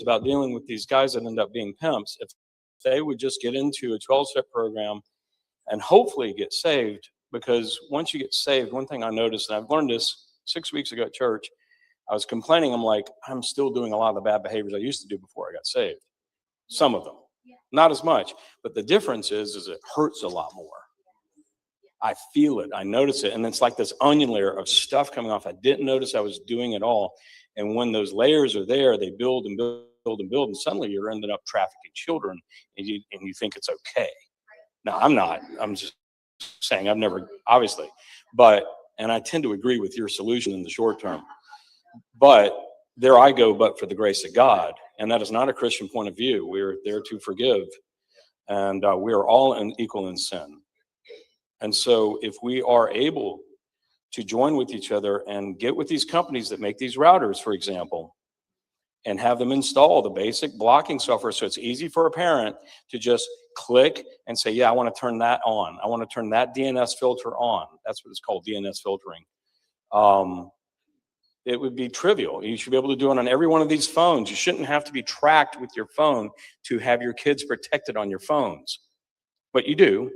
about dealing with these guys that end up being pimps, if they would just get into a 12-step program and hopefully get saved. Because once you get saved, one thing I noticed, and I've learned this 6 weeks ago at church, I was complaining. I'm like, I'm still doing a lot of the bad behaviors I used to do before I got saved. Some of them, not as much. But the difference is it hurts a lot more. I feel it. I notice it. And it's like this onion layer of stuff coming off. I didn't notice I was doing it all. And when those layers are there, they build and build and build. And suddenly you're ending up trafficking children and you think it's okay. Now, I'm not. I'm just saying I've never, obviously. And I tend to agree with your solution in the short term. But there I go, but for the grace of God. And that is not a Christian point of view. We're there to forgive. And we are all equal in sin. And so if we are able to join with each other and get with these companies that make these routers, for example, and have them install the basic blocking software so it's easy for a parent to just click and say, yeah, I want to turn that on. I want to turn that DNS filter on. That's what it's called, DNS filtering. It would be trivial. You should be able to do it on every one of these phones. You shouldn't have to be tracked with your phone to have your kids protected on your phones. But you do.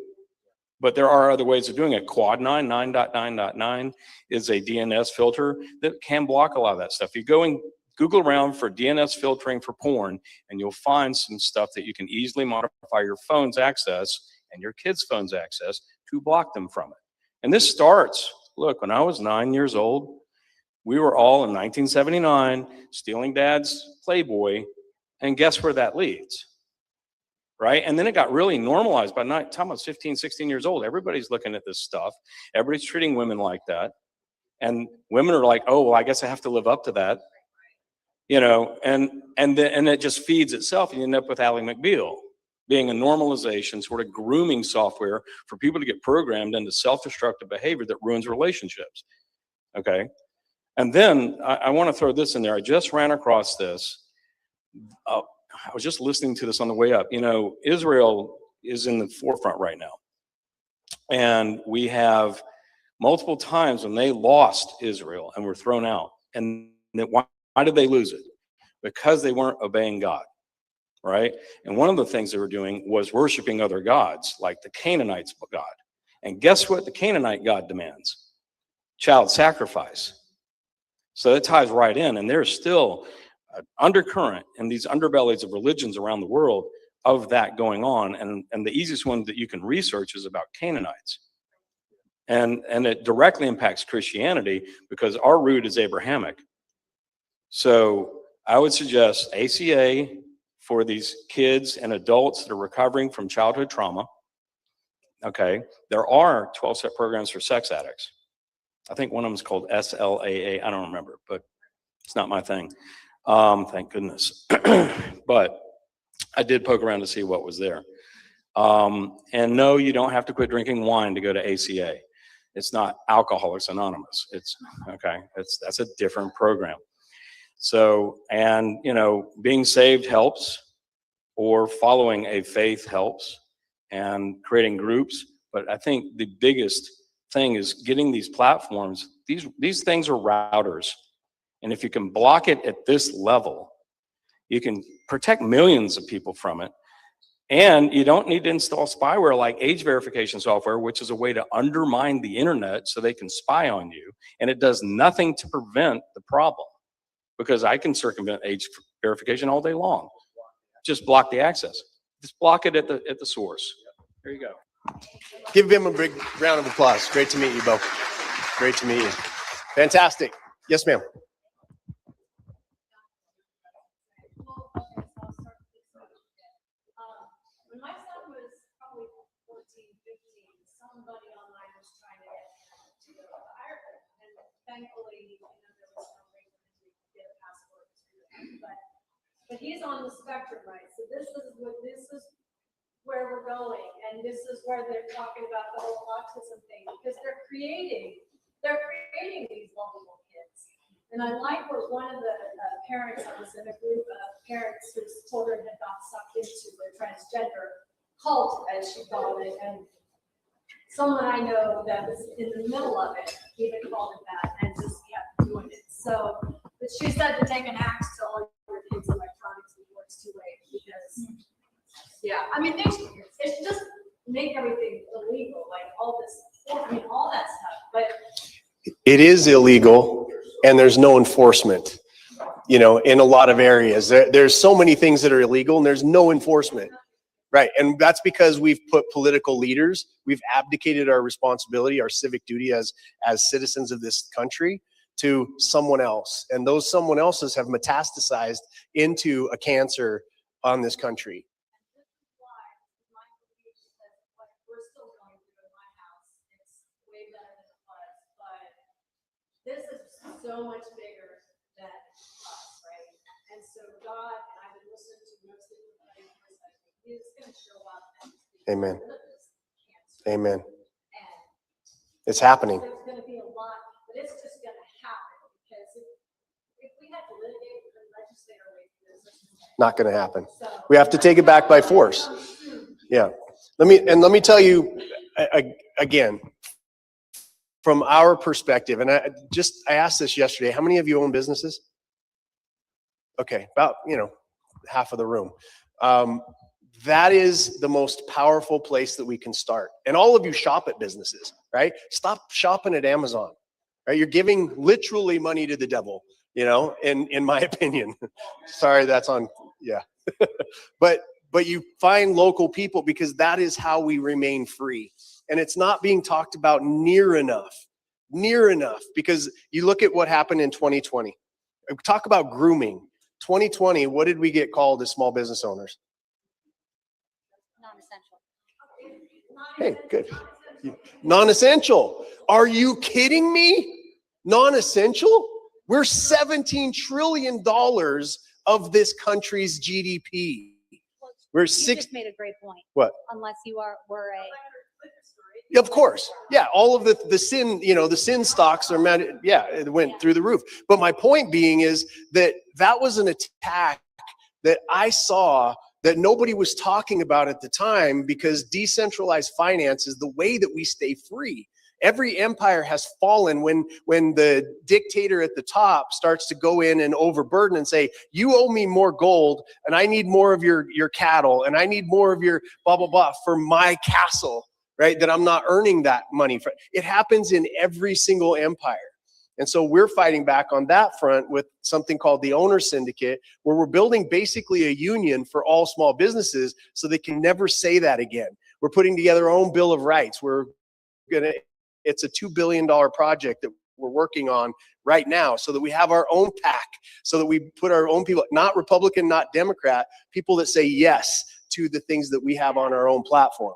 But there are other ways of doing it. Quad 9, 9.9.9 is a DNS filter that can block a lot of that stuff. You go and Google around for DNS filtering for porn, and you'll find some stuff that you can easily modify your phone's access and your kids' phone's access to block them from it. And this starts, look, when I was 9 years old, we were all in 1979 stealing dad's Playboy, and guess where that leads? Right? And then it got really normalized by the time I was 15, 16 years old. Everybody's looking at this stuff. Everybody's treating women like that. And women are like, oh, well, I guess I have to live up to that. You know, and it just feeds itself, and you end up with Ally McBeal being a normalization, sort of grooming software for people to get programmed into self-destructive behavior that ruins relationships. Okay? And then I want to throw this in there. I just ran across this. I was just listening to this on the way up. You know, Israel is in the forefront right now. And we have multiple times when they lost Israel and were thrown out. And why did they lose it? Because they weren't obeying God, right? And one of the things they were doing was worshiping other gods, like the Canaanites' God. And guess what the Canaanite God demands? Child sacrifice. So that ties right in. And there's still undercurrent in these underbellies of religions around the world of that going on. And the easiest one that you can research is about Canaanites. And it directly impacts Christianity because our root is Abrahamic. So I would suggest ACA for these kids and adults that are recovering from childhood trauma. Okay, there are 12-step programs for sex addicts. I think one of them is called SLAA. I don't remember, but it's not my thing. Thank goodness. But I did poke around to see what was there. And no, you don't have to quit drinking wine to go to ACA. It's not Alcoholics Anonymous. It's okay. That's a different program. So, and you know, being saved helps, or following a faith helps, and creating groups. But I think the biggest thing is getting these platforms. These things are routers. And if you can block it at this level, you can protect millions of people from it. And you don't need to install spyware like age verification software, which is a way to undermine the internet so they can spy on you. And it does nothing to prevent the problem, because I can circumvent age verification all day long. Just block the access. Just block it at the source. There you go. Give him a big round of applause. Great to meet you, Bo. Great to meet you. Fantastic. Yes, ma'am. When my son was probably 14, 15, somebody online was trying to get to Ireland, and thankfully, there was no way for him to get a passport. But he's on the spectrum, right? So this is where we're going, and this is where they're talking about the whole autism thing, because they're creating these vulnerable kids. And I like what one of the parents, I was in a group of parents whose children had got sucked into a transgender cult, as she called it, and someone I know that was in the middle of it even called it that and just kept doing it. So, but she said to take an axe to all your kids' electronics Yeah, I mean, they should just make everything illegal, like all this, I mean, all that stuff, but It is illegal and there's no enforcement, you know, in a lot of areas. There's so many things that are illegal and there's no enforcement. Right. And that's because we've put political leaders, we've abdicated our responsibility, our civic duty as citizens of this country to someone else. And those someone else's have metastasized into a cancer on this country. this is why my belief is that what we're still going through in my house, it's way better than it was, but this is so much bigger than us, right? And so God, and I've been listening to most of the He's going to show up and Amen. rid of this cancer. Amen. And It's happening. there's going to be a lot, but it's just going to happen because if we had to litigate and legislate our way through this, Not going to happen. so. We have to take it back by force. Yeah. Let me tell you again, from our perspective, and I asked this yesterday, how many of you own businesses? Okay, about, half of the room. That is the most powerful place that we can start. And all of you shop at businesses, right? Stop shopping at Amazon, right? You're giving literally money to the devil, in my opinion. Sorry, that's on, yeah. But you find local people because that is how we remain free. And it's not being talked about near enough, because you look at what happened in 2020. Talk about grooming. 2020, what did we get called as small business owners? Non-essential. Hey, good. Non-essential. Are you kidding me? Non-essential? We're $17 trillion of this country's GDP. We're You six. just made a great point. What? Unless you were a, Of course. Yeah. All of the sin, the sin stocks are mad. Yeah. It went through the roof. But my point being is that was an attack that I saw that nobody was talking about at the time, because decentralized finance is the way that we stay free. Every empire has fallen when the dictator at the top starts to go in and overburden and say, you owe me more gold and I need more of your cattle and I need more of your blah, blah, blah for my castle, right? That I'm not earning that money for. It happens in every single empire. And so we're fighting back on that front with something called the Owner Syndicate, where we're building basically a union for all small businesses so they can never say that again. We're putting together our own Bill of Rights. It's a $2 billion project that we're working on right now so that we have our own PAC, so that we put our own people, not Republican, not Democrat, people that say yes to the things that we have on our own platform.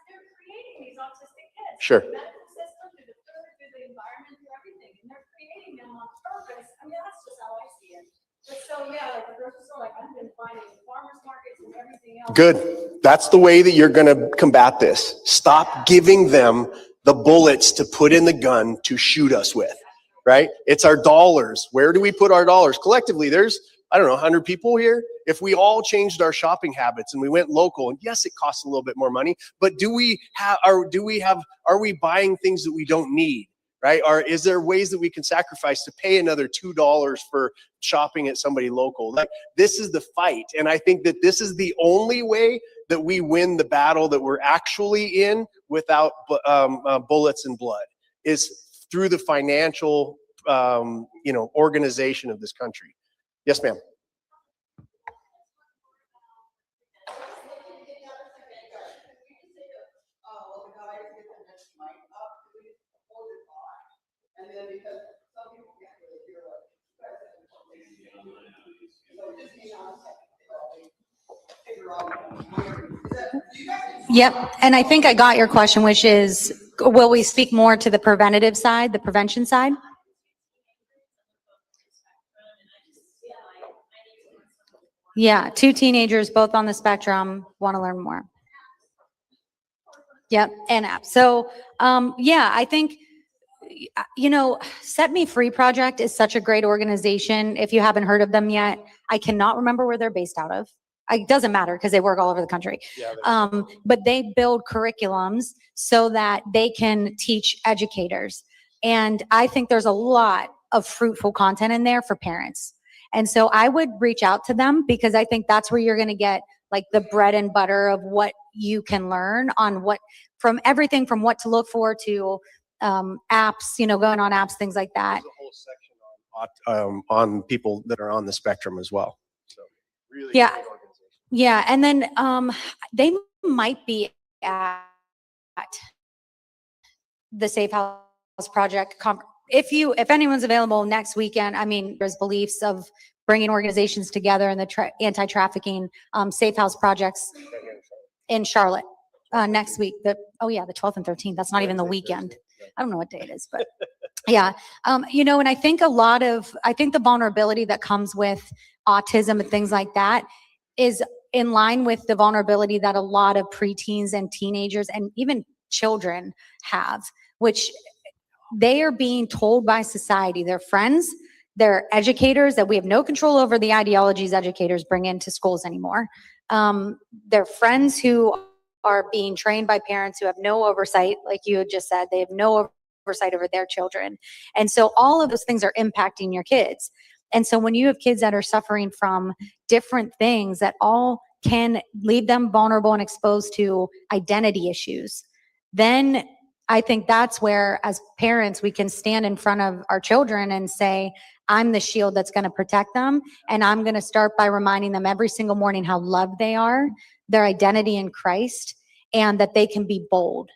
They're creating these autistic kids. Sure. The medical system, through the food, through the environment, through everything, and they're creating them on purpose. I mean, that's just how I see it. But so, yeah, like the grocery store, like I've been finding farmers markets and everything else. Good. That's the way that you're going to combat this. Stop giving them the bullets to put in the gun to shoot us with, right? It's our dollars. Where do we put our dollars? Collectively, there's, 100 people here. If we all changed our shopping habits and we went local, and yes, it costs a little bit more money, but are we buying things that we don't need, right? Or is there ways that we can sacrifice to pay another $2 for shopping at somebody local? Like, this is the fight. And I think that this is the only way that we win the battle that we're actually in without bullets and blood, is through the financial, organization of this country. Yes, ma'am. yep. And I think I got your question, which is, will we speak more to the preventative side, the prevention side? Yeah, 2 teenagers, both on the spectrum, want to learn more. Yep, and apps. So, I think, Set Me Free Project is such a great organization. If you haven't heard of them yet, I cannot remember where they're based out of. It doesn't matter because they work all over the country. Yeah, but they build curriculums so that they can teach educators. And I think there's a lot of fruitful content in there for parents. And so I would reach out to them because I think that's where you're going to get like the bread and butter of what you can learn on from everything from what to look for to apps, going on apps, things like that. There's a whole section on people that are on the spectrum as well. So really Yeah. great organization. Yeah. And then they might be at the Safe House Project if anyone's available next weekend. I mean, there's beliefs of bringing organizations together in the anti-trafficking Safe House projects in Charlotte next week. The 12th and 13th. That's not even the weekend. I don't know what day it is, but yeah. And I think the vulnerability that comes with autism and things like that is in line with the vulnerability that a lot of preteens and teenagers and even children have, which they are being told by society, their friends, their educators, that we have no control over the ideologies educators bring into schools anymore. Their friends who are being trained by parents who have no oversight, like you had just said, they have no oversight over their children. And so all of those things are impacting your kids. And so when you have kids that are suffering from different things that all can leave them vulnerable and exposed to identity issues, then I think that's where, as parents, we can stand in front of our children and say, I'm the shield that's going to protect them. And I'm going to start by reminding them every single morning how loved they are, their identity in Christ, and that they can be bold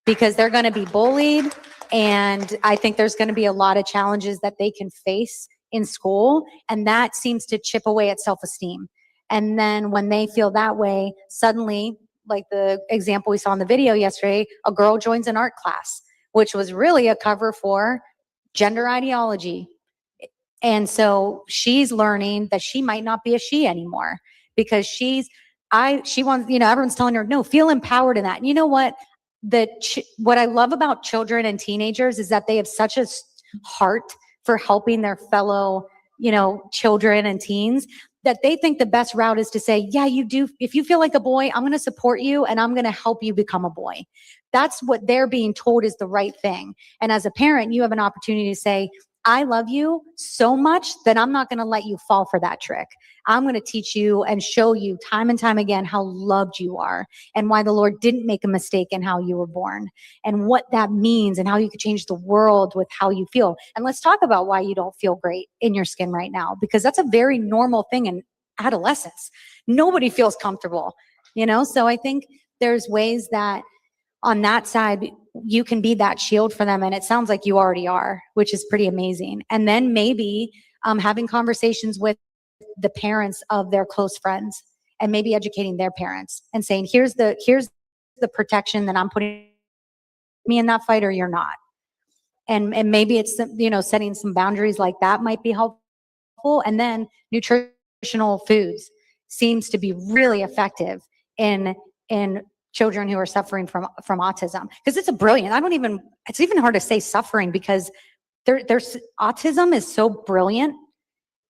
because they're going to be bullied. And I think there's going to be a lot of challenges that they can face in school. And that seems to chip away at self-esteem. And then when they feel that way, suddenly, like the example we saw in the video yesterday, a girl joins an art class, which was really a cover for gender ideology. And so she's learning that she might not be a she anymore because she wants, everyone's telling her, no, feel empowered in that. And you know what? What I love about children and teenagers is that they have such a heart for helping their fellow, children and teens, that they think the best route is to say, yeah, you do. If you feel like a boy, I'm going to support you and I'm going to help you become a boy. That's what they're being told is the right thing. And as a parent, you have an opportunity to say, I love you so much that I'm not going to let you fall for that trick. I'm going to teach you and show you time and time again how loved you are and why the Lord didn't make a mistake in how you were born and what that means and how you could change the world with how you feel. And let's talk about why you don't feel great in your skin right now, because that's a very normal thing in adolescence. Nobody feels comfortable, So I think there's ways that on that side, you can be that shield for them. And it sounds like you already are, which is pretty amazing. And then maybe having conversations with the parents of their close friends and maybe educating their parents and saying, here's the protection that I'm putting me in that fight or you're not. And maybe it's, setting some boundaries like that might be helpful. And then nutritional foods seems to be really effective in children who are suffering from autism, because it's it's even hard to say suffering because there's autism is so brilliant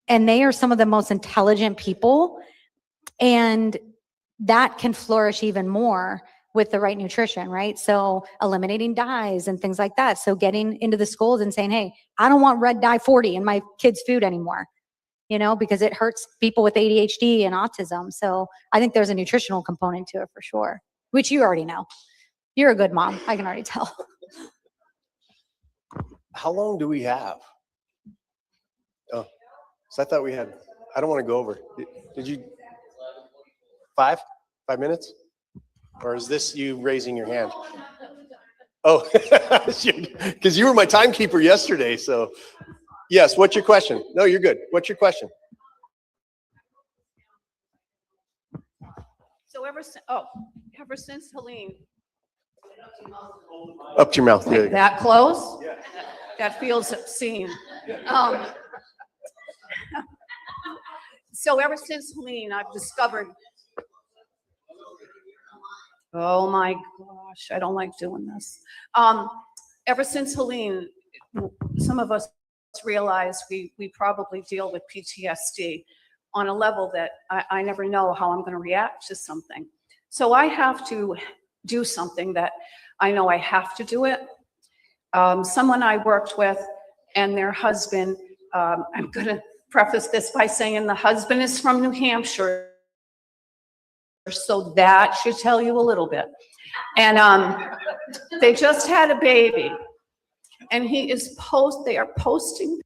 and they are some of the most intelligent people, and that can flourish even more with the right nutrition, right? So eliminating dyes and things like that. So getting into the schools and saying, hey, I don't want red dye 40 in my kids' food anymore, because it hurts people with ADHD and autism. So I think there's a nutritional component to it for sure, which you already know. You're a good mom. I can already tell. How long do we have? Oh, so I thought we had, I don't want to go over. Did you? 5 minutes? Or is this you raising your hand? Oh, because you were my timekeeper yesterday. So yes, what's your question? No, you're good. What's your question? So ever since Helene, Up to your mouth. There you go. that close? Yeah. That feels obscene. So ever since Helene, I've discovered, oh my gosh, I don't like doing this. Ever since Helene, some of us realized we probably deal with PTSD on a level that I never know how I'm going to react to something. So I have to do something that I know I have to do it. Someone I worked with and their husband, I'm going to preface this by saying the husband is from New Hampshire, so that should tell you a little bit. And they just had a baby, and they are posting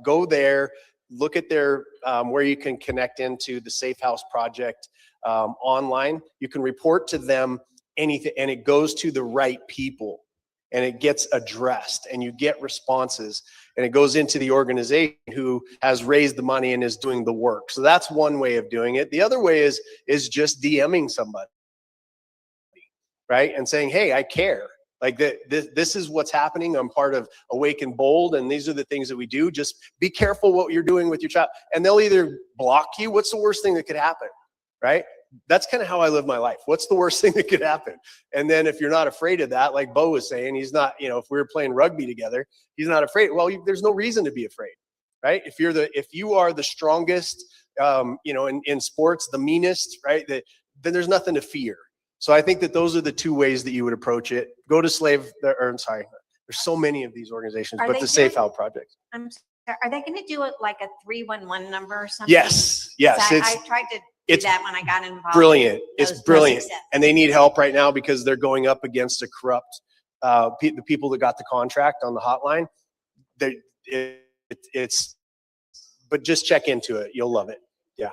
Go there, look at their, where you can connect into the Safe House Project online. You can report to them anything, and it goes to the right people, and it gets addressed, and you get responses, and it goes into the organization who has raised the money and is doing the work. So that's one way of doing it. The other way is just DMing somebody, right? And saying, hey, I care. Like this is what's happening. I'm part of Awake and Bold, and these are the things that we do. Just be careful what you're doing with your child. And they'll either block you. What's the worst thing that could happen, right? That's kind of how I live my life. What's the worst thing that could happen? And then if you're not afraid of that, like Bo was saying, he's not, if we were playing rugby together, he's not afraid. Well, there's no reason to be afraid, right? If you are the strongest, in sports, the meanest, right? Then there's nothing to fear. So I think that those are the two ways that you would approach it. Go to there's so many of these organizations, Are but they the Safe doing- House Project. I'm sorry, are they going to do it like a 311 number or something? Yes, yes. 'Cause I tried to do it's that when I got involved. brilliant. There It's was no brilliant. success. And they need help right now because they're going up against a corrupt, the people that got the contract on the hotline. But just check into it. You'll love it. Yeah.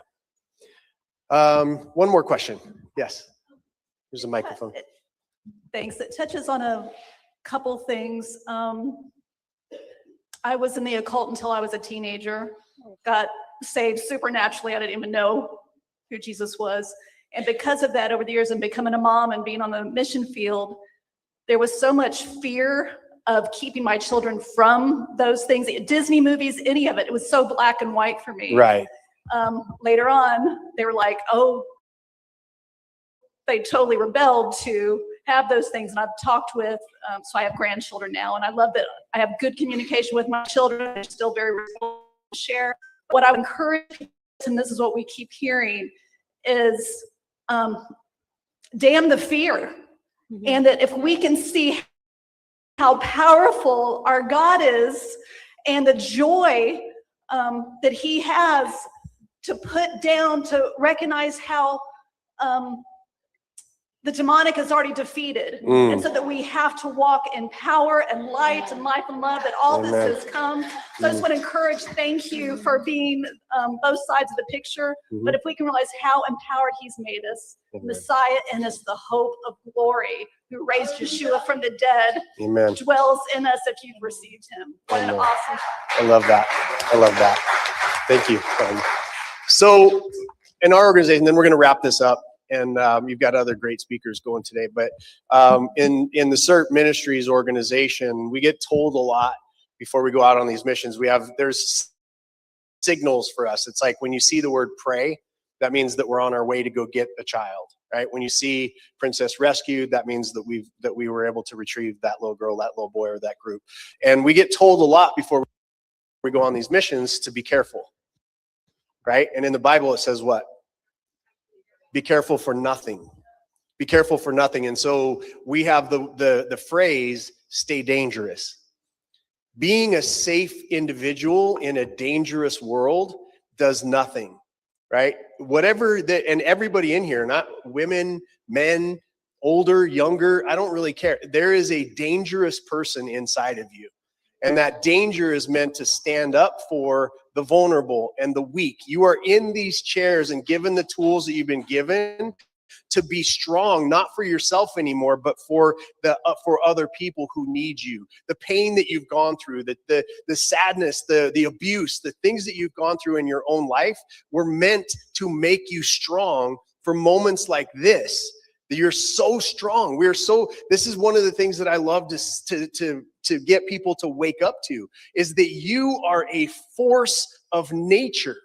One more question. Yes. There's a microphone. Thanks. It touches on a couple things. I was in the occult until I was a teenager, got saved supernaturally. I didn't even know who Jesus was. And because of that, over the years and becoming a mom and being on the mission field, there was so much fear of keeping my children from those things. Disney movies, any of it. It was so black and white for me. Right. Later on, they were like, oh, they totally rebelled to have those things. And I've talked with, so I have grandchildren now, and I love that I have good communication with my children. They're still very respectful to share. What I would encourage, and this is what we keep hearing, is damn the fear. Mhm. And that if we can see how powerful our God is and the joy that he has to put down, to recognize how the demonic is already defeated. Mm. And so that we have to walk in power and light and life and love, that all Amen. this has come. So I just want to encourage, thank you for being both sides of the picture. Mhm. But if we can realize how empowered he's made us, Amen. Messiah in us, the hope of glory, who raised Yeshua from the dead, Amen. dwells in us if you've received him. What an Amen. awesome. I love that. I love that. Thank you. So in our organization, then we're going to wrap this up. And you've got other great speakers going today. But in the CERT Ministries organization, we get told a lot before we go out on these missions. There's signals for us. It's like when you see the word pray, that means that we're on our way to go get a child, right? When you see Princess Rescued, that means that we were able to retrieve that little girl, that little boy, or that group. And we get told a lot before we go on these missions to be careful, right? And in the Bible, it says what? Be careful for nothing. Be careful for nothing. And so we have the phrase, stay dangerous. Being a safe individual in a dangerous world does nothing, right? Whatever that, and everybody in here, not women, men, older, younger, I don't really care. There is a dangerous person inside of you. And that danger is meant to stand up for the vulnerable and the weak. You are in these chairs and given the tools that you've been given to be strong, not for yourself anymore, but for other people who need you. The pain that you've gone through, the sadness, the abuse, the things that you've gone through in your own life were meant to make you strong for moments like this. That you're so strong. This is one of the things that I love to get people to wake up to, is that you are a force of nature.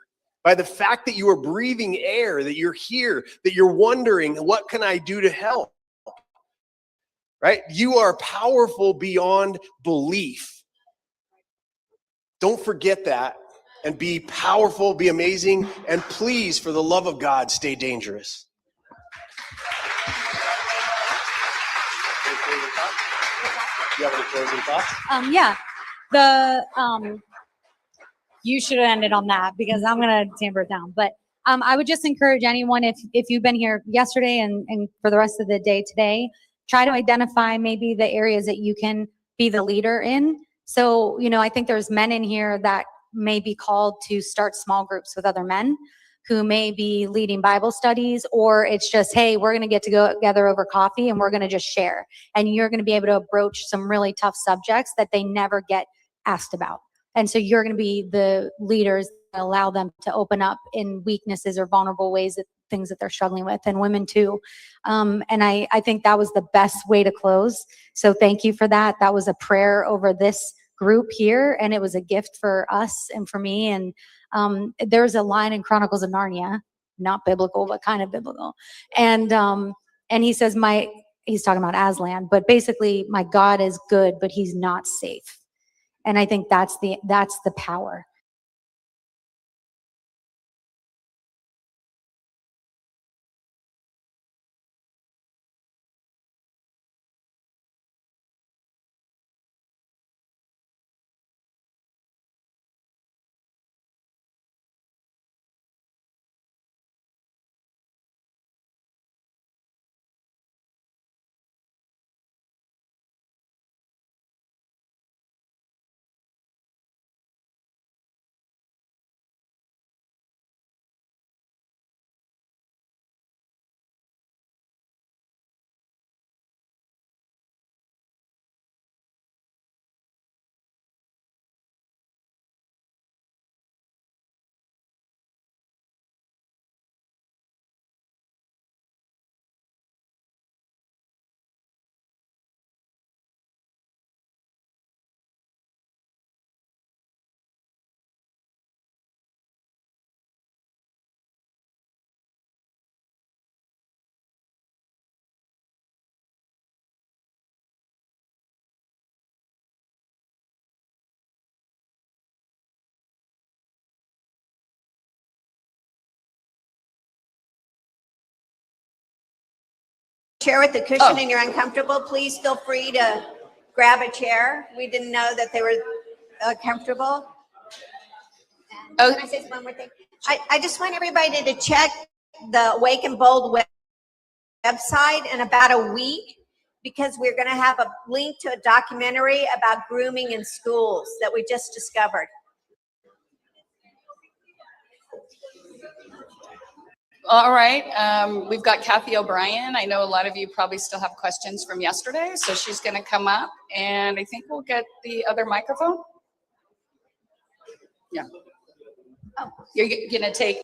By the fact that you are breathing air, that you're here, that you're wondering, what can I do to help? Right? You are powerful beyond belief. Don't forget that, and be powerful, be amazing, and please, for the love of God, stay dangerous. You have any closing thoughts? Yeah, you should have ended on that because I'm gonna tamper it down. But I would just encourage anyone, if you've been here yesterday and for the rest of the day today, try to identify maybe the areas that you can be the leader in. So, I think there's men in here that may be called to start small groups with other men who may be leading Bible studies, or it's just, hey, we're going to get to go together over coffee and we're going to just share. And you're going to be able to broach some really tough subjects that they never get asked about. And so you're going to be the leaders that allow them to open up in weaknesses or vulnerable ways, that things that they're struggling with, and women too. And I think that was the best way to close. So thank you for that. That was a prayer over this group here, and it was a gift for us and for me. And there's a line in Chronicles of Narnia, not biblical, but kind of biblical. And he says, he's talking about Aslan, but basically, my God is good, but he's not safe. And I think that's the power. Chair with the cushion and you're uncomfortable, please feel free to grab a chair. We didn't know that they were comfortable. And can I say one more thing? I just want everybody to check the Wake and Bold website in about a week, because we're going to have a link to a documentary about grooming in schools that we just discovered. All right, we've got Kathy O'Brien. I know a lot of you probably still have questions from yesterday, so she's going to come up, and I think we'll get the other microphone. Yeah. Oh, you're going to take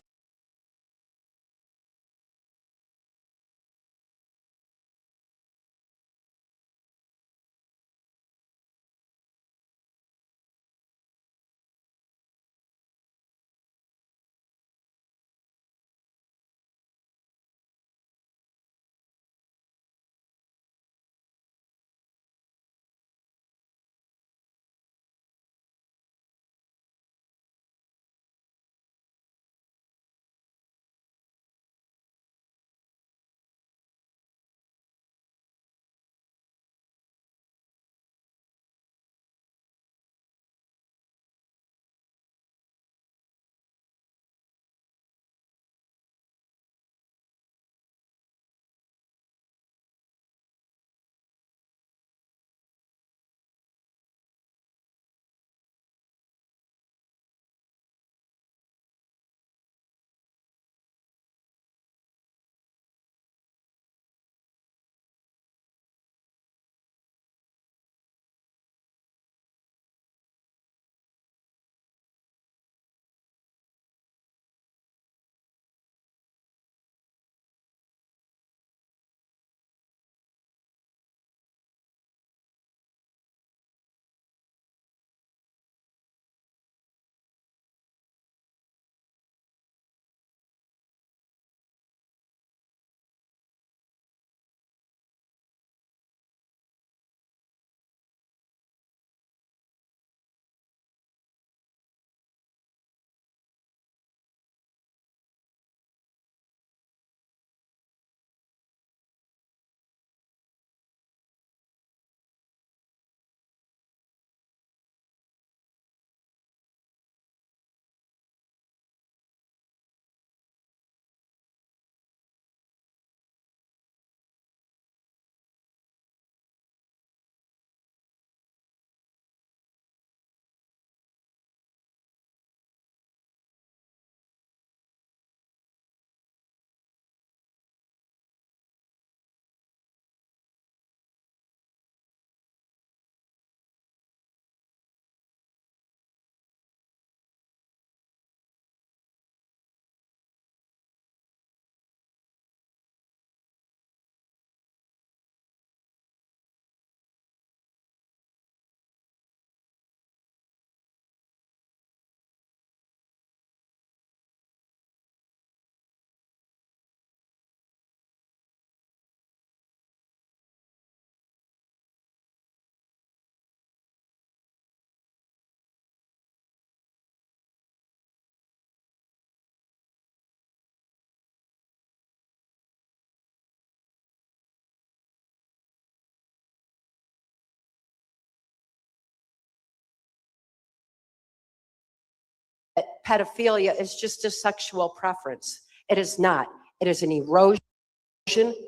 pedophilia is just a sexual preference. It is not. It is an erosion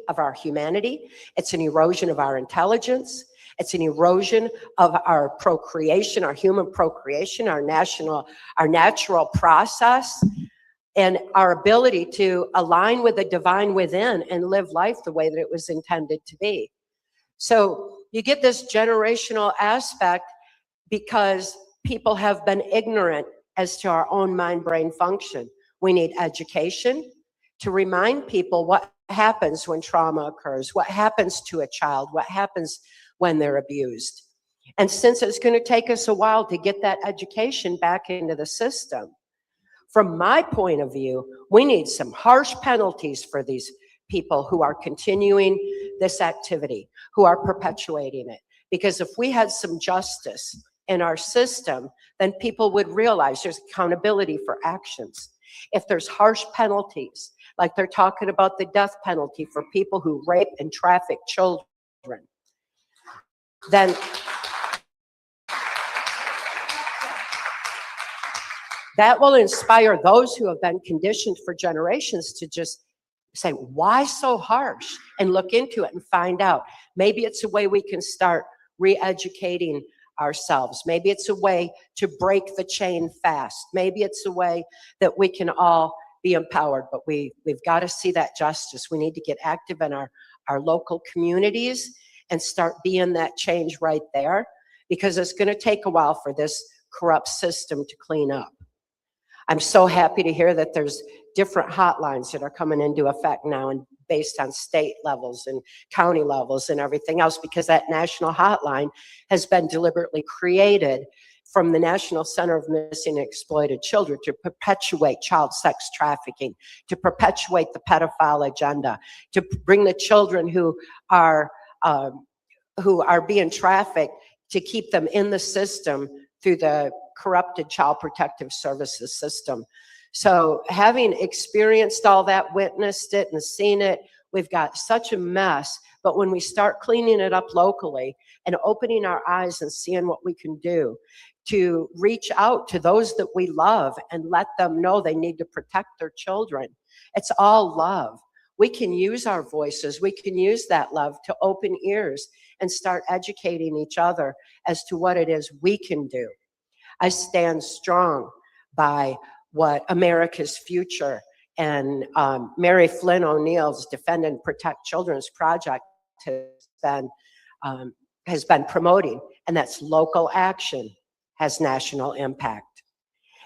of our humanity. It's an erosion of our intelligence. It's an erosion of our procreation, our human procreation, our natural process, and our ability to align with the divine within and live life the way that it was intended to be. So you get this generational aspect because people have been ignorant as to our own mind-brain function. We need education to remind people what happens when trauma occurs, what happens to a child, what happens when they're abused. And since it's going to take us a while to get that education back into the system, from my point of view, we need some harsh penalties for these people who are continuing this activity, who are perpetuating it. Because if we had some justice in our system, then people would realize there's accountability for actions. If there's harsh penalties, like they're talking about the death penalty for people who rape and traffic children, then that will inspire those who have been conditioned for generations to just say, why so harsh? And look into it and find out. Maybe it's a way we can start re-educating ourselves. Maybe it's a way to break the chain fast. Maybe it's a way that we can all be empowered, but we've got to see that justice. We need to get active in our local communities and start being that change right there, because it's going to take a while for this corrupt system to clean up. I'm so happy to hear that there's different hotlines that are coming into effect now and based on state levels and county levels and everything else, because that national hotline has been deliberately created from the National Center of Missing and Exploited Children to perpetuate child sex trafficking, to perpetuate the pedophile agenda, to bring the children who are being trafficked, to keep them in the system through the corrupted Child Protective Services system. So having experienced all that, witnessed it and seen it, we've got such a mess. But when we start cleaning it up locally and opening our eyes and seeing what we can do to reach out to those that we love and let them know they need to protect their children, it's all love. We can use our voices. We can use that love to open ears and start educating each other as to what it is we can do. I stand strong by what America's Future and Mary Flynn O'Neill's Defend and Protect Children's Project has been promoting, and that's local action has national impact.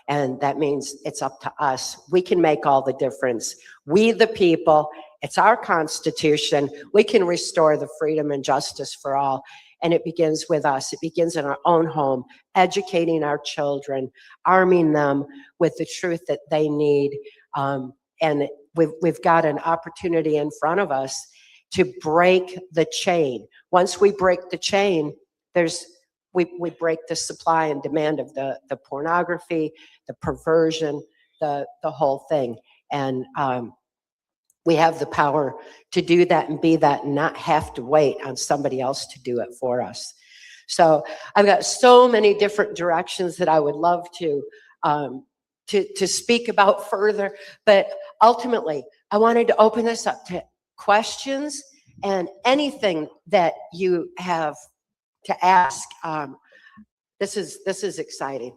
And that means it's up to us. We can make all the difference. We, the people, it's our Constitution. We can restore the freedom and justice for all. And it begins with us. It begins in our own home, educating our children, arming them with the truth that they need. And we've got an opportunity in front of us to break the chain. Once we break the chain, we break the supply and demand of the pornography, the perversion, the whole thing. And we have the power to do that and be that and not have to wait on somebody else to do it for us. So I've got so many different directions that I would love to speak about further, but ultimately I wanted to open this up to questions and anything that you have to ask. This is exciting.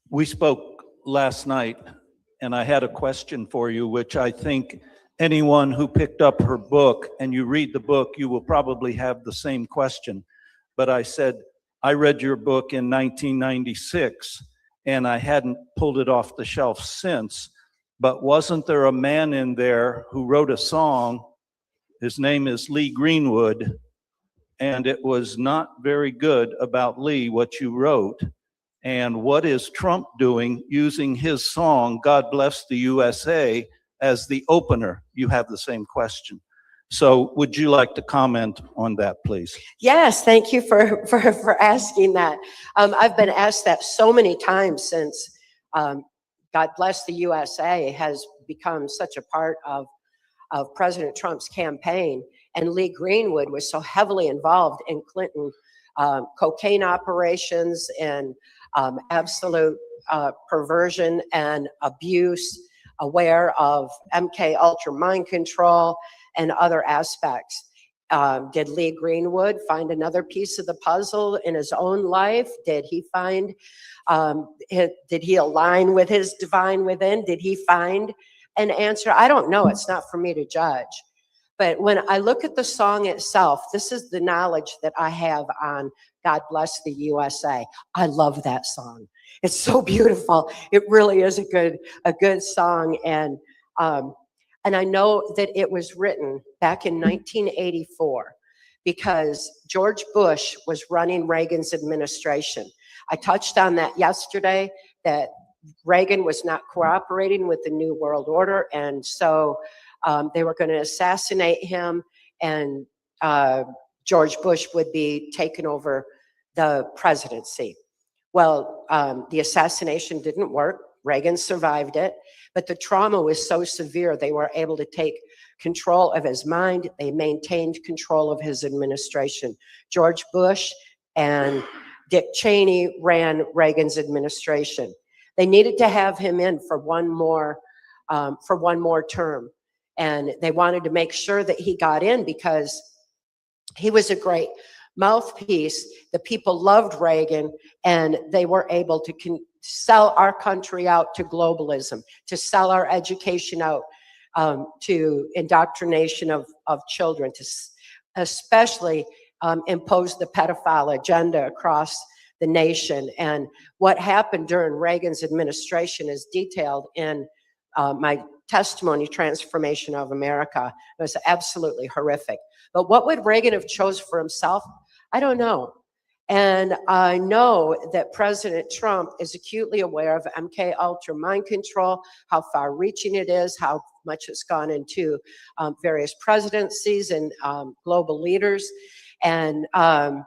We spoke last night, and I had a question for you, which I think anyone who picked up her book and you read the book, you will probably have the same question. But I said, I read your book in 1996, and I hadn't pulled it off the shelf since. But wasn't there a man in there who wrote a song? His name is Lee Greenwood, and it was not very good about Lee, what you wrote. And what is Trump doing using his song, God Bless the USA, as the opener? You have the same question. So would you like to comment on that, please? Yes, thank you for asking that. I've been asked that so many times since God Bless the USA has become such a part of President Trump's campaign. And Lee Greenwood was so heavily involved in Clinton cocaine operations and absolute perversion and abuse, aware of MK Ultra mind control and other aspects. Did Lee Greenwood find another piece of the puzzle in his own life? Did he find, did he align with his divine within? Did he find an answer? I don't know. It's not for me to judge. But when I look at the song itself, this is the knowledge that I have on God Bless the USA. I love that song. It's so beautiful. It really is a good song. And I know that it was written back in 1984 because George Bush was running Reagan's administration. I touched on that yesterday, that Reagan was not cooperating with the New World Order. And so they were going to assassinate him, and George Bush would be taking over the presidency. Well, the assassination didn't work. Reagan survived it, but the trauma was so severe, they were able to take control of his mind. They maintained control of his administration. George Bush and Dick Cheney ran Reagan's administration. They needed to have him in for one more term. And they wanted to make sure that he got in because he was a great mouthpiece. The people loved Reagan, and they were able to sell our country out to globalism, to sell our education out to indoctrination of children, to especially impose the pedophile agenda across the nation. And what happened during Reagan's administration is detailed in my testimony, Transformation of America. It was absolutely horrific. But what would Reagan have chose for himself? I don't know. And I know that President Trump is acutely aware of MK Ultra mind control, how far-reaching it is, how much it's gone into various presidencies and global leaders. And I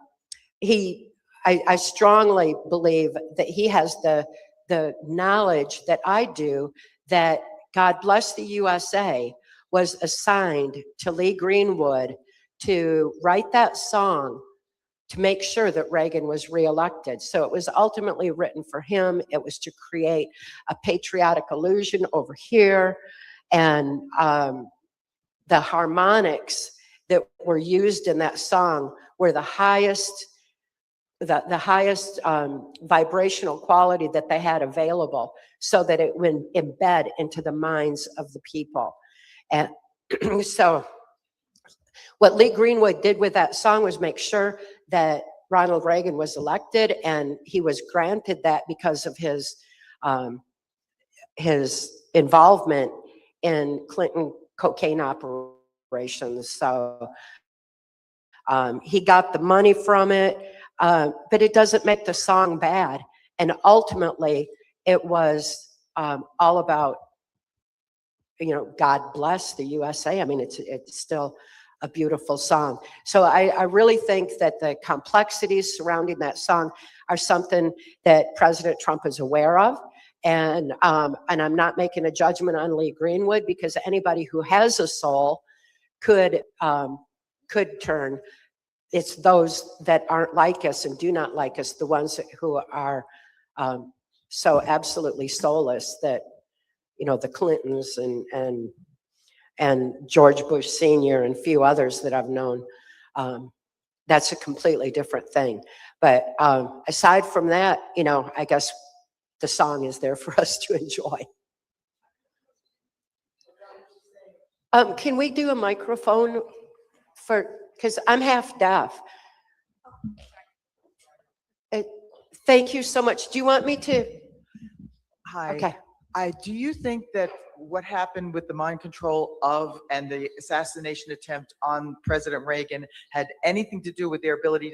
strongly believe that he has the knowledge that I do, that God Bless the USA was assigned to Lee Greenwood to write that song to make sure that Reagan was reelected. So it was ultimately written for him. It was to create a patriotic illusion over here. And the harmonics that were used in that song were the highest vibrational quality that they had available, so that it would embed into the minds of the people. And so what Lee Greenwood did with that song was make sure that Ronald Reagan was elected, and he was granted that because of his involvement in Clinton cocaine operations. So he got the money from it, but it doesn't make the song bad. And ultimately, it was all about, God bless the USA. I mean, it's still a beautiful song. So I really think that the complexities surrounding that song are something that President Trump is aware of. And I'm not making a judgment on Lee Greenwood, because anybody who has a soul could turn. It's those that aren't like us and do not like us, the ones who are so absolutely soulless, that, the Clintons and George Bush Sr. and a few others that I've known. That's a completely different thing. But aside from that, I guess the song is there for us to enjoy. Can we do a microphone because I'm half deaf. Thank you so much. Do you want me to? Hi. Okay. Do you think that what happened with the mind control and the assassination attempt on President Reagan had anything to do with their ability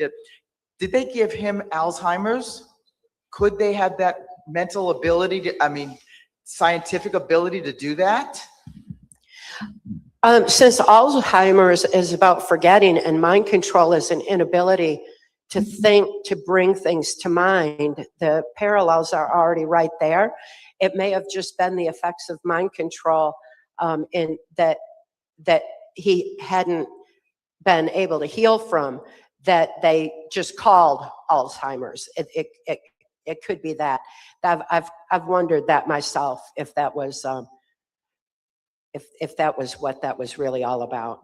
did they give him Alzheimer's? Could they have that mental ability scientific ability to do that? Since Alzheimer's is about forgetting and mind control is an inability to think, to bring things to mind, the parallels are already right there. It may have just been the effects of mind control in that he hadn't been able to heal from. that they just called Alzheimer's. It could be that. I've wondered that myself, if that was if that was what that was really all about.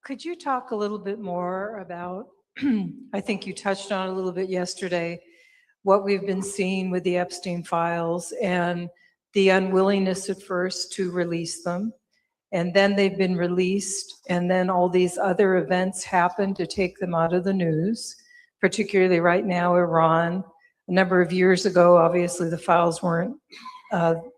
Could you talk a little bit more about, I think you touched on it a little bit yesterday, what we've been seeing with the Epstein files and the unwillingness at first to release them. And then they've been released, and then all these other events happen to take them out of the news, particularly right now, Iran. A number of years ago, obviously the files weren't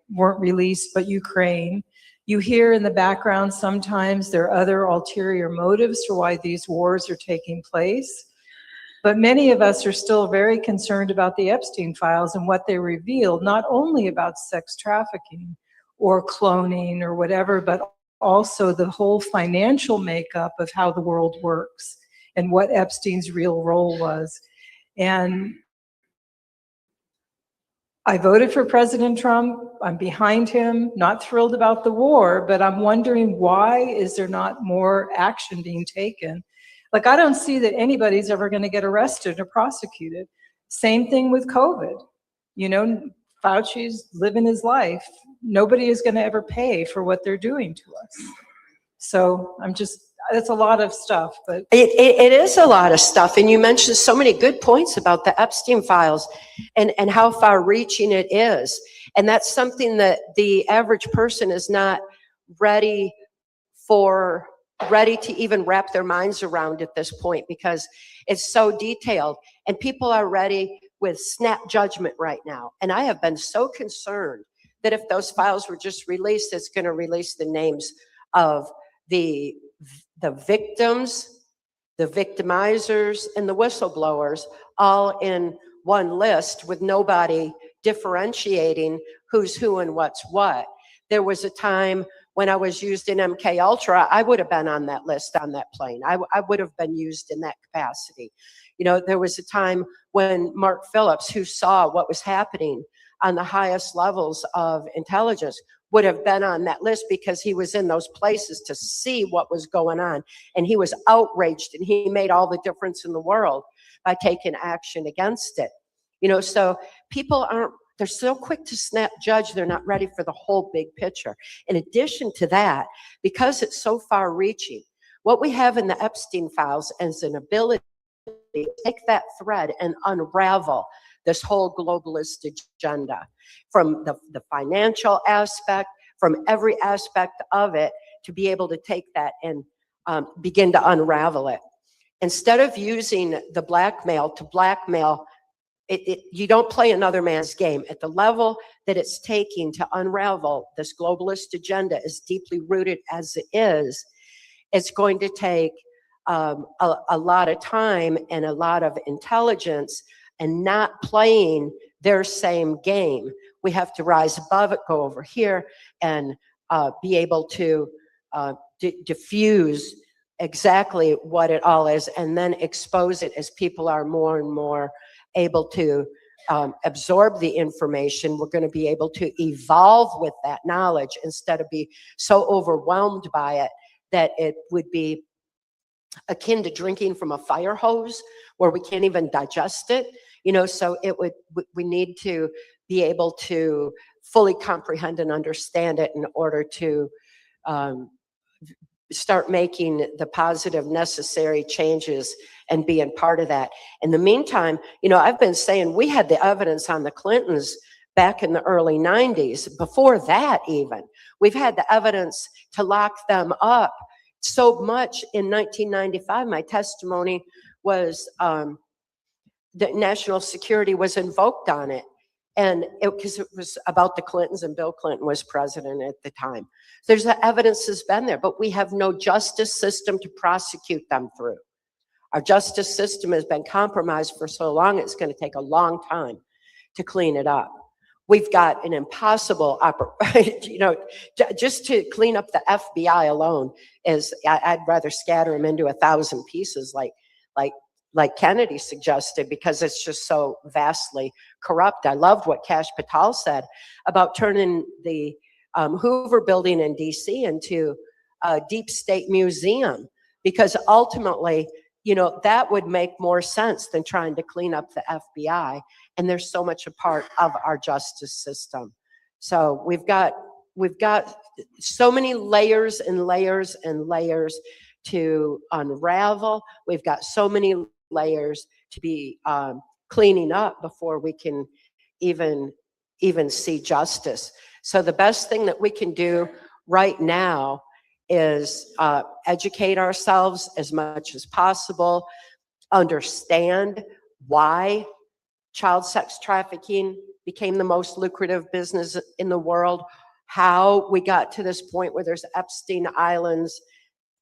released, but Ukraine. You hear in the background sometimes there are other ulterior motives for why these wars are taking place. But many of us are still very concerned about the Epstein files and what they revealed, not only about sex trafficking or cloning or whatever, but also the whole financial makeup of how the world works and what Epstein's real role was. And I voted for President Trump. I'm behind him, not thrilled about the war, but I'm wondering, why is there not more action being taken? Like, I don't see that anybody's ever going to get arrested or prosecuted. Same thing with COVID. You know, Fauci's living his life. Nobody is going to ever pay for what they're doing to us. So it's a lot of stuff, but. It is a lot of stuff. And you mentioned so many good points about the Epstein files and how far reaching it is. And that's something that the average person is not ready to even wrap their minds around at this point, because it's so detailed and people are ready with snap judgment right now. And I have been so concerned that if those files were just released, it's going to release the names of the victims, the victimizers, and the whistleblowers all in one list with nobody differentiating who's who and what's what. There was a time when I was used in MK Ultra, I would have been on that list on that plane. I would have been used in that capacity. You know, there was a time when Mark Phillips, who saw what was happening on the highest levels of intelligence, would have been on that list because he was in those places to see what was going on. And he was outraged, and he made all the difference in the world by taking action against it. You know, so people they're so quick to snap judge, they're not ready for the whole big picture. In addition to that, because it's so far reaching, what we have in the Epstein files is an ability to take that thread and unravel this whole globalist agenda from the financial aspect, from every aspect of it, to be able to take that and begin to unravel it. Instead of using the blackmail to blackmail, you don't play another man's game. At the level that it's taking to unravel this globalist agenda, as deeply rooted as it is, it's going to take a lot of time and a lot of intelligence, and not playing their same game. We have to rise above it, go over here, and be able to diffuse exactly what it all is, and then expose it as people are more and more able to absorb the information. We're going to be able to evolve with that knowledge instead of be so overwhelmed by it that it would be akin to drinking from a fire hose where we can't even digest it. You know, so we need to be able to fully comprehend and understand it in order to start making the positive necessary changes and being part of that. In the meantime, you know, I've been saying we had the evidence on the Clintons back in the early 90s. Before that even, we've had the evidence to lock them up so much. In 1995, my testimony was that national security was invoked on it. And because it was about the Clintons, and Bill Clinton was president at the time. There's the evidence has been there, but we have no justice system to prosecute them through. Our justice system has been compromised for so long, it's going to take a long time to clean it up. We've got an impossible you know, just to clean up the FBI alone is, I'd rather scatter them into 1,000 pieces like like Kennedy suggested, because it's just so vastly corrupt. I loved what Kash Patel said about turning the Hoover Building in DC into a deep state museum, because ultimately, you know, that would make more sense than trying to clean up the FBI. And there's so much a part of our justice system. So we've got so many layers and layers and layers to unravel. We've got so many layers to be cleaning up before we can even see justice. So the best thing that we can do right now is educate ourselves as much as possible, understand why child sex trafficking became the most lucrative business in the world, how we got to this point where there's Epstein Islands,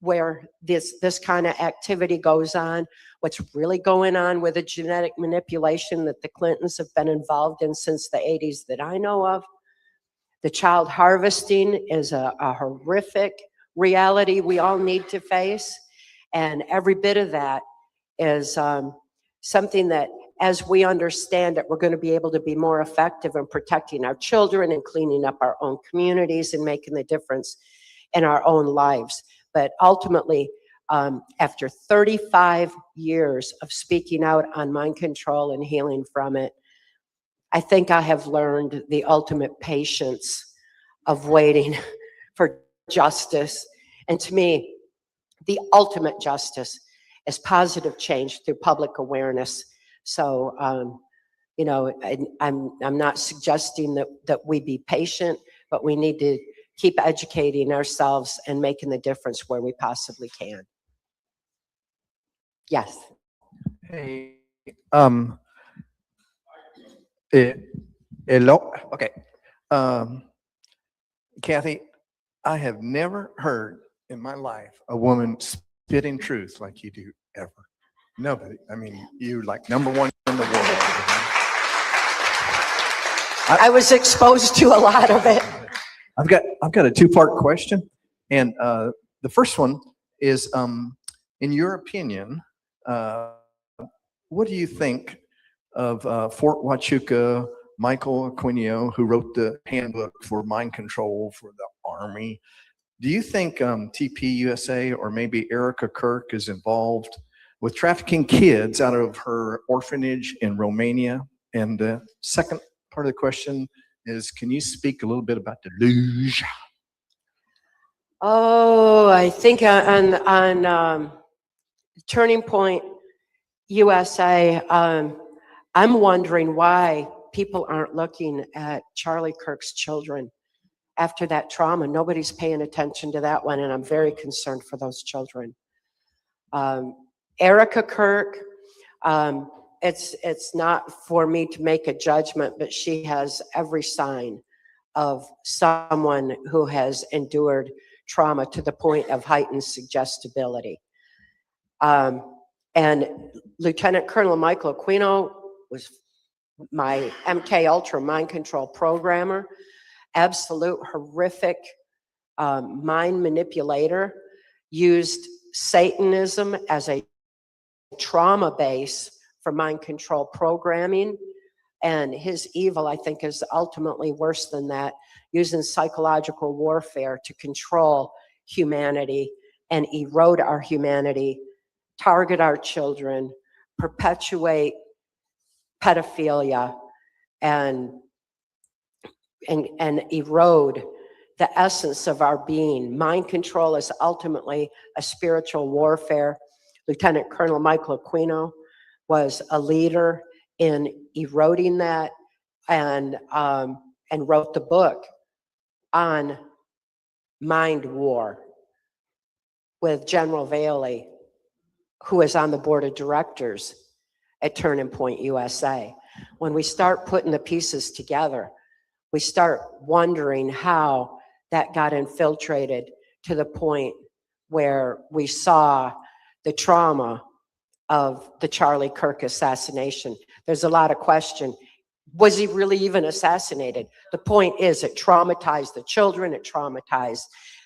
where this kind of activity goes on, what's really going on with the genetic manipulation that the Clintons have been involved in since the 80s that I know of. The child harvesting is a horrific reality we all need to face. And every bit of that is something that, as we understand it, we're going to be able to be more effective in protecting our children and cleaning up our own communities and making the difference in our own lives. But ultimately, after 35 years of speaking out on mind control and healing from it, I think I have learned the ultimate patience of waiting for justice. And to me, the ultimate justice is positive change through public awareness. So, you know, I'm not suggesting that we be patient, but we need to keep educating ourselves and making the difference where we possibly can. Yes. Hey, hello. Okay. Kathy, I have never heard in my life a woman spitting truth like you do ever. Nobody. I mean, you're like number one in the world. I was exposed to a lot of it. I've got a two-part question, and the first one is, in your opinion, what do you think of Fort Huachuca, Michael Aquino, who wrote the handbook for mind control for the Army? Do you think TPUSA or maybe Erica Kirk is involved with trafficking kids out of her orphanage in Romania? And the second part of the question is, can you speak a little bit about the luge? Oh, I think on Turning Point USA, I'm wondering why people aren't looking at Charlie Kirk's children after that trauma. Nobody's paying attention to that one, and I'm very concerned for those children. Erica Kirk, it's not for me to make a judgment, but she has every sign of someone who has endured trauma to the point of heightened suggestibility. And Lieutenant Colonel Michael Aquino was my MK Ultra mind control programmer, absolute horrific mind manipulator, used Satanism as a trauma base for mind control programming. And his evil, I think, is ultimately worse than that, using psychological warfare to control humanity and erode our humanity, target our children, perpetuate pedophilia, and erode the essence of our being. Mind control is ultimately a spiritual warfare. Lieutenant Colonel Michael Aquino was a leader in eroding that, and wrote the book on mind war with General Vailey, who is on the board of directors at Turning Point USA. When we start putting the pieces together, we start wondering how that got infiltrated to the point where we saw the trauma of the Charlie Kirk assassination. There's a lot of question. Was he really even assassinated? The point is, it traumatized the children, it traumatized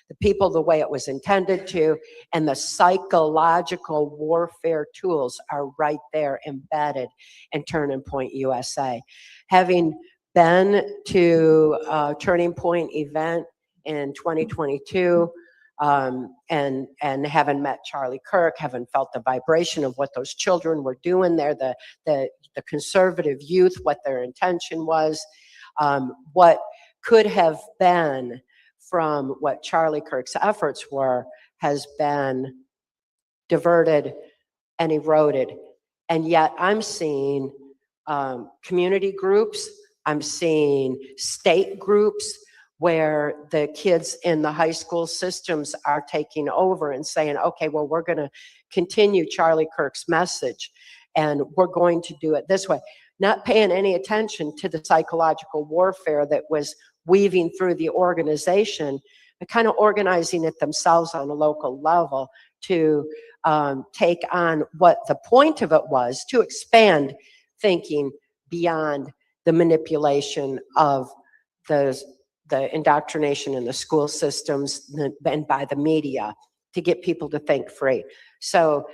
the people the way it was intended to, and the psychological warfare tools are right there embedded in Turning Point USA. Having been to a Turning Point event in 2022, and having met Charlie Kirk, having felt the vibration of what those children were doing there, the conservative youth, what their intention was, what could have been from what Charlie Kirk's efforts were, has been diverted and eroded. And yet I'm seeing community groups, I'm seeing state groups where the kids in the high school systems are taking over and saying, okay, well, we're going to continue Charlie Kirk's message and we're going to do it this way. Not paying any attention to the psychological warfare that was weaving through the organization, but kind of organizing it themselves on a local level to take on what the point of it was, to expand thinking beyond the manipulation of the indoctrination in the school systems and by the media to get people to think free. So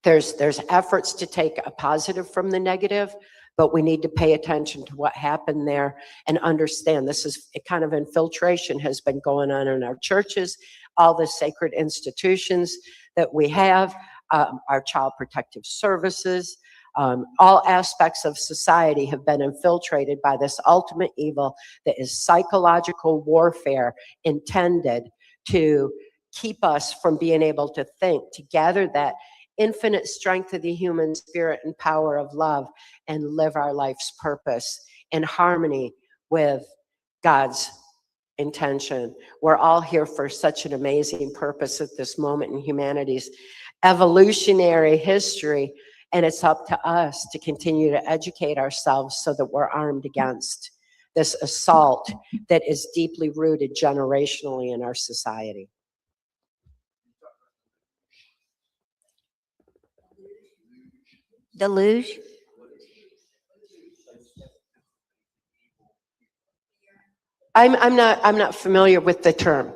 there's efforts to take a positive from the negative, but we need to pay attention to what happened there and understand this is a kind of infiltration has been going on in our churches, all the sacred institutions that we have, our child protective services, all aspects of society have been infiltrated by this ultimate evil that is psychological warfare intended to keep us from being able to think, to gather that infinite strength of the human spirit and power of love and live our life's purpose in harmony with God's intention. We're all here for such an amazing purpose at this moment in humanity's evolutionary history, and it's up to us to continue to educate ourselves so that we're armed against this assault that is deeply rooted generationally in our society. Deluge? I'm not familiar with the term.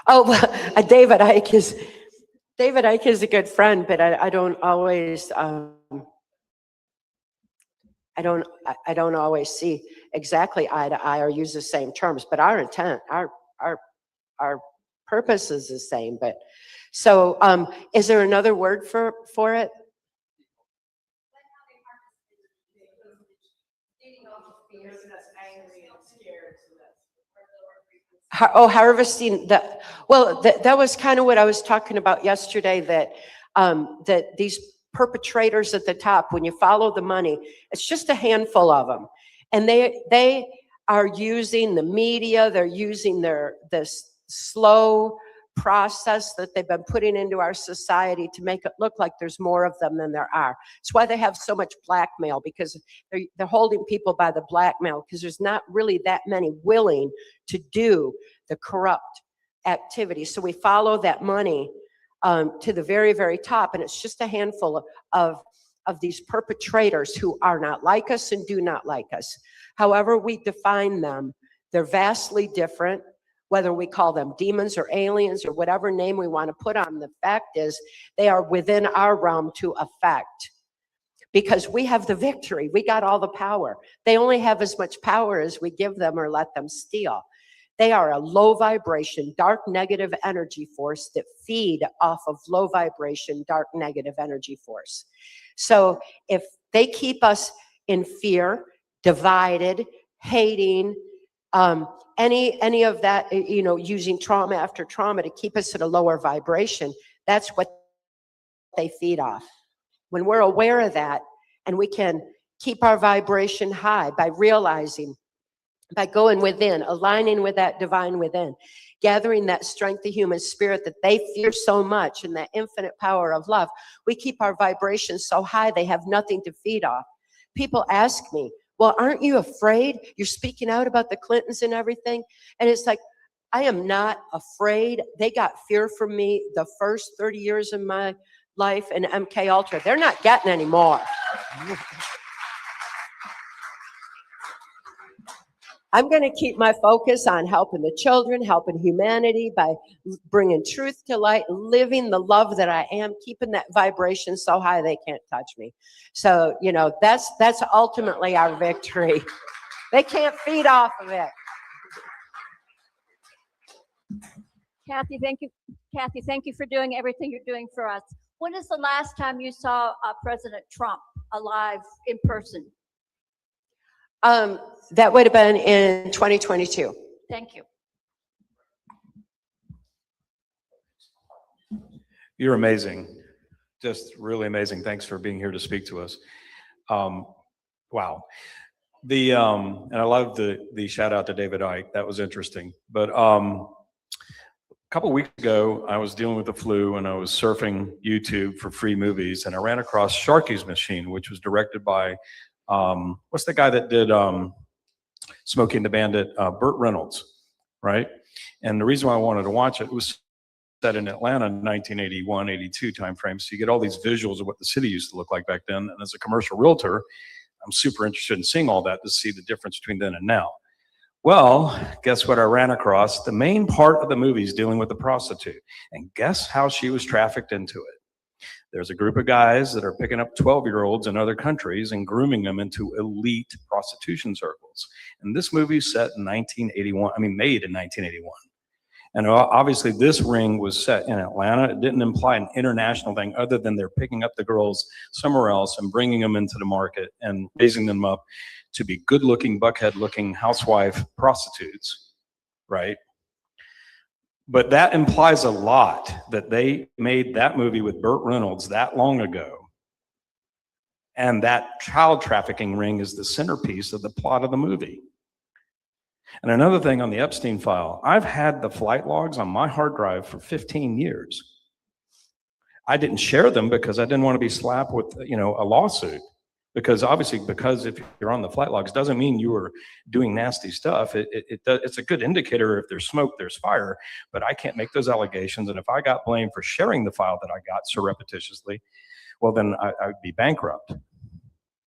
Oh, well, David Icke is a good friend, but I don't always I don't always see exactly eye to eye or use the same terms, but our intent, our purpose is the same. But so, is there another word for it? Harvesting that. Well, that was kind of what I was talking about yesterday, that that these perpetrators at the top, when you follow the money, it's just a handful of them. And they are using the media, they're using this slow process that they've been putting into our society to make it look like there's more of them than there are. It's why they have so much blackmail, because they're holding people by the blackmail, because there's not really that many willing to do the corrupt activity. So we follow that money to the very, very top, and it's just a handful of these perpetrators who are not like us and do not like us. However we define them, they're vastly different, whether we call them demons or aliens or whatever name we want to put on them. The fact is, they are within our realm to affect, because we have the victory. We got all the power. They only have as much power as we give them or let them steal. They are a low vibration, dark negative energy force that feed off of low vibration, dark negative energy force. So if they keep us in fear, divided, hating, any of that, using trauma after trauma to keep us at a lower vibration, that's what they feed off. When we're aware of that, and we can keep our vibration high by realizing, by going within, aligning with that divine within, gathering that strength of human spirit that they fear so much, and that infinite power of love, we keep our vibrations so high they have nothing to feed off. People ask me, well, aren't you afraid? You're speaking out about the Clintons and everything. And it's like, I am not afraid. They got fear from me the first 30 years of my life in MK Ultra. They're not getting any more. I'm going to keep my focus on helping the children, helping humanity by bringing truth to light, living the love that I am, keeping that vibration so high they can't touch me. So, you know, that's ultimately our victory. They can't feed off of it. Kathy, thank you. Kathy, thank you for doing everything you're doing for us. When is the last time you saw President Trump alive in person? That would have been in 2022. Thank you. You're amazing. Just really amazing. Thanks for being here to speak to us. Wow. And I love the shout out to David Icke. That was interesting. But a couple of weeks ago, I was dealing with the flu and I was surfing YouTube for free movies, and I ran across Sharky's Machine, which was directed by what's the guy that did Smokey and the Bandit? Burt Reynolds, right? And the reason why I wanted to watch it was set in Atlanta in 1981, 82 timeframe. So you get all these visuals of what the city used to look like back then. And as a commercial realtor, I'm super interested in seeing all that to see the difference between then and now. Well, guess what I ran across? The main part of the movie is dealing with the prostitute. And guess how she was trafficked into it? There's a group of guys that are picking up 12-year-olds in other countries and grooming them into elite prostitution circles. And this movie is set in made in 1981. And obviously this ring was set in Atlanta. It didn't imply an international thing other than they're picking up the girls somewhere else and bringing them into the market and raising them up to be good-looking, buckhead-looking housewife prostitutes, right? But that implies a lot that they made that movie with Burt Reynolds that long ago. And that child trafficking ring is the centerpiece of the plot of the movie. And another thing on the Epstein file, I've had the flight logs on my hard drive for 15 years. I didn't share them because I didn't want to be slapped with, a lawsuit. Because if you're on the flight logs doesn't mean you were doing nasty stuff. It's a good indicator. If there's smoke, there's fire, but I can't make those allegations. And if I got blamed for sharing the file that I got surreptitiously, well, then I'd be bankrupt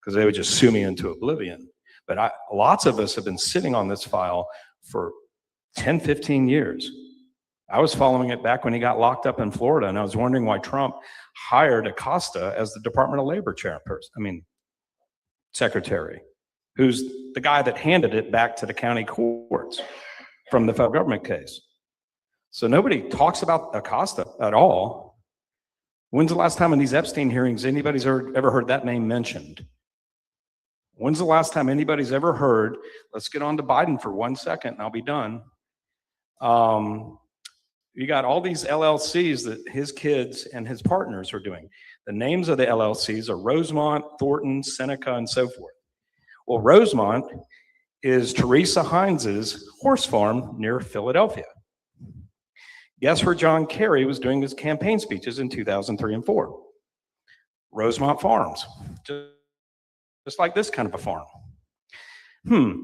because they would just sue me into oblivion. But lots of us have been sitting on this file for 10, 15 years. I was following it back when he got locked up in Florida, and I was wondering why Trump hired Acosta as the Department of Labor secretary, who's the guy that handed it back to the county courts from the federal government case. So nobody talks about Acosta at all. When's the last time in these Epstein hearings anybody's ever heard that name mentioned? When's the last time anybody's ever heard, let's get on to Biden for 1 second and I'll be done. You got all these LLCs that his kids and his partners are doing. The names of the LLCs are Rosemont, Thornton, Seneca, and so forth. Well, Rosemont is Teresa Heinz's horse farm near Philadelphia. Guess where John Kerry was doing his campaign speeches in 2003 and 4? Rosemont Farms, just like this kind of a farm.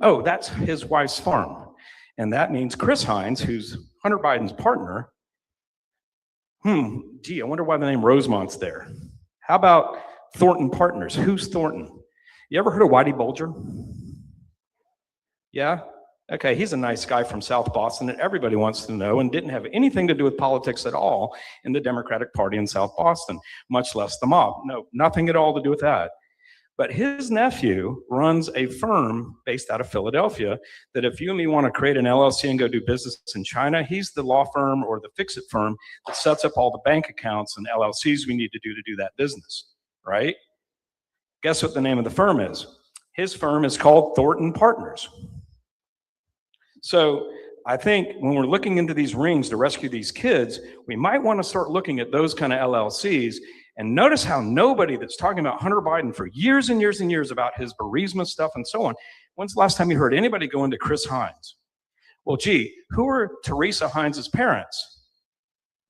Oh, that's his wife's farm. And that means Chris Heinz, who's Hunter Biden's partner, I wonder why the name Rosemont's there. How about Thornton Partners? Who's Thornton? You ever heard of Whitey Bulger? Yeah? Okay, he's a nice guy from South Boston that everybody wants to know and didn't have anything to do with politics at all in the Democratic Party in South Boston, much less the mob. No, nothing at all to do with that. But his nephew runs a firm based out of Philadelphia that if you and me want to create an LLC and go do business in China, he's the law firm or the fix-it firm that sets up all the bank accounts and LLCs we need to do that business, right? Guess what the name of the firm is? His firm is called Thornton Partners. So I think when we're looking into these rings to rescue these kids, we might want to start looking at those kind of LLCs. And notice how nobody that's talking about Hunter Biden for years and years and years about his Burisma stuff and so on, when's the last time you heard anybody go into Chris Heinz? Well, gee, who are Teresa Heinz's parents?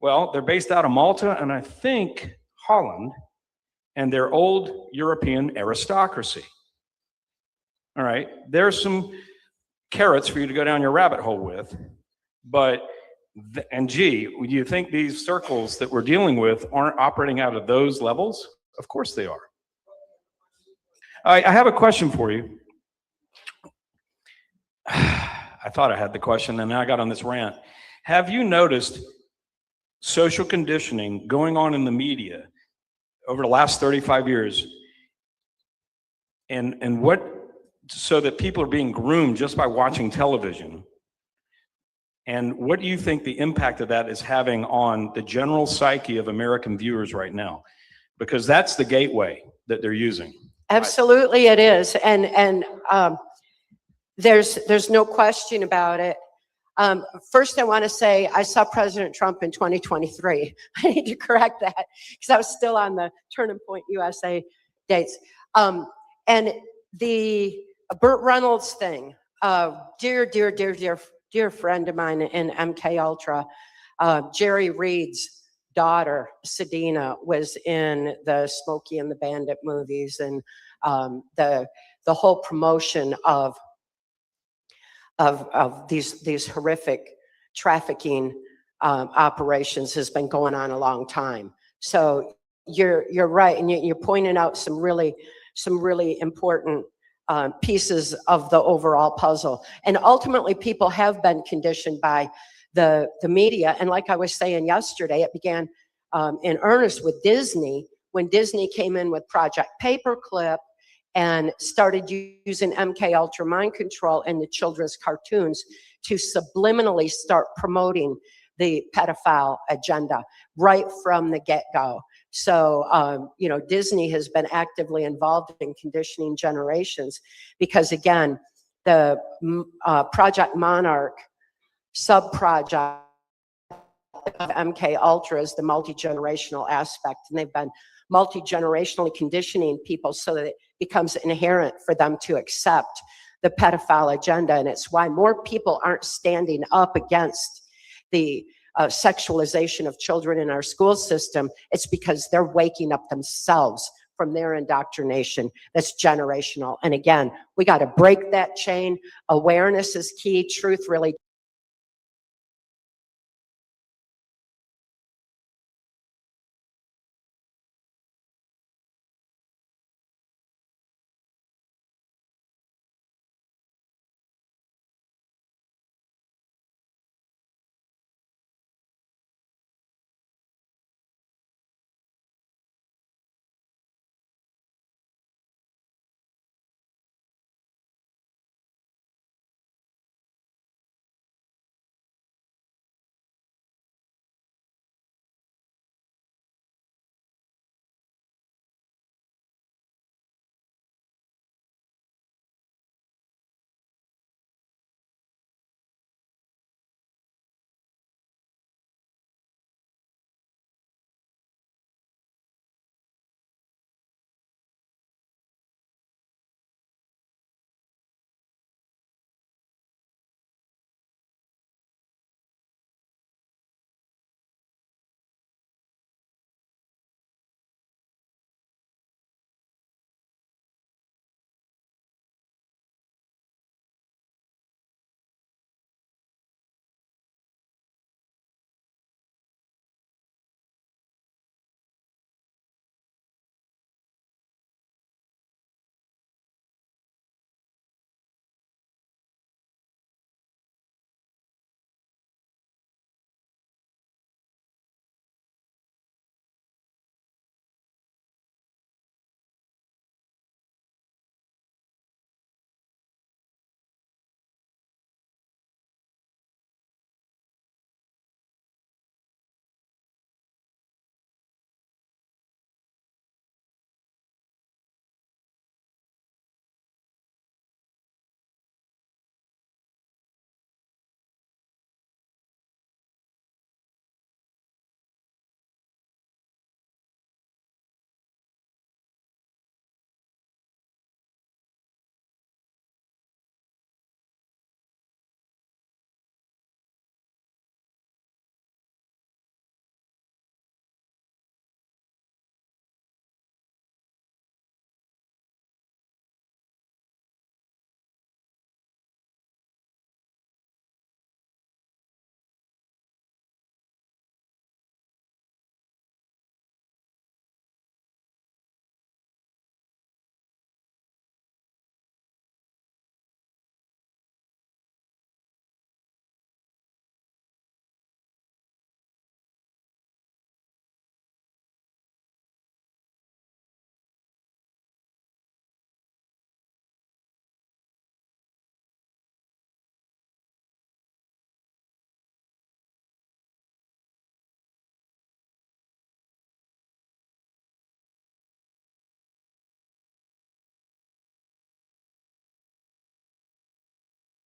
Well, they're based out of Malta and I think Holland, and they're old European aristocracy. All right, there's some carrots for you to go down your rabbit hole with, but and gee, do you think these circles that we're dealing with aren't operating out of those levels? Of course they are. I have a question for you. I thought I had the question and now I got on this rant. Have you noticed social conditioning going on in the media over the last 35 years? And what, so that people are being groomed just by watching television. And what do you think the impact of that is having on the general psyche of American viewers right now? Because that's the gateway that they're using. Absolutely it is. And there's no question about it. First, I want to say I saw President Trump in 2023. I need to correct that because I was still on the Turning Point USA dates. And the Burt Reynolds thing, dear friend of mine in MK Ultra, Jerry Reed's daughter, Sedina, was in the Smokey and the Bandit movies, and the whole promotion of these horrific trafficking operations has been going on a long time. So you're right, and you're pointing out some really important pieces of the overall puzzle. And ultimately, people have been conditioned by the media. And like I was saying yesterday, it began in earnest with Disney, when Disney came in with Project Paperclip and started using MK Ultra mind control in the children's cartoons to subliminally start promoting the pedophile agenda right from the get-go. So, Disney has been actively involved in conditioning generations because, again, the Project Monarch sub-project of MK Ultra is the multi-generational aspect, and they've been multi-generationally conditioning people so that it becomes inherent for them to accept the pedophile agenda. And it's why more people aren't standing up against the sexualization of children in our school system. It's because they're waking up themselves from their indoctrination that's generational. And again, we got to break that chain. Awareness is key. Truth really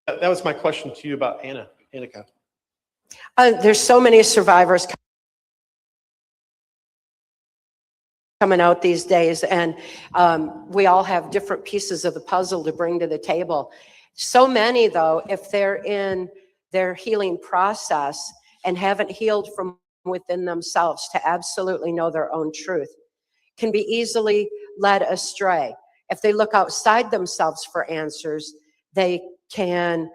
That was my question to you about Annika. There's so many survivors coming out these days, and we all have different pieces of the puzzle to bring to the table. So many, though, if they're in their healing process and haven't healed from within themselves to absolutely know their own truth, can be easily led astray. If they look outside themselves for answers, they can,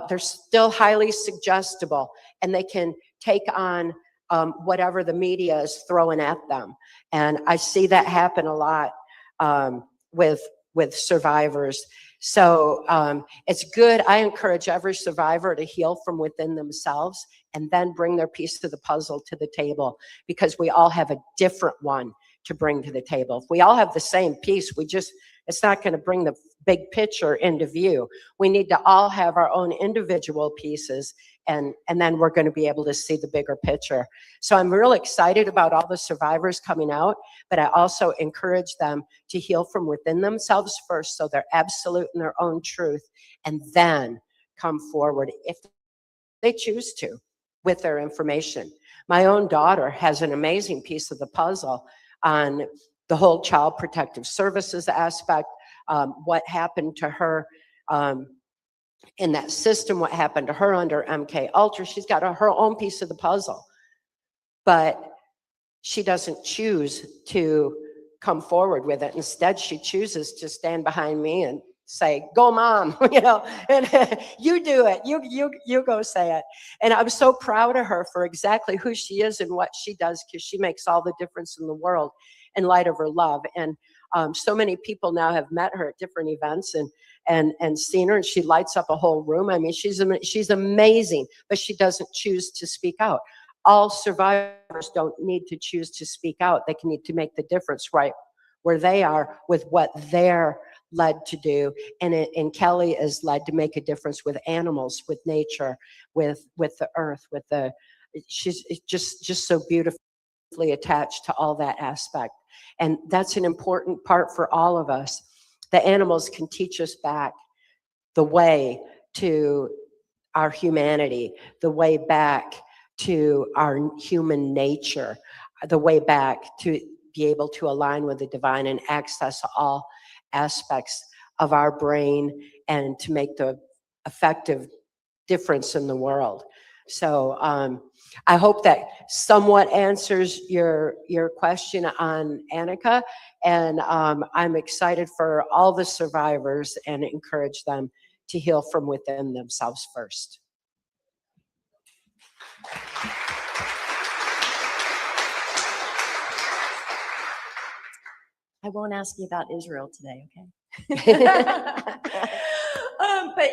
they're still highly suggestible, and they can take on whatever the media is throwing at them. And I see that happen a lot with survivors. So it's good. I encourage every survivor to heal from within themselves and then bring their piece of the puzzle to the table, because we all have a different one to bring to the table. If we all have the same piece, it's not going to bring the big picture into view. We need to all have our own individual pieces, and then we're going to be able to see the bigger picture. So I'm real excited about all the survivors coming out, but I also encourage them to heal from within themselves first, so they're absolute in their own truth, and then come forward if they choose to with their information. My own daughter has an amazing piece of the puzzle on the whole child protective services aspect, what happened to her in that system, what happened to her under MK Ultra. She's got her own piece of the puzzle, but she doesn't choose to come forward with it. Instead, she chooses to stand behind me and say, "Go, Mom," and you do it. You go say it. And I'm so proud of her for exactly who she is and what she does, because she makes all the difference in the world in light of her love. And so many people now have met her at different events and seen her, and she lights up a whole room. I mean, she's amazing, but she doesn't choose to speak out. All survivors don't need to choose to speak out. They can need to make the difference right where they are with what they're led to do. And Kelly is led to make a difference with animals, with nature, with the earth, she's just so beautifully attached to all that aspect. And that's an important part for all of us. The animals can teach us back the way to our humanity, the way back to our human nature, the way back to be able to align with the divine and access all aspects of our brain and to make the effective difference in the world. So I hope that somewhat answers your question on Annika, and I'm excited for all the survivors and encourage them to heal from within themselves first. I won't ask you about Israel today, okay? But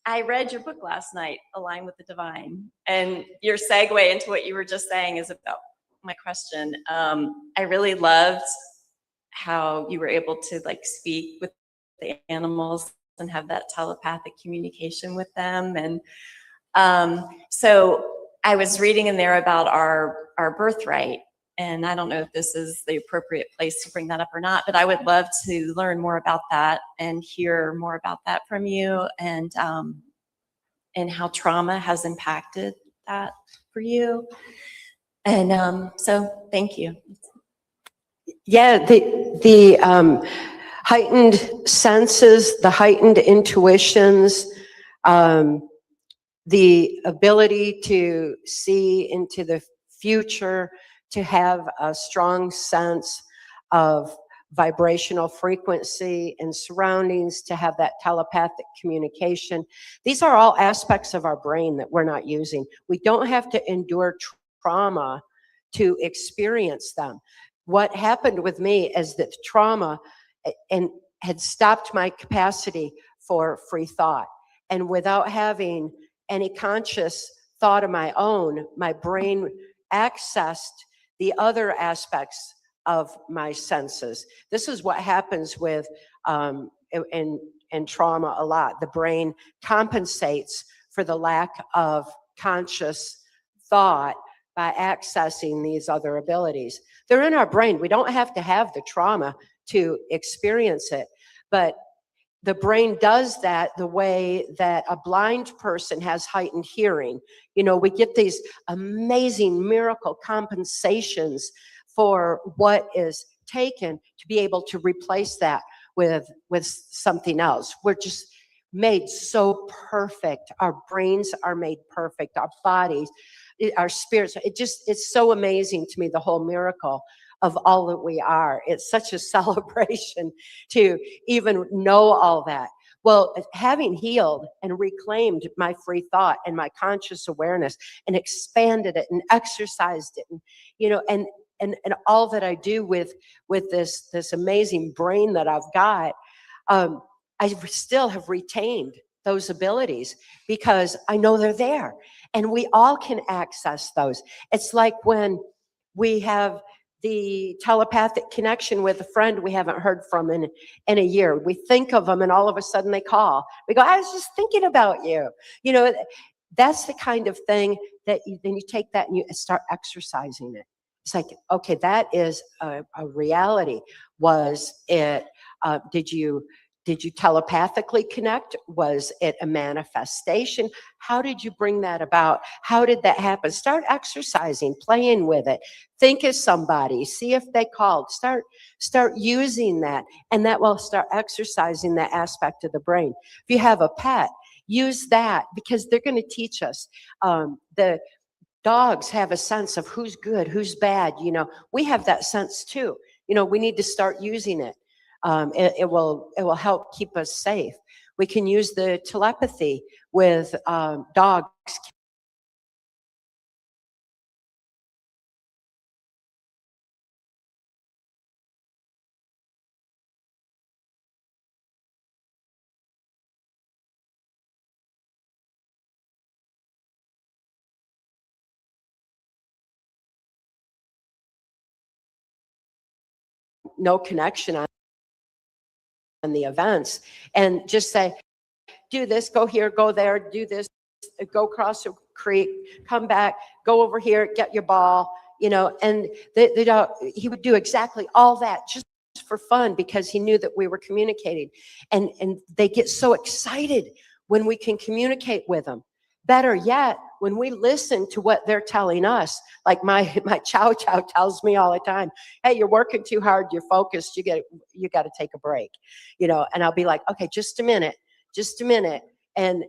I read your book last night, Align with the Divine, and your segue into what you were just saying is about my question. I really loved how you were able to speak with the animals and have that telepathic communication with them. And so I was reading in there about our birthright. And I don't know if this is the appropriate place to bring that up or not, but I would love to learn more about that and hear more about that from you, and how trauma has impacted that for you. And so thank you. Yeah, the heightened senses, the heightened intuitions, the ability to see into the future, to have a strong sense of vibrational frequency and surroundings, to have that telepathic communication. These are all aspects of our brain that we're not using. We don't have to endure trauma to experience them. What happened with me is that trauma had stopped my capacity for free thought. And without having any conscious thought of my own, my brain accessed the other aspects of my senses. This is what happens with in trauma a lot. The brain compensates for the lack of conscious thought by accessing these other abilities. They're in our brain. We don't have to have the trauma to experience it, but the brain does that the way that a blind person has heightened hearing. You know, we get these amazing miracle compensations for what is taken to be able to replace that with something else. We're just made so perfect. Our brains are made perfect. Our bodies, our spirits. It's so amazing to me, the whole miracle of all that we are. It's such a celebration to even know all that. Well, having healed and reclaimed my free thought and my conscious awareness and expanded it and exercised it, and, you know, and all that I do with this amazing brain that I've got, I still have retained those abilities because I know they're there, and we all can access those. It's like when we have the telepathic connection with a friend we haven't heard from in a year. We think of them and all of a sudden they call. We go, I was just thinking about you. You know, that's the kind of thing that then you take that and you start exercising it. It's like, okay, that is a reality. Was it, did you telepathically connect? Was it a manifestation? How did you bring that about? How did that happen? Start exercising, playing with it. Think of somebody, see if they called. Start using that, and that will start exercising that aspect of the brain. If you have a pet, use that because they're going to teach us. The dogs have a sense of who's good, who's bad. You know, we have that sense too. You know, we need to start using it. It will help keep us safe. We can use the telepathy with dogs. No connection on the events, and just say, do this, go here, go there, do this, go across the creek, come back, go over here, get your ball, you know, and he would do exactly all that just for fun because he knew that we were communicating, and they get so excited when we can communicate with them. Better yet, when we listen to what they're telling us, like my chow chow tells me all the time, hey, you're working too hard, you're focused, you got to take a break, you know, and I'll be like, okay, just a minute. And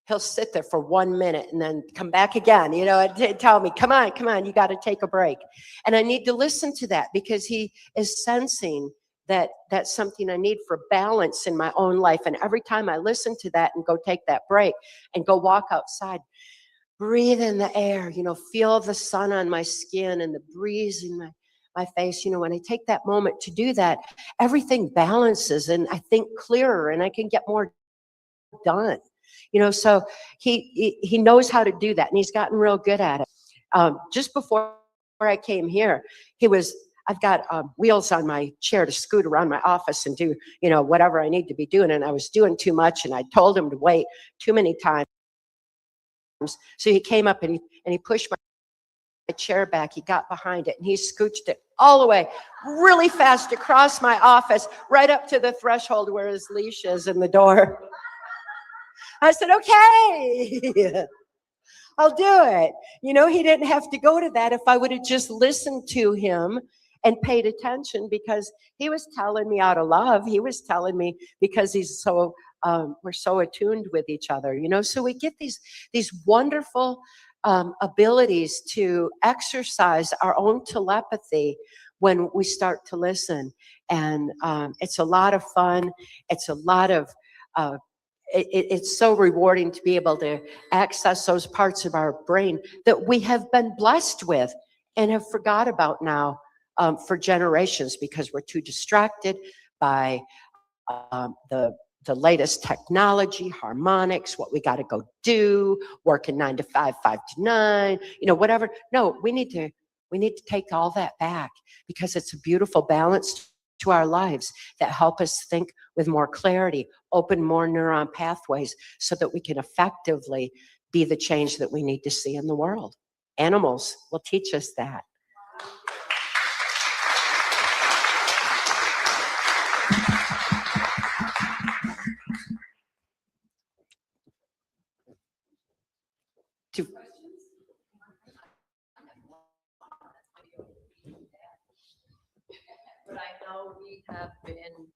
he'll sit there for 1 minute and then come back again, you know, and tell me, come on, you got to take a break. And I need to listen to that because he is sensing that that's something I need for balance in my own life. And every time I listen to that and go take that break and go walk outside, breathe in the air, you know, feel the sun on my skin and the breeze in my face. You know, when I take that moment to do that, everything balances and I think clearer and I can get more done. You know, so he knows how to do that and he's gotten real good at it. Just before I came here, I've got wheels on my chair to scoot around my office and do, you know, whatever I need to be doing. And I was doing too much and I told him to wait too many times. So he came up and he pushed my chair back. He got behind it and he scooched it all the way really fast across my office, right up to the threshold where his leash is in the door. I said, okay, I'll do it. You know, he didn't have to go to that if I would have just listened to him and paid attention because he was telling me out of love. He was telling me because he's so, we're so attuned with each other, you know, so we get these wonderful abilities to exercise our own telepathy when we start to listen. And it's a lot of fun. It's a lot of, it's so rewarding to be able to access those parts of our brain that we have been blessed with and have forgot about now for generations because we're too distracted by the latest technology, harmonics, what we got to go do, working 9 to 5, 5 to 9, you know, whatever. No, we need to take all that back because it's a beautiful balance to our lives that help us think with more clarity, open more neuron pathways so that we can effectively be the change that we need to see in the world. Animals will teach us that. but I know we have been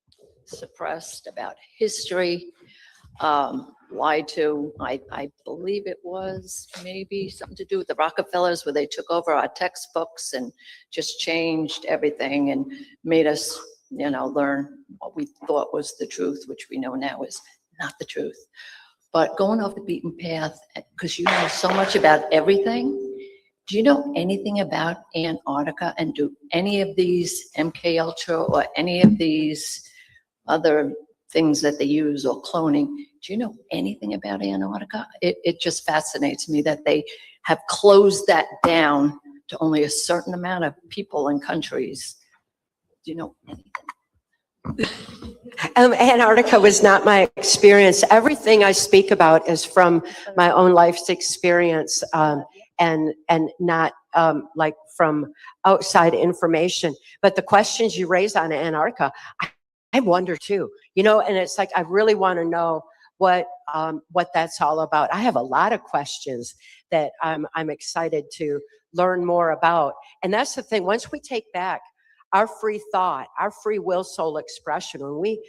suppressed about history, lied to. I believe it was maybe something to do with the Rockefellers where they took over our textbooks and just changed everything and made us, learn what we thought was the truth, which we know now is not the truth. But going off the beaten path, because you know so much about everything, do you know anything about Antarctica, and do any of these MK Ultra or any of these other things that they use or cloning, do you know anything about Antarctica? It just fascinates me that they have closed that down to only a certain amount of people and countries. Do you know anything? Antarctica was not my experience. Everything I speak about is from my own life's experience, and not like from outside information. But the questions you raise on Antarctica, I wonder too. And it's like I really want to know what that's all about. I have a lot of questions that I'm excited to learn more about. And that's the thing. Once we take back our free thought, our free will soul expression, when we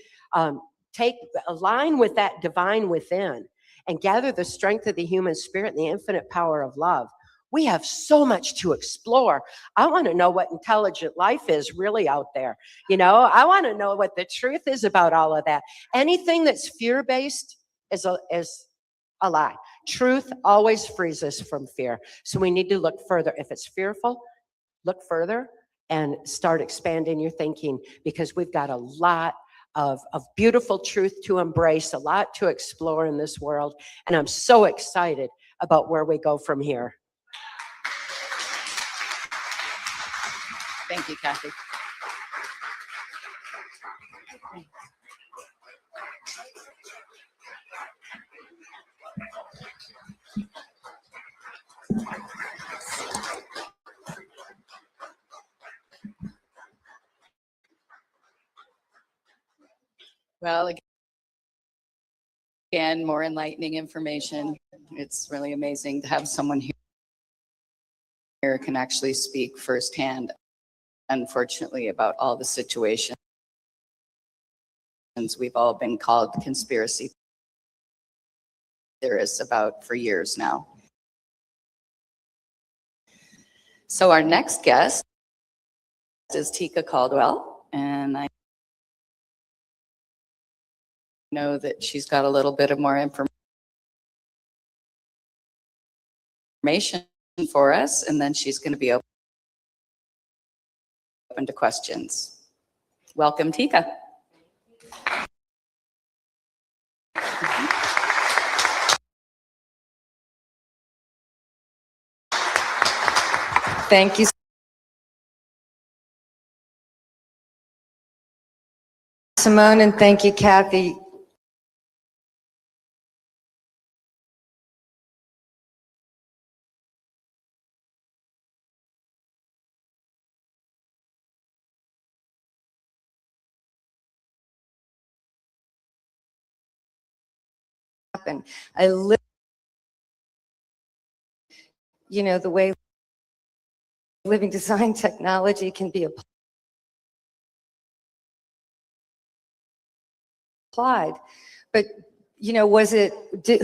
align with that divine within and gather the strength of the human spirit and the infinite power of love, we have so much to explore. I want to know what intelligent life is really out there. I want to know what the truth is about all of that. Anything that's fear-based is a lie. Truth always frees us from fear. So we need to look further. If it's fearful, look further and start expanding your thinking, because we've got a lot of beautiful truth to embrace, a lot to explore in this world. And I'm so excited about where we go from here. Thank you, Kathy. Well, again, more enlightening information. It's really amazing to have someone here can actually speak firsthand, unfortunately, about all the situations we've all been called conspiracy theorists about for years now. So our next guest is Tika Caldwell, and I know that she's got a little bit of more information for us, and then she's going to be open to questions. Welcome, Tika. Thank you, Simone, and thank you, Kathy. I live, the way living design technology can be applied. But,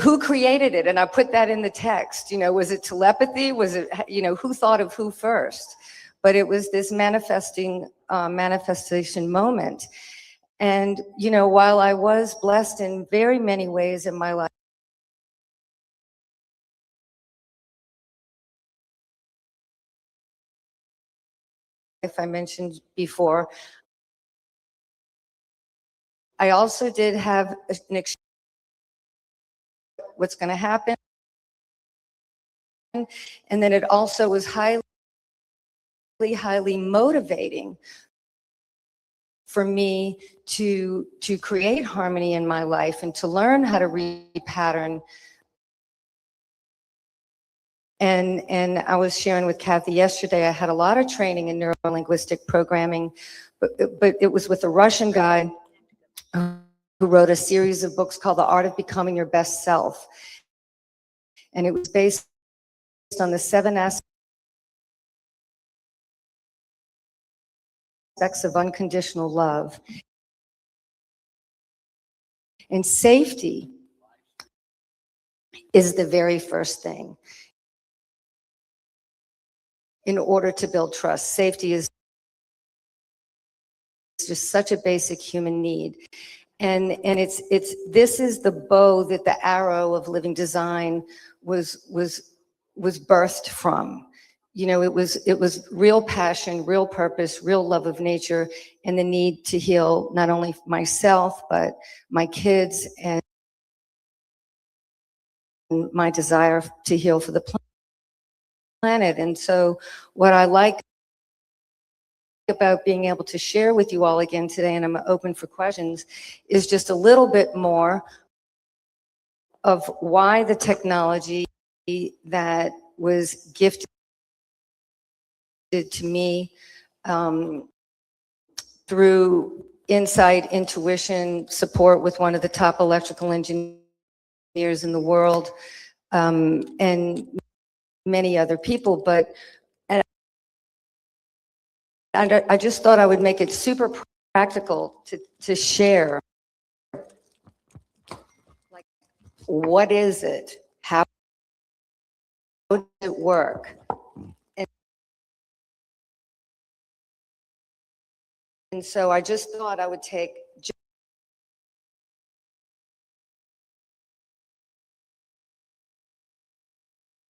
who created it? And I put that in the text, was it telepathy? Was it, who thought of who first? But it was this manifestation moment. And, while I was blessed in very many ways in my life, I mentioned before, I also did have what's going to happen. And then it also was highly motivating for me to create harmony in my life and to learn how to repattern. And I was sharing with Kathy yesterday, I had a lot of training in neuro-linguistic programming, but it was with a Russian guy who wrote a series of books called The Art of Becoming Your Best Self. And it was based on the 7 aspects aspects of unconditional love. And safety is the very first thing. In order to build trust, safety is just such a basic human need. And this is the bow that the arrow of living design was birthed from. You know, it was real passion, real purpose, real love of nature, and the need to heal not only myself, but my kids, and my desire to heal for the planet. And so what I like about being able to share with you all again today, and I'm open for questions, is just a little bit more of why the technology that was gifted to me through insight, intuition, support with one of the top electrical engineers in the world, and many other people, but I just thought I would make it super practical to share. Like, what is it? How does it work? And so I just thought I would take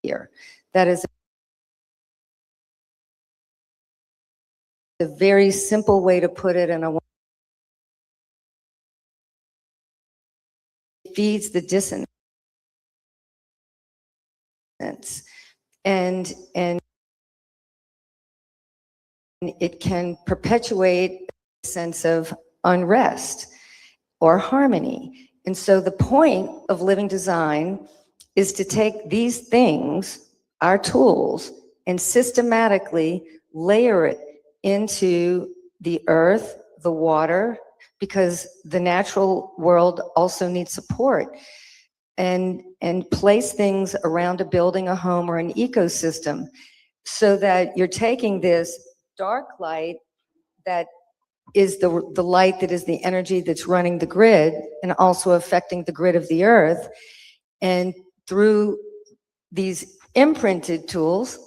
here. That is a very simple way to put it, and it feeds the dissonance, and it can perpetuate a sense of unrest or harmony. And so the point of living design is to take these things, our tools, and systematically layer it into the earth, the water, because the natural world also needs support, and place things around a building, a home, or an ecosystem, so that you're taking this dark light that is the light that is the energy that's running the grid and also affecting the grid of the earth, and through these imprinted tools,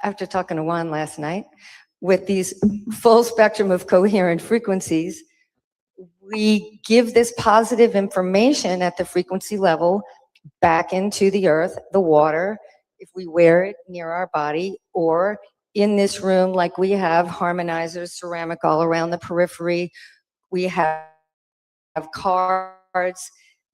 after talking to Juan last night, with these full spectrum of coherent frequencies, we give this positive information at the frequency level back into the earth, the water, if we wear it near our body, or in this room, like we have harmonizers, ceramic all around the periphery. We have cards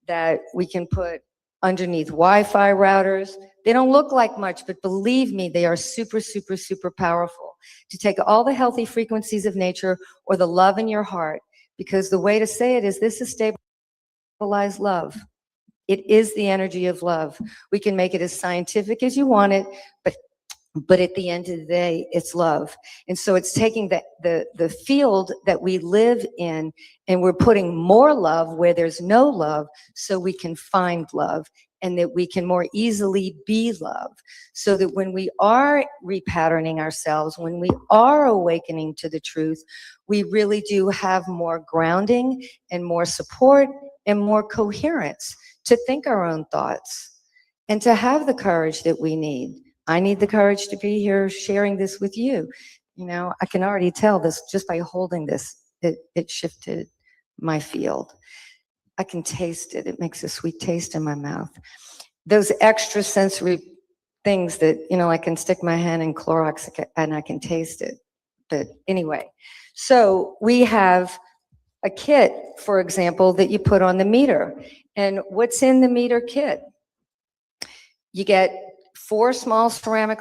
that we can put underneath Wi-Fi routers. They don't look like much, but believe me, they are super, super, super powerful to take all the healthy frequencies of nature or the love in your heart, because the way to say it is, this is stabilized love. It is the energy of love. We can make it as scientific as you want it, but at the end of the day, it's love. And so it's taking the field that we live in, and we're putting more love where there's no love, so we can find love, and that we can more easily be love. So that when we are repatterning ourselves, when we are awakening to the truth, we really do have more grounding and more support and more coherence to think our own thoughts and to have the courage that we need. I need the courage to be here sharing this with you. You know, I can already tell this just by holding this, it shifted my field. I can taste it. It makes a sweet taste in my mouth. Those extra sensory things that, you know, I can stick my hand in Clorox and I can taste it. But anyway, so we have a kit, for example, that you put on the meter. And what's in the meter kit? You get 4 small ceramic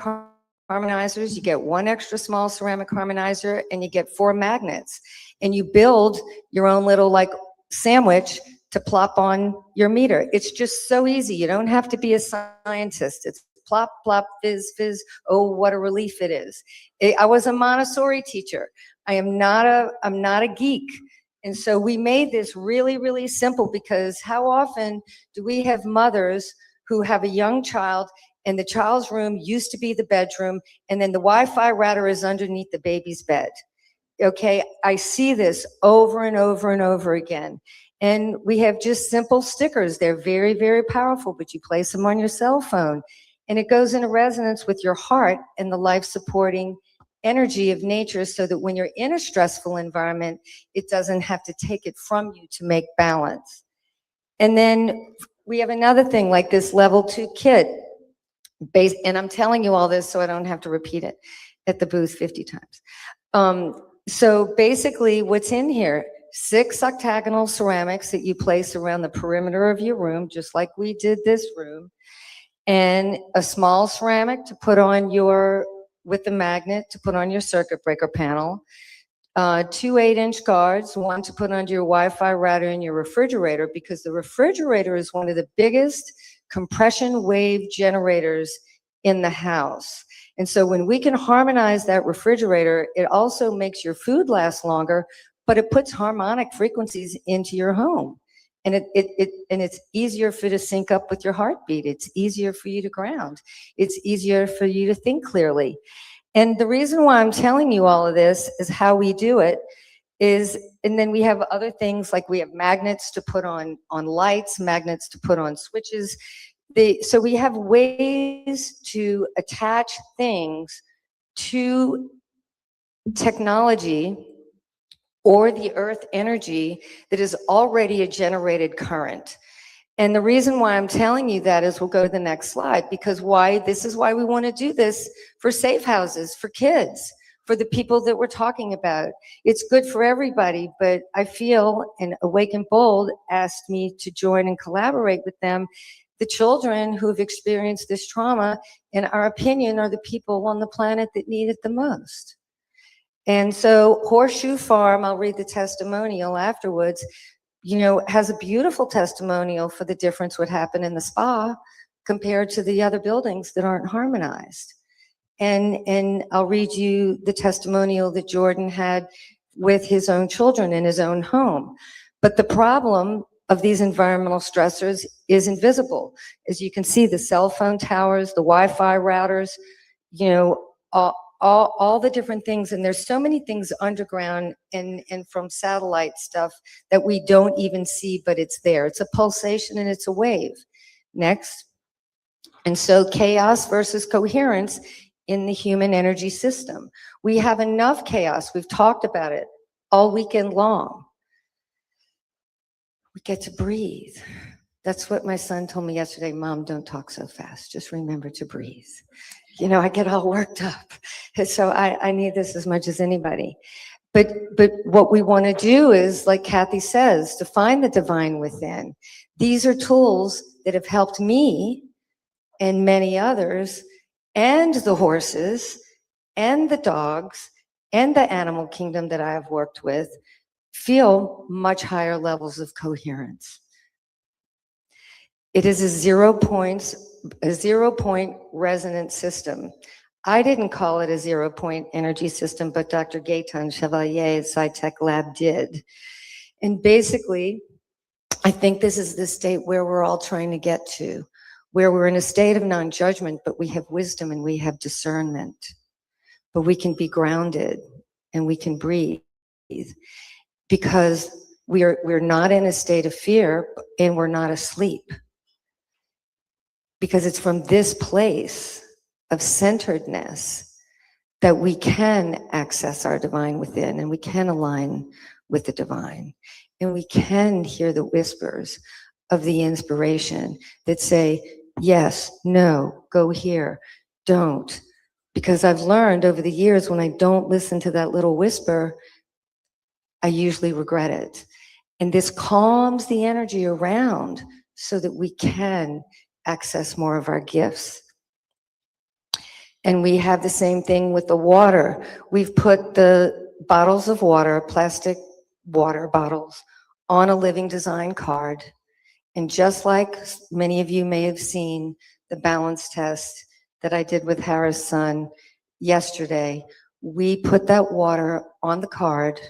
harmonizers, you get 1 extra small ceramic harmonizer, and you get 4 magnets. And you build your own little like sandwich to plop on your meter. It's just so easy. You don't have to be a scientist. It's plop, plop, fizz, fizz. Oh, what a relief it is. I was a Montessori teacher. I'm not a geek. And so we made this really, really simple, because how often do we have mothers who have a young child and the child's room used to be the bedroom, and then the Wi-Fi router is underneath the baby's bed? Okay, I see this over and over and over again. And we have just simple stickers. They're very, very powerful, but you place them on your cell phone and it goes into resonance with your heart and the life supporting energy of nature, so that when you're in a stressful environment, it doesn't have to take it from you to make balance. And then we have another thing like this level 2 kit. And I'm telling you all this so I don't have to repeat it at the booth 50 times. So basically what's in here, 6 octagonal ceramics that you place around the perimeter of your room, just like we did this room, and a small ceramic to put on with the magnet to put on your circuit breaker panel, 2 8-inch guards, one to put under your Wi-Fi router in your refrigerator, because the refrigerator is one of the biggest compression wave generators in the house. And so when we can harmonize that refrigerator, it also makes your food last longer, but it puts harmonic frequencies into your home. And it's easier for you to sync up with your heartbeat. It's easier for you to ground. It's easier for you to think clearly. And the reason why I'm telling you all of this is how we do it is, and then we have other things like we have magnets to put on lights, magnets to put on switches. So we have ways to attach things to technology or the earth energy that is already a generated current. And the reason why I'm telling you that is, we'll go to the next slide, because this is why we want to do this for safe houses, for kids, for the people that we're talking about. It's good for everybody, but I feel, and Awaken Bold asked me to join and collaborate with them. The children who've experienced this trauma, in our opinion, are the people on the planet that need it the most. And so Horseshoe Farm, I'll read the testimonial afterwards, has a beautiful testimonial for the difference what happened in the spa compared to the other buildings that aren't harmonized. And I'll read you the testimonial that Jordan had with his own children in his own home. But the problem of these environmental stressors is invisible. As you can see, the cell phone towers, the Wi-Fi routers, all the different things. And there's so many things underground and from satellite stuff that we don't even see, but it's there. It's a pulsation and it's a wave. Next. And so chaos versus coherence in the human energy system. We have enough chaos. We've talked about it all weekend long. We get to breathe. That's what my son told me yesterday. Mom, don't talk so fast. Just remember to breathe. I get all worked up. So I need this as much as anybody. But what we want to do is, like Kathy says, to find the divine within. These are tools that have helped me and many others, and the horses and the dogs and the animal kingdom that I have worked with, feel much higher levels of coherence. It is a 0 point resonance system. I didn't call it a 0 point energy system, but Dr. Gaetan Chevalier at SciTech Lab did. And basically, I think this is the state where we're all trying to get to, where we're in a state of non-judgment, but we have wisdom and we have discernment, but we can be grounded and we can breathe, because we're not in a state of fear and we're not asleep. Because it's from this place of centeredness that we can access our divine within, and we can align with the divine, and we can hear the whispers of the inspiration that say, yes, no, go here, don't. Because I've learned over the years, when I don't listen to that little whisper, I usually regret it. And this calms the energy around so that we can access more of our gifts. And we have the same thing with the water. We've put the bottles of water, plastic water bottles, on a living design card. And just like many of you may have seen the balance test that I did with Harris' son yesterday, we put that water on the card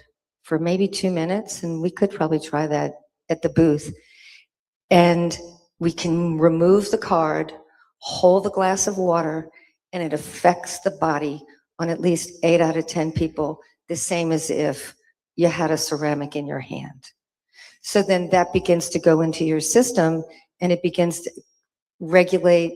for maybe 2 minutes, and we could probably try that at the booth. And we can remove the card, hold the glass of water, and it affects the body on at least 8 out of 10 people the same as if you had a ceramic in your hand. So then that begins to go into your system and it begins to regulate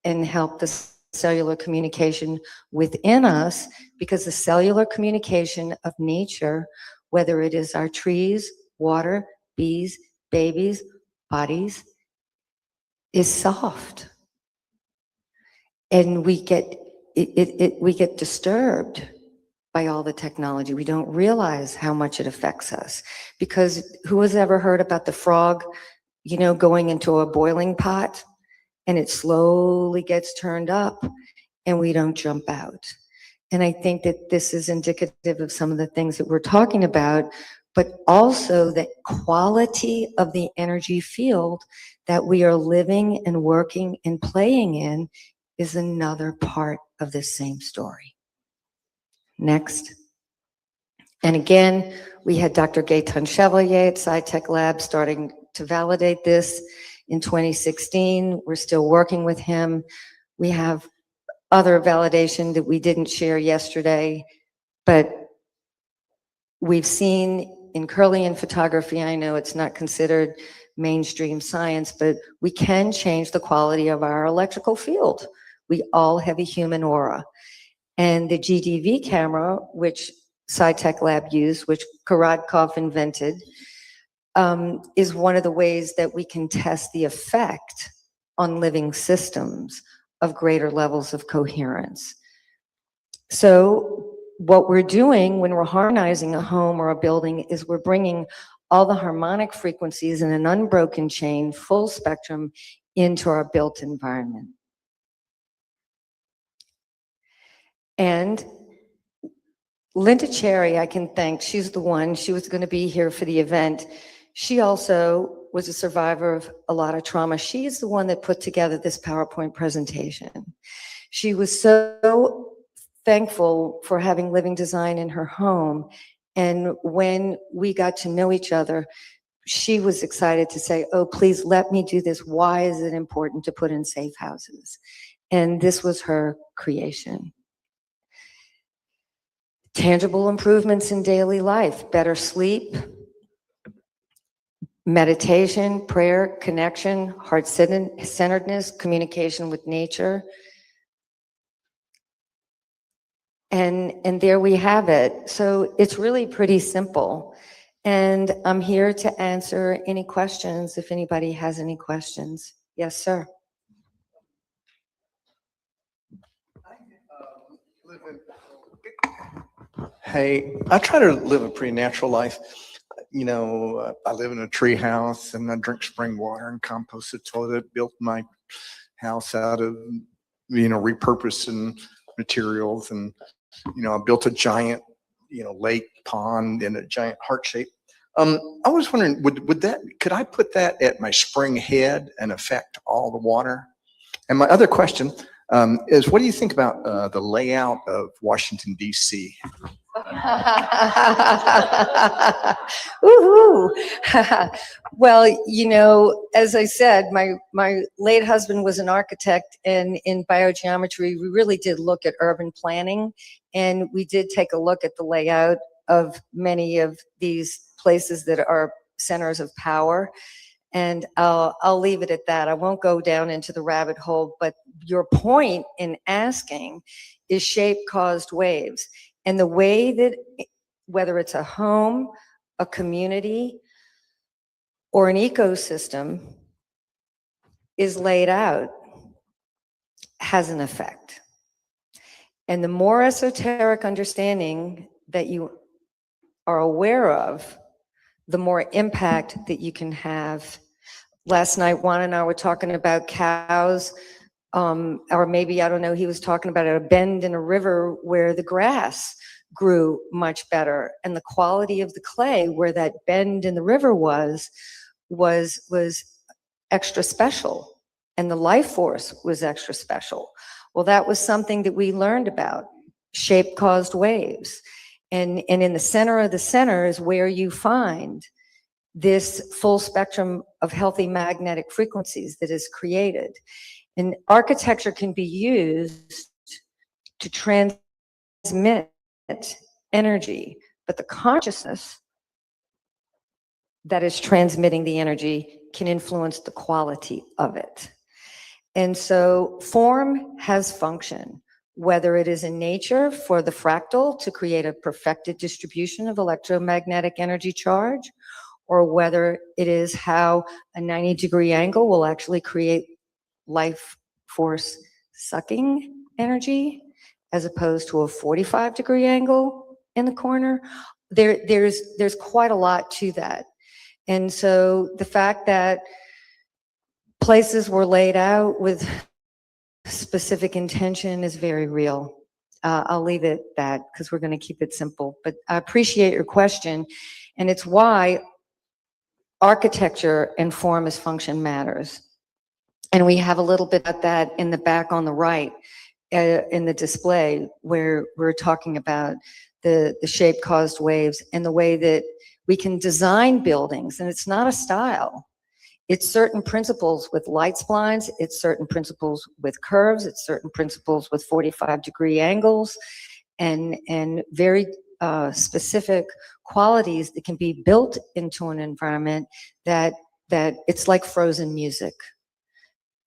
and help the cellular communication within us, because the cellular communication of nature, whether it is our trees, water, bees, babies, bodies, is soft. And we get we get disturbed by all the technology. We don't realize how much it affects us, because who has ever heard about the frog, you know, going into a boiling pot and it slowly gets turned up and we don't jump out. And I think that this is indicative of some of the things that we're talking about, but also the quality of the energy field that we are living and working and playing in is another part of this same story. Next. And again, we had Dr. Gaetan Chevalier at SciTech Lab starting to validate this in 2016. We're still working with him. We have other validation that we didn't share yesterday, but we've seen in Kirlian photography, I know it's not considered mainstream science, but we can change the quality of our electrical field. We all have a human aura. And the GDV camera, which SciTech Lab used, which Korotkov invented, is one of the ways that we can test the effect on living systems of greater levels of coherence. So what we're doing when we're harmonizing a home or a building is we're bringing all the harmonic frequencies in an unbroken chain, full spectrum, into our built environment. And Linda Cherry, I can thank, she's the one, she was going to be here for the event. She also was a survivor of a lot of trauma. She is the one that put together this PowerPoint presentation. She was so thankful for having living design in her home. And when we got to know each other, she was excited to say, oh, please let me do this. Why is it important to put in safe houses? And this was her creation. Tangible improvements in daily life, better sleep, meditation, prayer, connection, heart-centeredness, communication with nature. And there we have it. So it's really pretty simple. And I'm here to answer any questions if anybody has any questions. Yes, sir. Hey, I try to live a pretty natural life. You know, I live in a tree house and I drink spring water and compost the toilet, built my house out of, you know, repurposing materials. And, you know, I built a giant, you know, lake pond in a giant heart shape. I was wondering, could I put that at my spring head and affect all the water? And my other question is, what do you think about the layout of Washington, D.C.? Woohoo! Well, you know, as I said, my late husband was an architect, and in biogeometry, we really did look at urban planning, and we did take a look at the layout of many of these places that are centers of power. And I'll leave it at that. I won't go down into the rabbit hole, but your point in asking is shape caused waves. And the way that, whether it's a home, a community, or an ecosystem is laid out, has an effect. And the more esoteric understanding that you are aware of, the more impact that you can have. Last night, Juan and I were talking about cows, or maybe, I don't know, he was talking about a bend in a river where the grass grew much better, and the quality of the clay where that bend in the river was extra special, and the life force was extra special. Well, that was something that we learned about, shape-caused waves. And in the center of the center is where you find this full spectrum of healthy magnetic frequencies that is created. And architecture can be used to transmit energy, but the consciousness that is transmitting the energy can influence the quality of it. And so form has function, whether it is in nature for the fractal to create a perfected distribution of electromagnetic energy charge, or whether it is how a 90-degree angle will actually create life force sucking energy, as opposed to a 45-degree angle in the corner. There's quite a lot to that. And so the fact that places were laid out with specific intention is very real. I'll leave it at that because we're going to keep it simple. But I appreciate your question, and it's why architecture and form as function matters. And we have a little bit of that in the back on the right in the display, where we're talking about the shape caused waves and the way that we can design buildings. And it's not a style. It's certain principles with light splines, it's certain principles with curves, it's certain principles with 45-degree angles, and very specific qualities that can be built into an environment that it's like frozen music.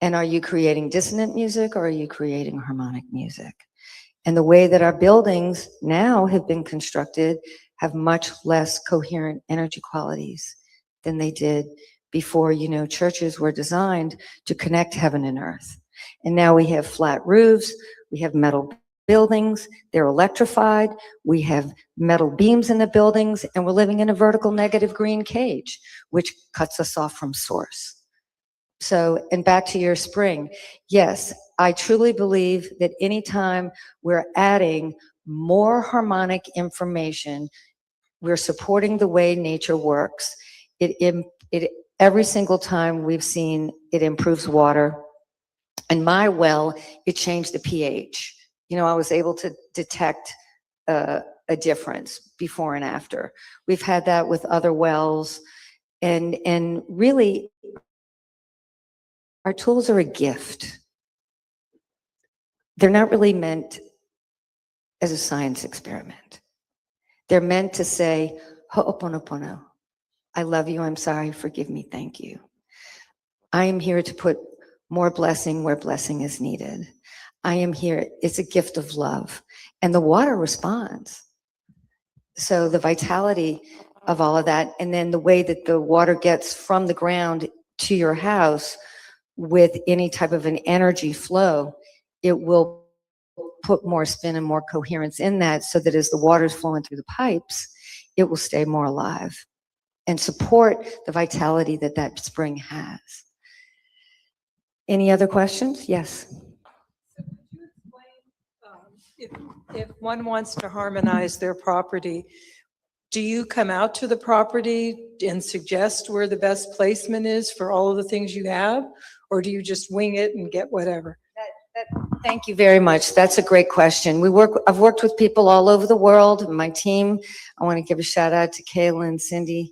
And are you creating dissonant music, or are you creating harmonic music? And the way that our buildings now have been constructed have much less coherent energy qualities than they did before. Churches were designed to connect heaven and earth. And now we have flat roofs, we have metal buildings, they're electrified, we have metal beams in the buildings, and we're living in a vertical negative green cage, which cuts us off from source. So, and back to your spring, yes, I truly believe that anytime we're adding more harmonic information, we're supporting the way nature works. Every single time we've seen it improves water. In my well, it changed the pH. I was able to detect a difference before and after. We've had that with other wells, and really, our tools are a gift. They're not really meant as a science experiment. They're meant to say, Ho'oponopono. I love you, I'm sorry, forgive me, thank you. I am here to put more blessing where blessing is needed. I am here, it's a gift of love. And the water responds. So the vitality of all of that, and then the way that the water gets from the ground to your house with any type of an energy flow, it will put more spin and more coherence in that, so that as the water's flowing through the pipes, it will stay more alive and support the vitality that that spring has. Any other questions? Yes. If one wants to harmonize their property, do you come out to the property and suggest where the best placement is for all of the things you have? Or do you just wing it and get whatever? Thank you very much. That's a great question. I've worked with people all over the world. My team, I want to give a shout out to Kayla and Cindy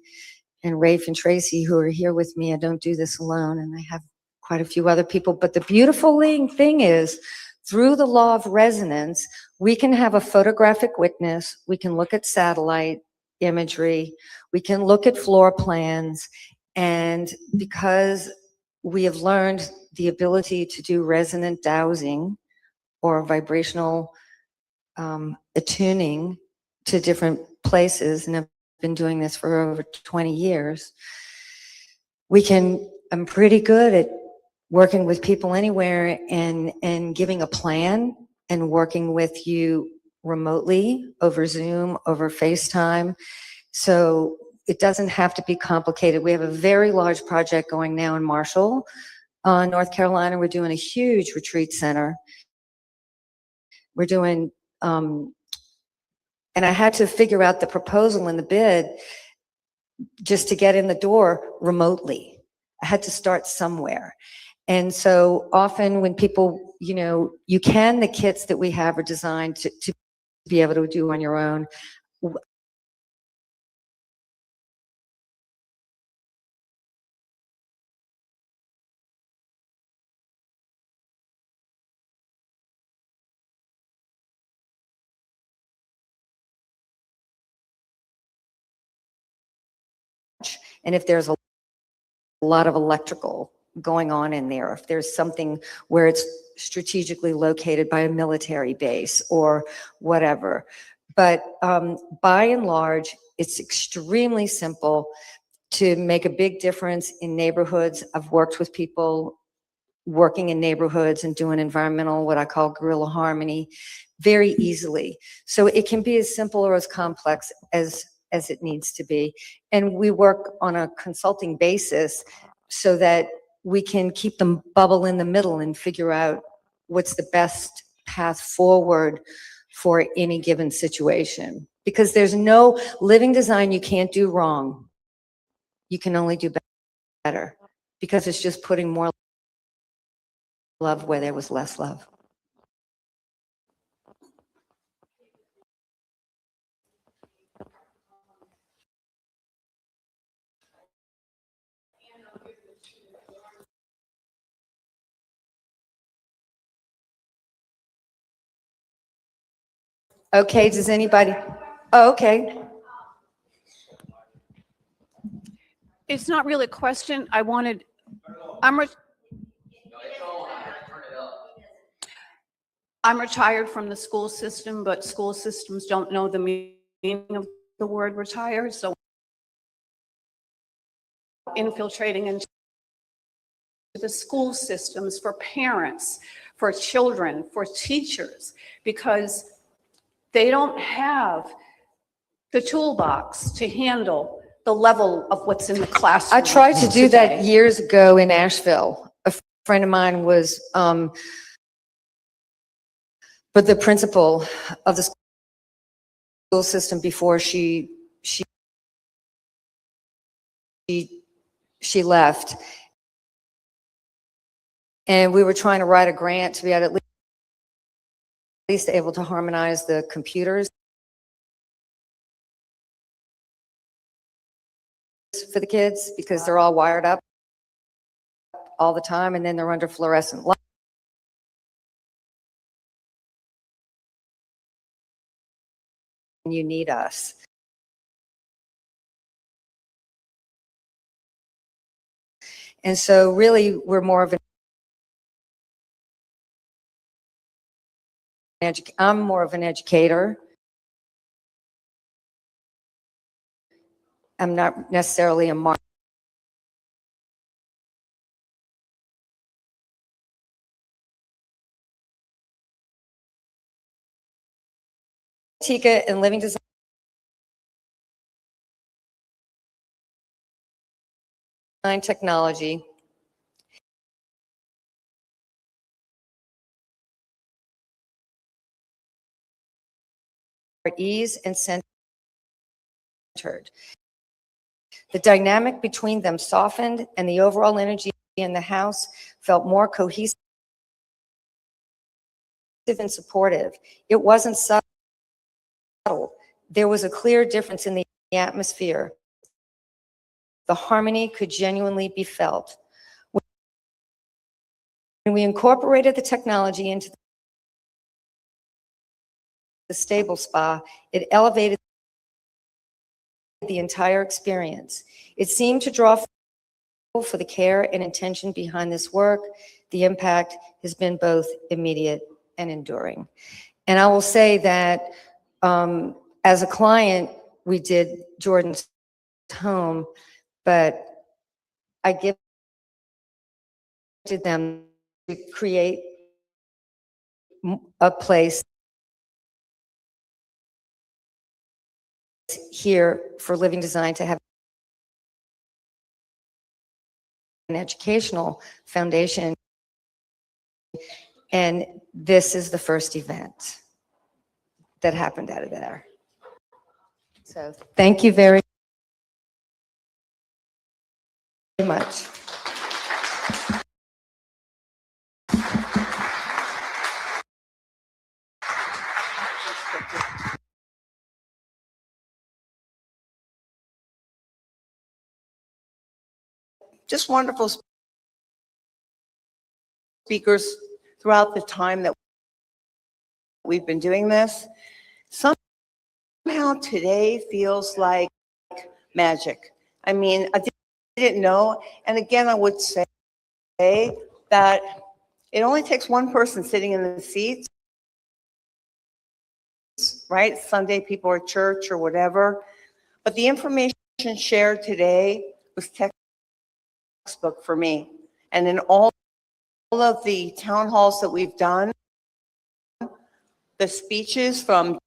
and Rafe and Tracy, who are here with me. I don't do this alone, and I have quite a few other people. But the beautiful thing is, through the law of resonance, we can have a photographic witness. We can look at satellite imagery. We can look at floor plans. And because we have learned the ability to do resonant dowsing or vibrational attuning to different places, and I've been doing this for over 20 years, I'm pretty good at working with people anywhere and giving a plan and working with you remotely over Zoom, over FaceTime. So it doesn't have to be complicated. We have a very large project going now in Marshall, North Carolina. We're doing a huge retreat center. We're doing, and I had to figure out the proposal and the bid just to get in the door remotely. I had to start somewhere. And so often when people, the kits that we have are designed to be able to do on your own. And if there's a lot of electrical going on in there, if there's something where it's strategically located by a military base or whatever. But by and large, it's extremely simple to make a big difference in neighborhoods. I've worked with people working in neighborhoods and doing environmental, what I call guerrilla harmony, very easily. So it can be as simple or as complex as it needs to be. And we work on a consulting basis so that we can keep the bubble in the middle and figure out what's the best path forward for any given situation. Because there's no living design you can't do wrong. You can only do better, because it's just putting more love where there was less love. Okay, does anybody? Oh, okay. It's not really a question. I'm retired from the school system, but school systems don't know the meaning of the word retire, so infiltrating into the school systems for parents, for children, for teachers, because they don't have the toolbox to handle the level of what's in the classroom. I tried to do that today. years ago in Asheville. A friend of mine was, but the principal of the school system before she left. And we were trying to write a grant to be at least able to harmonize the computers for the kids, because they're all wired up all the time, and then they're under fluorescent light. You need us. And so really, we're more of I'm more of an educator. I'm not necessarily a marketer. Tika and Living Design Technology ease and centered. The dynamic between them softened, and the overall energy in the house felt more cohesive and supportive. It wasn't subtle. There was a clear difference in the atmosphere. The harmony could genuinely be felt. When we incorporated the technology into the stable spa, it elevated the entire experience. It seemed to draw for the care and intention behind this work. The impact has been both immediate and enduring. And I will say that as a client, we did Jordan's home, but I gifted them to create a place here for Living Design to have an educational foundation. And this is the first event that happened out of there. So thank you very much. Just wonderful speakers throughout the time that we've been doing this. Somehow today feels like magic. I mean, didn't know. And again, I would say that it only takes one person sitting in the seats, right? Sunday people are at church or whatever. But the information shared today was textbook for me. And in all of the town halls that we've done, the speeches from,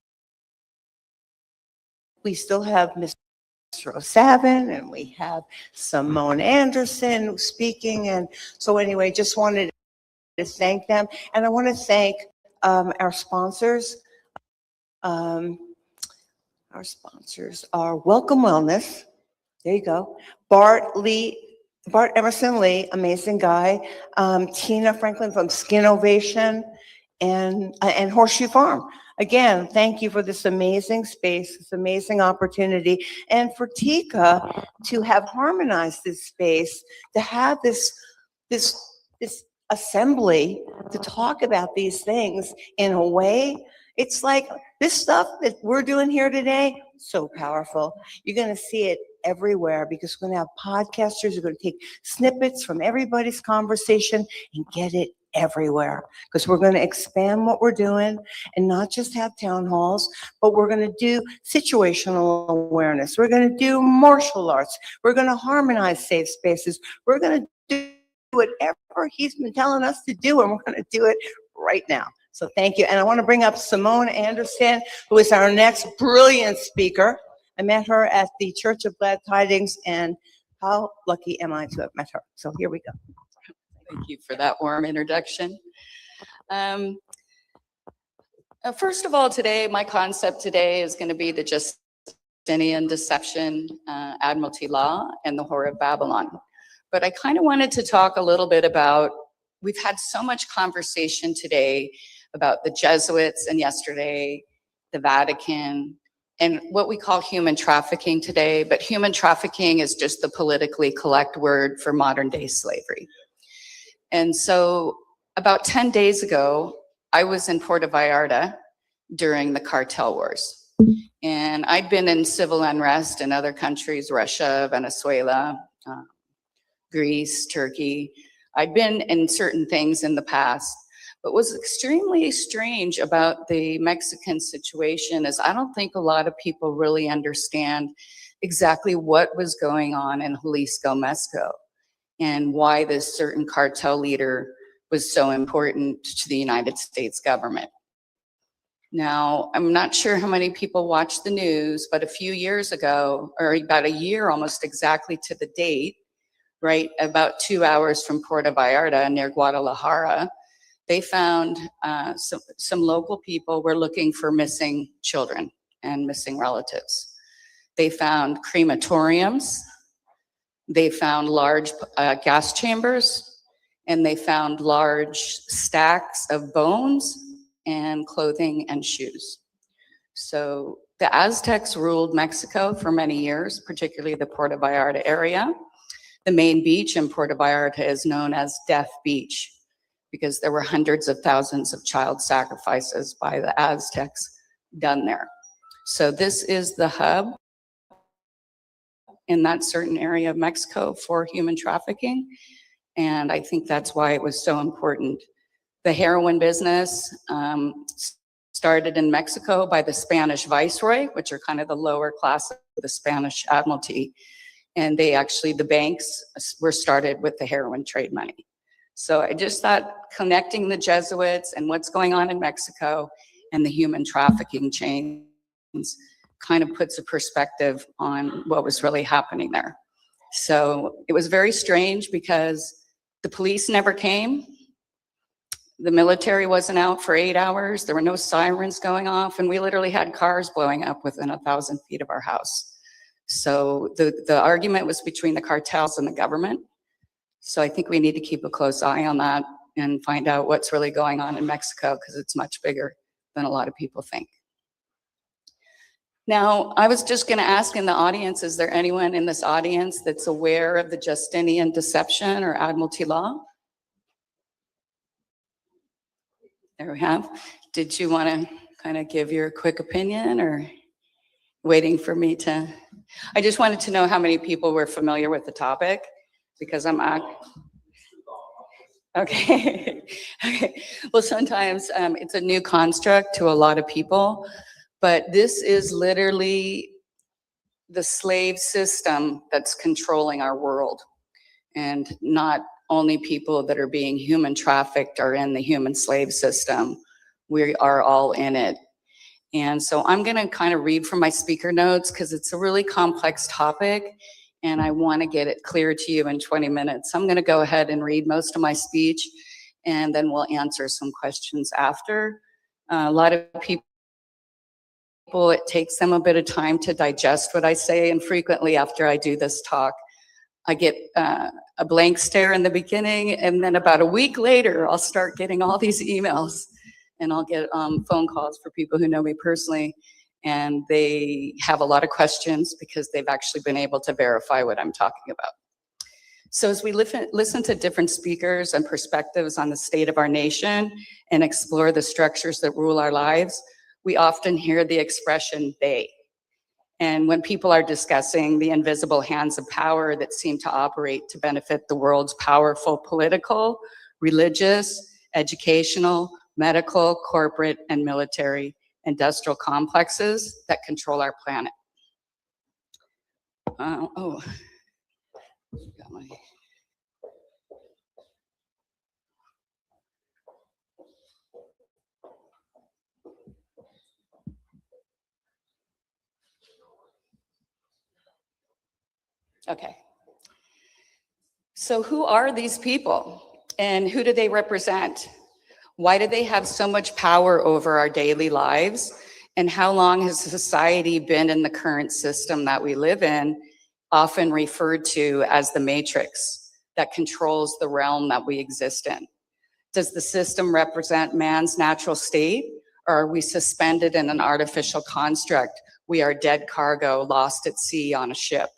we still have Mr. O'Savin and we have Simone Anderson speaking. And so anyway, just wanted to thank them. And I want to thank our sponsors. Our sponsors are Welcome Wellness. There you go. Bart Emerson Lee, amazing guy. Tina Franklin from Skin Ovation and Horseshoe Farm. Again, thank you for this amazing space, this amazing opportunity, and for Tika to have harmonized this space, to have this assembly to talk about these things in a way. It's like this stuff that we're doing here today, so powerful. You're going to see it everywhere because we're going to have podcasters who are going to take snippets from everybody's conversation and get it everywhere, because we're going to expand what we're doing and not just have town halls, but we're going to do situational awareness. We're going to do martial arts. We're going to harmonize safe spaces. We're going to do whatever he's been telling us to do, and we're going to do it right now. So thank you. And I want to bring up Simone Anderson, who is our next brilliant speaker. I met her at the Church of Glad Tidings, and how lucky am I to have met her. So here we go. Thank you for that warm introduction. First of all, today, my concept today is going to be the Justinian deception, Admiralty law, and the Whore of Babylon. But I kind of wanted to talk a little bit about, we've had so much conversation today about the Jesuits and yesterday, the Vatican, and what we call human trafficking today. But human trafficking is just the politically correct word for modern day slavery. And so about 10 days ago, I was in Puerto Vallarta during the cartel wars. And I'd been in civil unrest in other countries, Russia, Venezuela, Greece, Turkey. I'd been in certain things in the past. But what's extremely strange about the Mexican situation is I don't think a lot of people really understand exactly what was going on in Jalisco, Mexico, and why this certain cartel leader was so important to the United States government. Now, I'm not sure how many people watch the news, but a few years ago, or about a year almost exactly to the date, right, about 2 hours from Puerto Vallarta near Guadalajara, they found some local people were looking for missing children and missing relatives. They found crematoriums, they found large gas chambers, and they found large stacks of bones and clothing and shoes. So the Aztecs ruled Mexico for many years, particularly the Puerto Vallarta area. The main beach in Puerto Vallarta is known as Death Beach, because there were hundreds of thousands of child sacrifices by the Aztecs done there. So this is the hub in that certain area of Mexico for human trafficking. And I think that's why it was so important. The heroin business started in Mexico by the Spanish Viceroy, which are kind of the lower class of the Spanish Admiralty. And they actually, the banks were started with the heroin trade money. So I just thought connecting the Jesuits and what's going on in Mexico and the human trafficking chains kind of puts a perspective on what was really happening there. So it was very strange because the police never came. The military wasn't out for 8 hours. There were no sirens going off, and we literally had cars blowing up within 1,000 feet of our house. So the argument was between the cartels and the government. So I think we need to keep a close eye on that and find out what's really going on in Mexico, because it's much bigger than a lot of people think. Now, I was just going to ask in the audience, is there anyone in this audience that's aware of the Justinian deception or Admiralty law? There we have. Did you want to kind of give your quick opinion, or waiting for me to I just wanted to know how many people were familiar with the topic, because okay. Okay. Well, sometimes it's a new construct to a lot of people, but this is literally the slave system that's controlling our world. And not only people that are being human trafficked are in the human slave system. We are all in it. And so I'm going to kind of read from my speaker notes because it's a really complex topic and I want to get it clear to you in 20 minutes. I'm going to go ahead and read most of my speech and then we'll answer some questions after. A lot of people, it takes them a bit of time to digest what I say, and frequently after I do this talk, I get a blank stare in the beginning, and then about a week later, I'll start getting all these emails, and I'll get phone calls for people who know me personally, and they have a lot of questions because they've actually been able to verify what I'm talking about. So as we listen to different speakers and perspectives on the state of our nation and explore the structures that rule our lives, we often hear the expression "they." And when people are discussing the invisible hands of power that seem to operate to benefit the world's powerful political, religious, educational, medical, corporate, and military industrial complexes that control our planet. Got my... Okay. So who are these people and who do they represent? Why do they have so much power over our daily lives? And how long has society been in the current system that we live in, often referred to as the matrix that controls the realm that we exist in? Does the system represent man's natural state, or are we suspended in an artificial construct? We are dead cargo lost at sea on a ship,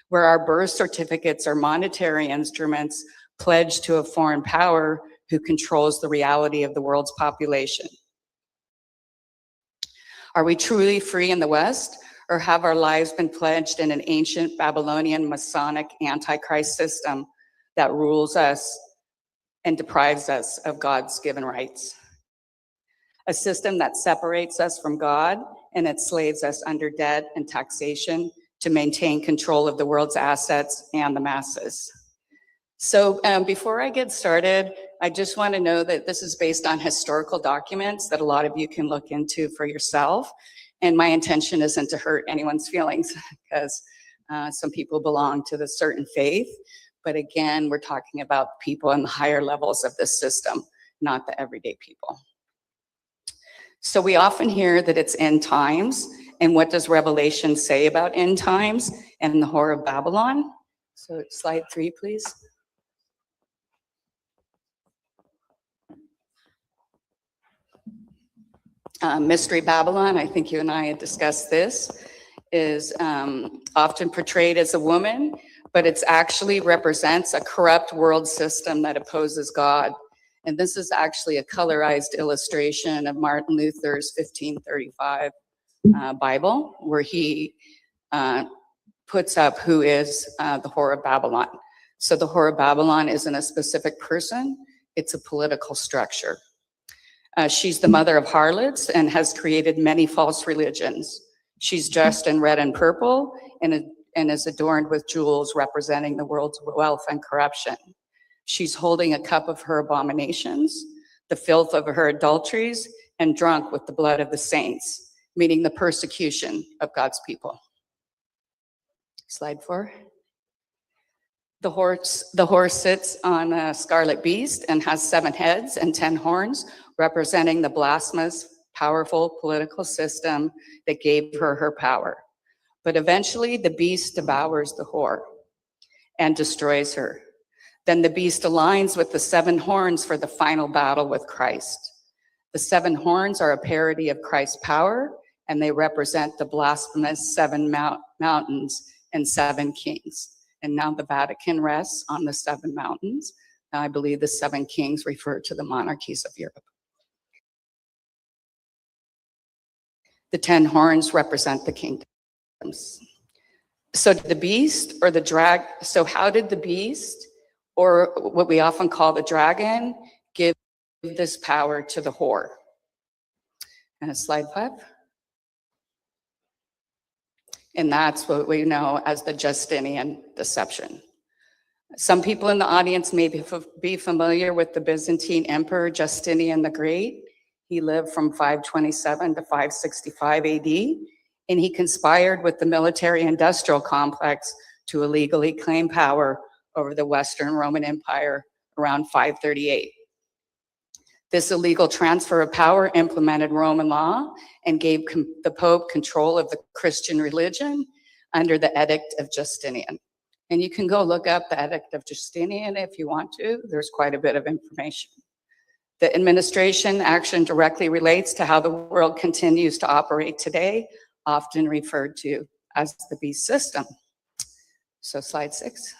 where our birth certificates are monetary instruments pledged to a foreign power who controls the reality of the world's population. Are we truly free in the West, or have our lives been pledged in an ancient Babylonian Masonic Antichrist system that rules us and deprives us of God's given rights? A system that separates us from God and enslaves us under debt and taxation to maintain control of the world's assets and the masses. So before I get started, I just want to know that this is based on historical documents that a lot of you can look into for yourself. And my intention isn't to hurt anyone's feelings because some people belong to the certain faith. But again, we're talking about people in the higher levels of this system, not the everyday people. So we often hear that it's end times. And what does Revelation say about end times and the Whore of Babylon? So slide 3, please. Mystery Babylon, I think you and I had discussed this, is often portrayed as a woman, but it actually represents a corrupt world system that opposes God. And this is actually a colorized illustration of Martin Luther's 1535 Bible, where he puts up who is the Whore of Babylon. So the Whore of Babylon isn't a specific person, it's a political structure. She's the mother of harlots and has created many false religions. She's dressed in red and purple and is adorned with jewels representing the world's wealth and corruption. She's holding a cup of her abominations, the filth of her adulteries, and drunk with the blood of the saints, meaning the persecution of God's people. Slide 4. The horse sits on a scarlet beast and has 7 heads and 10 horns, representing the blasphemous, powerful political system that gave her her power. But eventually the beast devours the whore and destroys her. Then the beast aligns with the 7 horns for the final battle with Christ. The 7 horns are a parody of Christ's power, and they represent the blasphemous 7 mountains and 7 kings. And now the Vatican rests on the 7 mountains. Now I believe the 7 kings refer to the monarchies of Europe. The 10 horns represent the kingdoms. So the beast or the so how did the beast, or what we often call the dragon, give this power to the whore? And slide 5. And that's what we know as the Justinian deception. Some people in the audience may be familiar with the Byzantine Emperor Justinian the Great. He lived from 527 to 565 AD, and he conspired with the military-industrial complex to illegally claim power over the Western Roman Empire around 538. This illegal transfer of power implemented Roman law and gave the Pope control of the Christian religion under the Edict of Justinian. And you can go look up the Edict of Justinian if you want to. There's quite a bit of information. The administration action directly relates to how the world continues to operate today, often referred to as the beast system. So slide 6.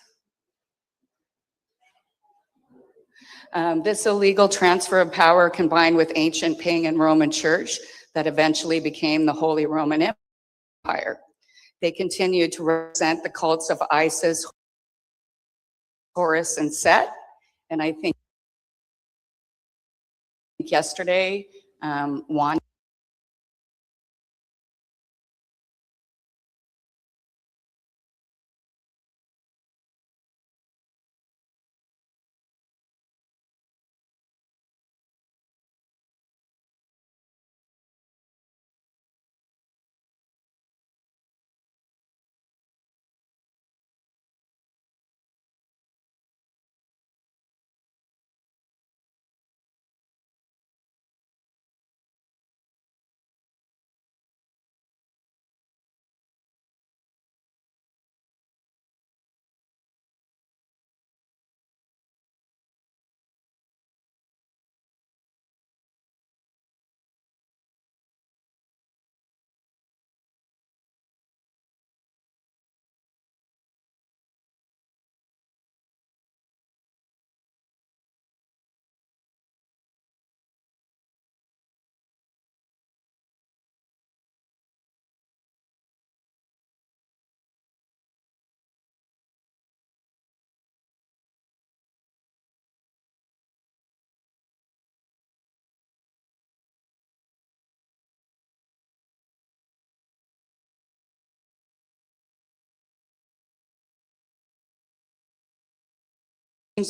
This illegal transfer of power combined with ancient pagan Roman church that eventually became the Holy Roman Empire. They continued to represent the cults of Isis, Horus, and Set. And I think yesterday, Juan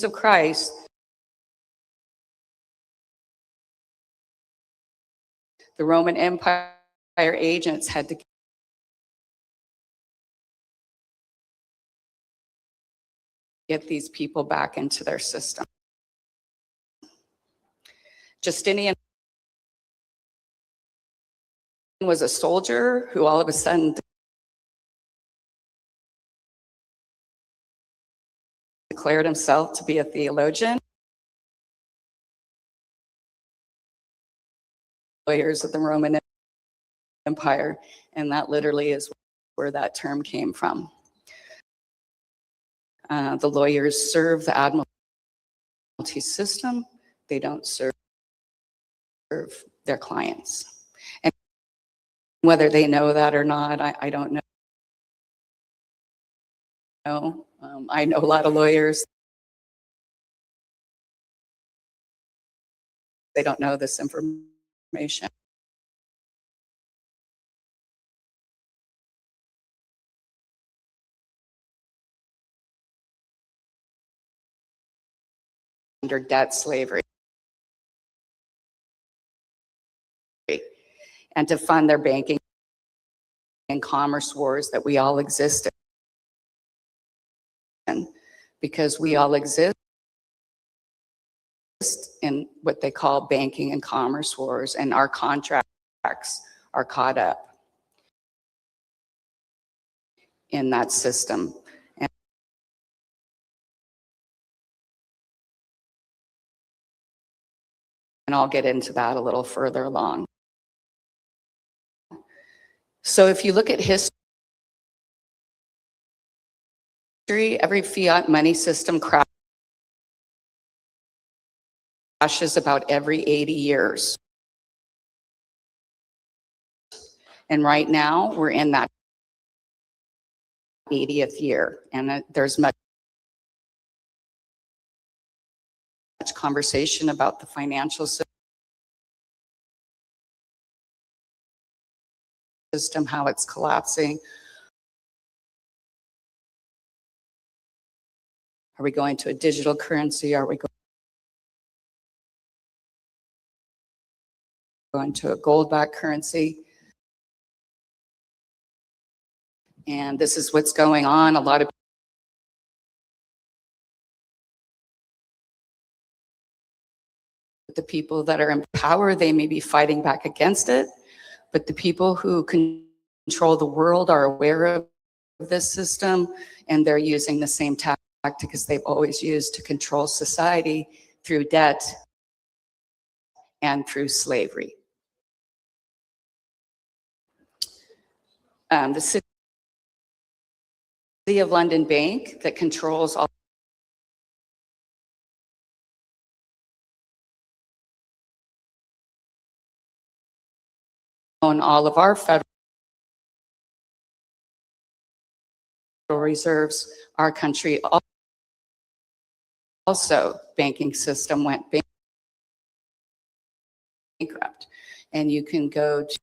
of Christ, the Roman Empire agents had to get these people back into their system. Justinian was a soldier who all of a sudden declared himself to be a theologian. Lawyers of the Roman Empire, and that literally is where that term came from. The lawyers serve the admiralty system. They don't serve their clients. And whether they know that or not, I don't know. I know a lot of lawyers. They don't know this information. Under debt slavery. And to fund their banking and commerce wars that we all exist in. Because we all exist in what they call banking and commerce wars, and our contracts are caught up in that system. And I'll get into that a little further along. So if you look at history, every fiat money system crashes about every 80 years. And right now, we're in that 80th year. And there's much conversation about the financial system, how it's collapsing. Are we going to a digital currency? Are we going to a gold-backed currency? And this is what's going on. A lot of the people that are in power, they may be fighting back against it, but the people who control the world are aware of this system, and they're using the same tactic as they've always used to control society through debt and through slavery. The City of London Bank that controls all own all of our federal reserves. Our country also banking system went bankrupt, and you can go to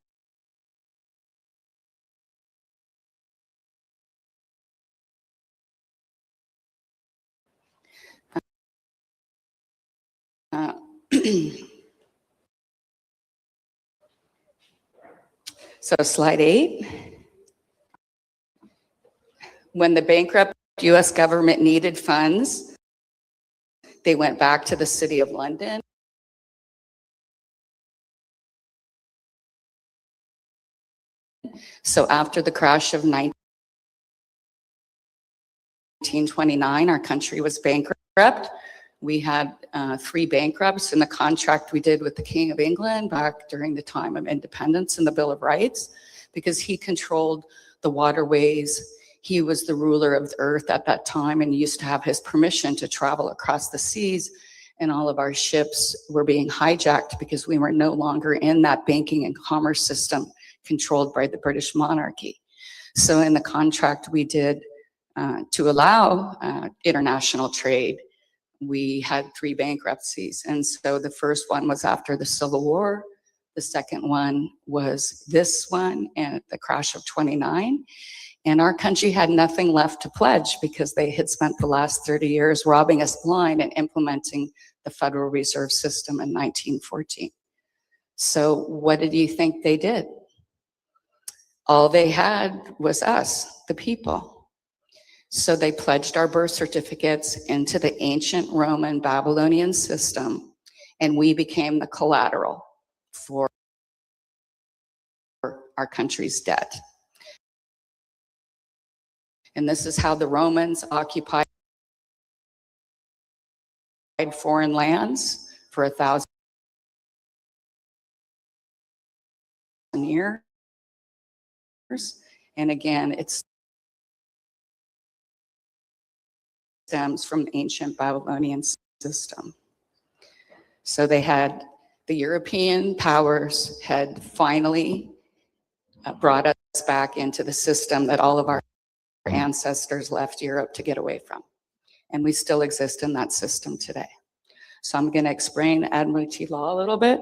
so slide 8. When the bankrupt US government needed funds, they went back to the City of London. So after the crash of 1929, our country was bankrupt. We had 3 bankrupts in the contract we did with the King of England back during the time of independence in the Bill of Rights, because he controlled the waterways. He was the ruler of the earth at that time and used to have his permission to travel across the seas. And all of our ships were being hijacked because we were no longer in that banking and commerce system controlled by the British monarchy. So in the contract we did to allow international trade, we had 3 bankruptcies. And so the first one was after the Civil War. The second one was this one and the crash of 29. And our country had nothing left to pledge because they had spent the last 30 years robbing us blind and implementing the Federal Reserve System in 1914. So what did you think they did? All they had was us, the people. So they pledged our birth certificates into the ancient Roman Babylonian system, and we became the collateral for our country's debt. And this is how the Romans occupied foreign lands for 1,000 years. And again, it's stems from the ancient Babylonian system. So they had, the European powers had finally brought us back into the system that all of our ancestors left Europe to get away from. And we still exist in that system today. So I'm going to explain Admiralty law a little bit,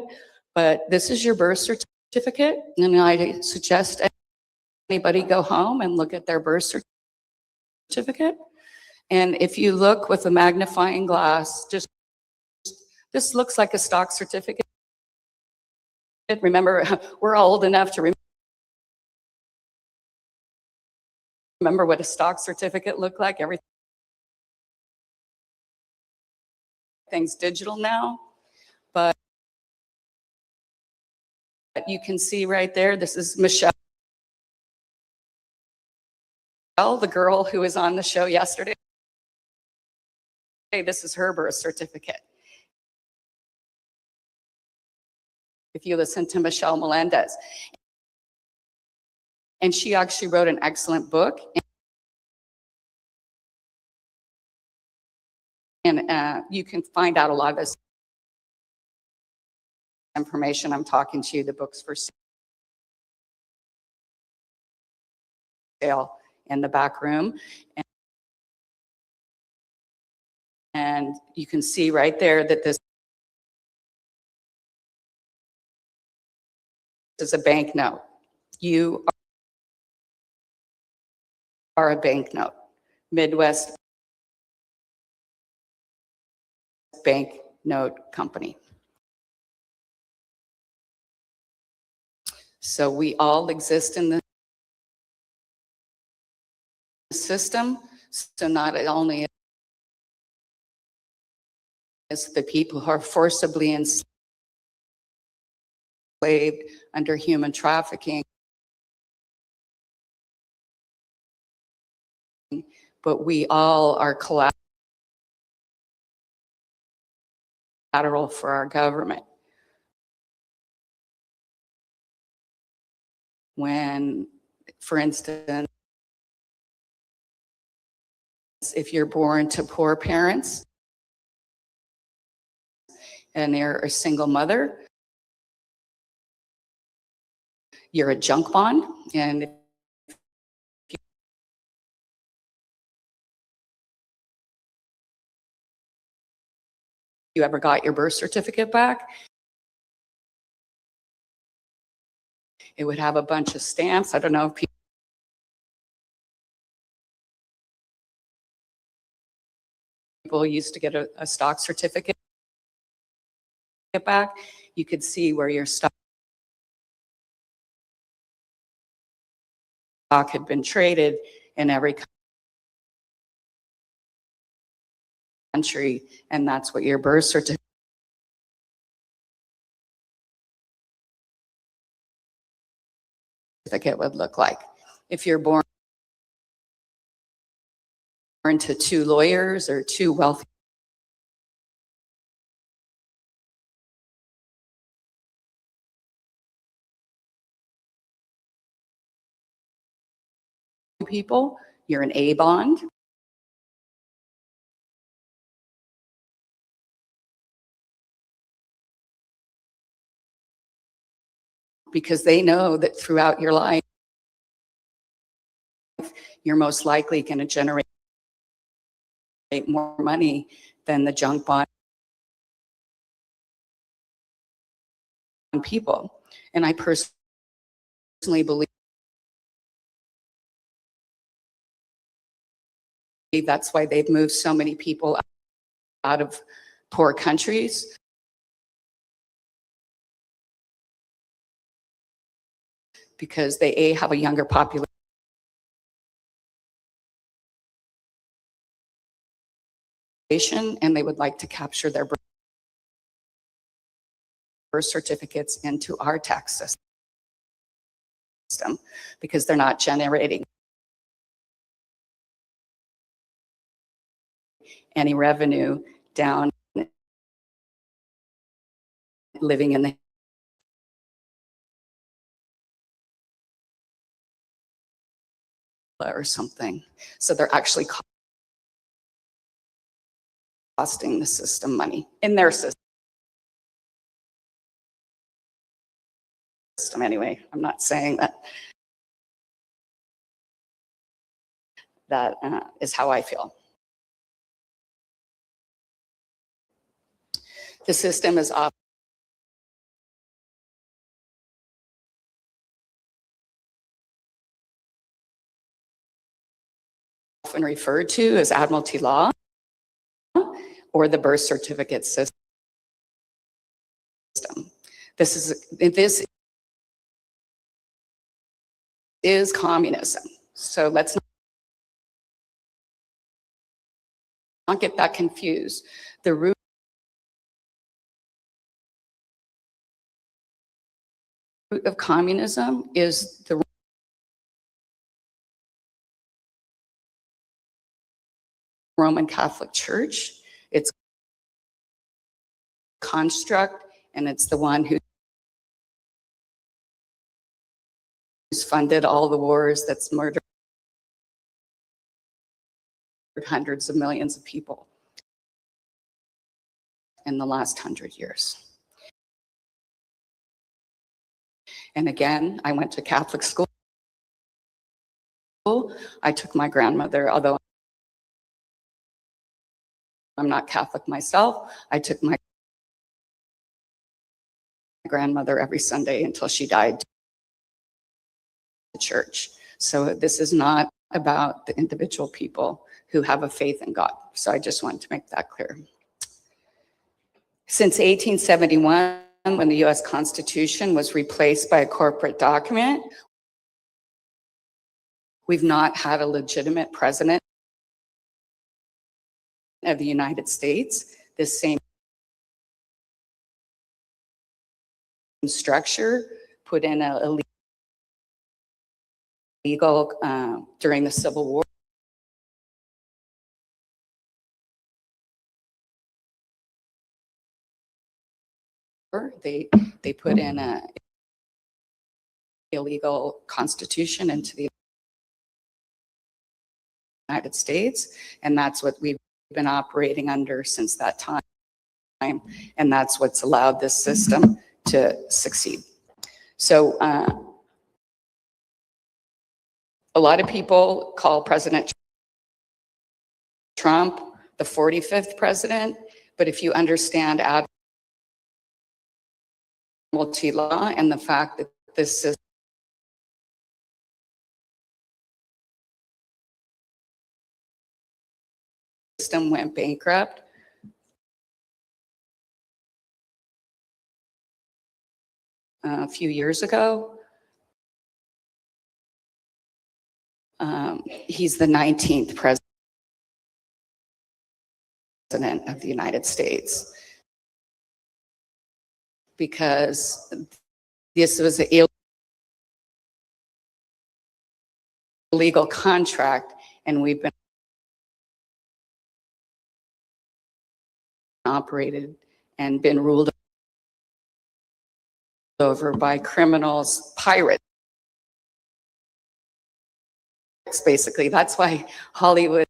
but this is your birth certificate. And I suggest anybody go home and look at their birth certificate. And if you look with a magnifying glass, just this looks like a stock certificate. Remember, we're old enough to remember what a stock certificate looked like. Everything's digital now, but you can see right there, this is Michelle, the girl who was on the show yesterday. This is her birth certificate. If you listen to Michelle Melendez. And she actually wrote an excellent book. And you can find out a lot of this information. I'm talking to you, the book's for sale in the back room. And you can see right there that this is a banknote. You are a banknote. Midwest Banknote Company. So we all exist in the system. So not only is the people who are forcibly enslaved under human trafficking, but we all are collateral for our government. When, for instance, if you're born to poor parents and you're a single mother, you're a junk bond. And if you ever got your birth certificate back, it would have a bunch of stamps. I don't know if people used to get a stock certificate back. You could see where your stock had been traded in every country, and that's what your birth certificate would look like. If you're born to two lawyers or two wealthy people, you're an A bond. Because they know that throughout your life, you're most likely going to generate more money than the junk bond people. And I personally believe that's why they've moved so many people out of poor countries. Because they have a younger population and they would like to capture their birth certificates into our tax system because they're not generating any revenue down living in the or something. So they're actually costing the system money in their system anyway. I'm not saying that that is how I feel. The system is often referred to as Admiralty Law or the birth certificate system. This is communism. So let's not get that confused. The root of communism is the Roman Catholic Church. It's construct, and it's the one who's funded all the wars, that's murdered hundreds of millions of people in the last 100 years. And again, I went to Catholic school. I took my grandmother, although I'm not Catholic myself, I took my grandmother every Sunday until she died to church. So this is not about the individual people who have a faith in God. So I just wanted to make that clear. Since 1871, when the US Constitution was replaced by a corporate document, we've not had a legitimate president of the United States. This same structure put in a legal during the Civil War. They put in a illegal constitution into the United States, and that's what we've been operating under since that time, and that's what's allowed this system to succeed. So a lot of people call President Trump the 45th president, but if you understand admiralty law and the fact that this system went bankrupt a few years ago, he's the 19th president of the United States, because this was an illegal contract, and we've been operated and been ruled over by criminals, pirates. Basically, that's why Hollywood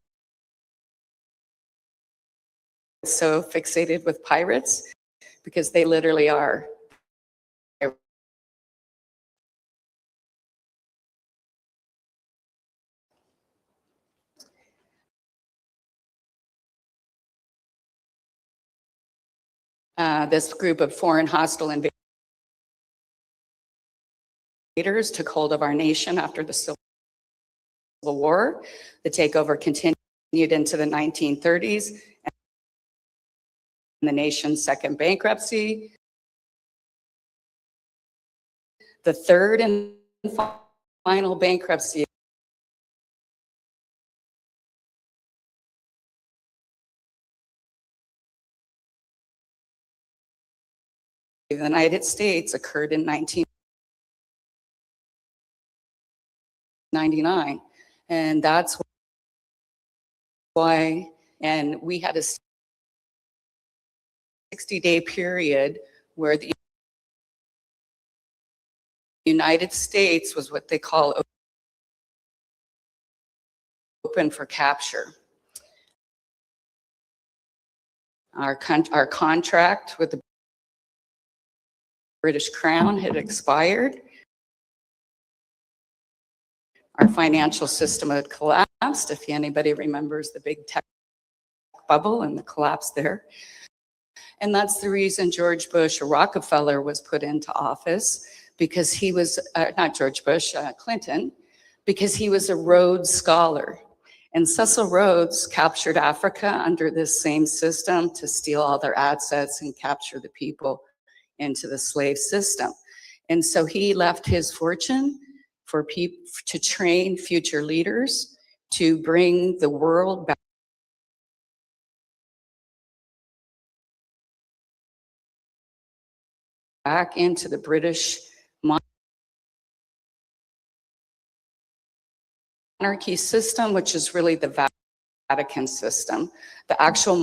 is so fixated with pirates, because they literally are. This group of foreign hostile invaders took hold of our nation after the Civil War. The takeover continued into the 1930s, and the nation's second bankruptcy. The third and final bankruptcy of the United States occurred in 1999. And that's why, and we had a 60-day period where the United States was what they call open for capture. Our contract with the British Crown had expired. Our financial system had collapsed, if anybody remembers the big tech bubble and the collapse there. And that's the reason George Bush, or Rockefeller, was put into office, because he was, not George Bush, Clinton, because he was a Rhodes Scholar. And Cecil Rhodes captured Africa under this same system to steal all their assets and capture the people into the slave system. And so he left his fortune for people to train future leaders to bring the world back into the British monarchy system, which is really the Vatican system. The actual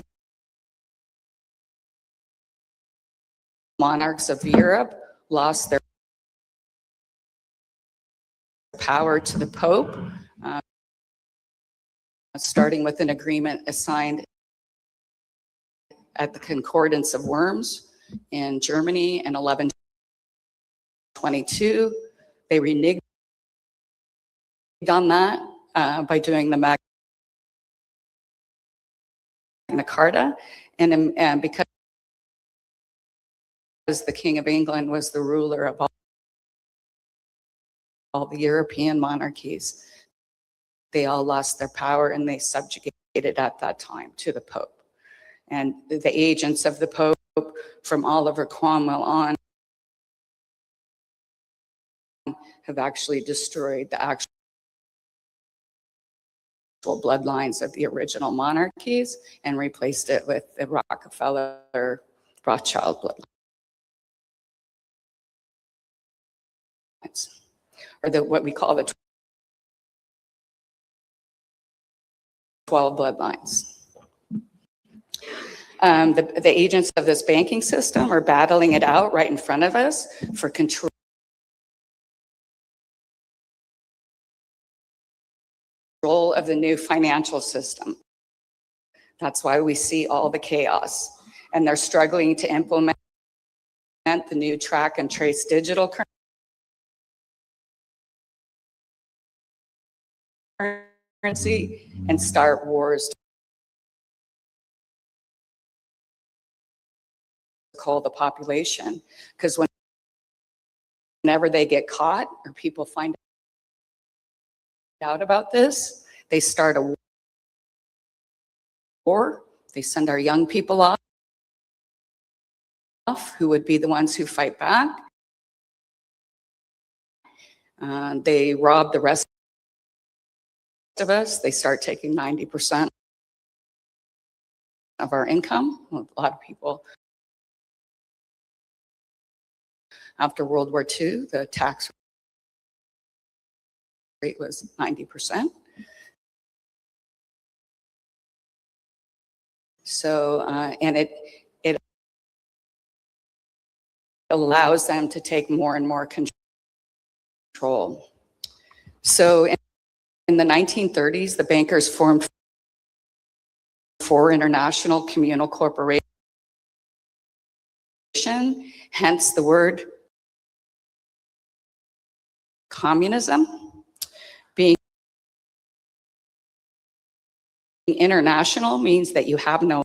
monarchs of Europe lost their power to the Pope, starting with an agreement signed at the Concordance of Worms in Germany in 1122. They reneged on that by doing the Magna Carta, and because the King of England was the ruler of all the European monarchies, they all lost their power and they subjugated at that time to the Pope. And the agents of the Pope, from Oliver Cromwell on, have actually destroyed the actual bloodlines of the original monarchies and replaced it with the Rockefeller, Rothschild bloodlines, or what we call the 12 bloodlines. The agents of this banking system are battling it out right in front of us for control of the new financial system. That's why we see all the chaos. And they're struggling to implement the new track and trace digital currency and start wars to call the population. Because whenever they get caught or people find out about this, they start a war. They send our young people off, who would be the ones who fight back. They rob the rest of us. They start taking 90% of our income. A lot of people, after World War II, the tax rate was 90%. So, and it allows them to take more and more control. So in the 1930s, the bankers formed 4 international communal corporations, hence the word communism. Being international means that you have no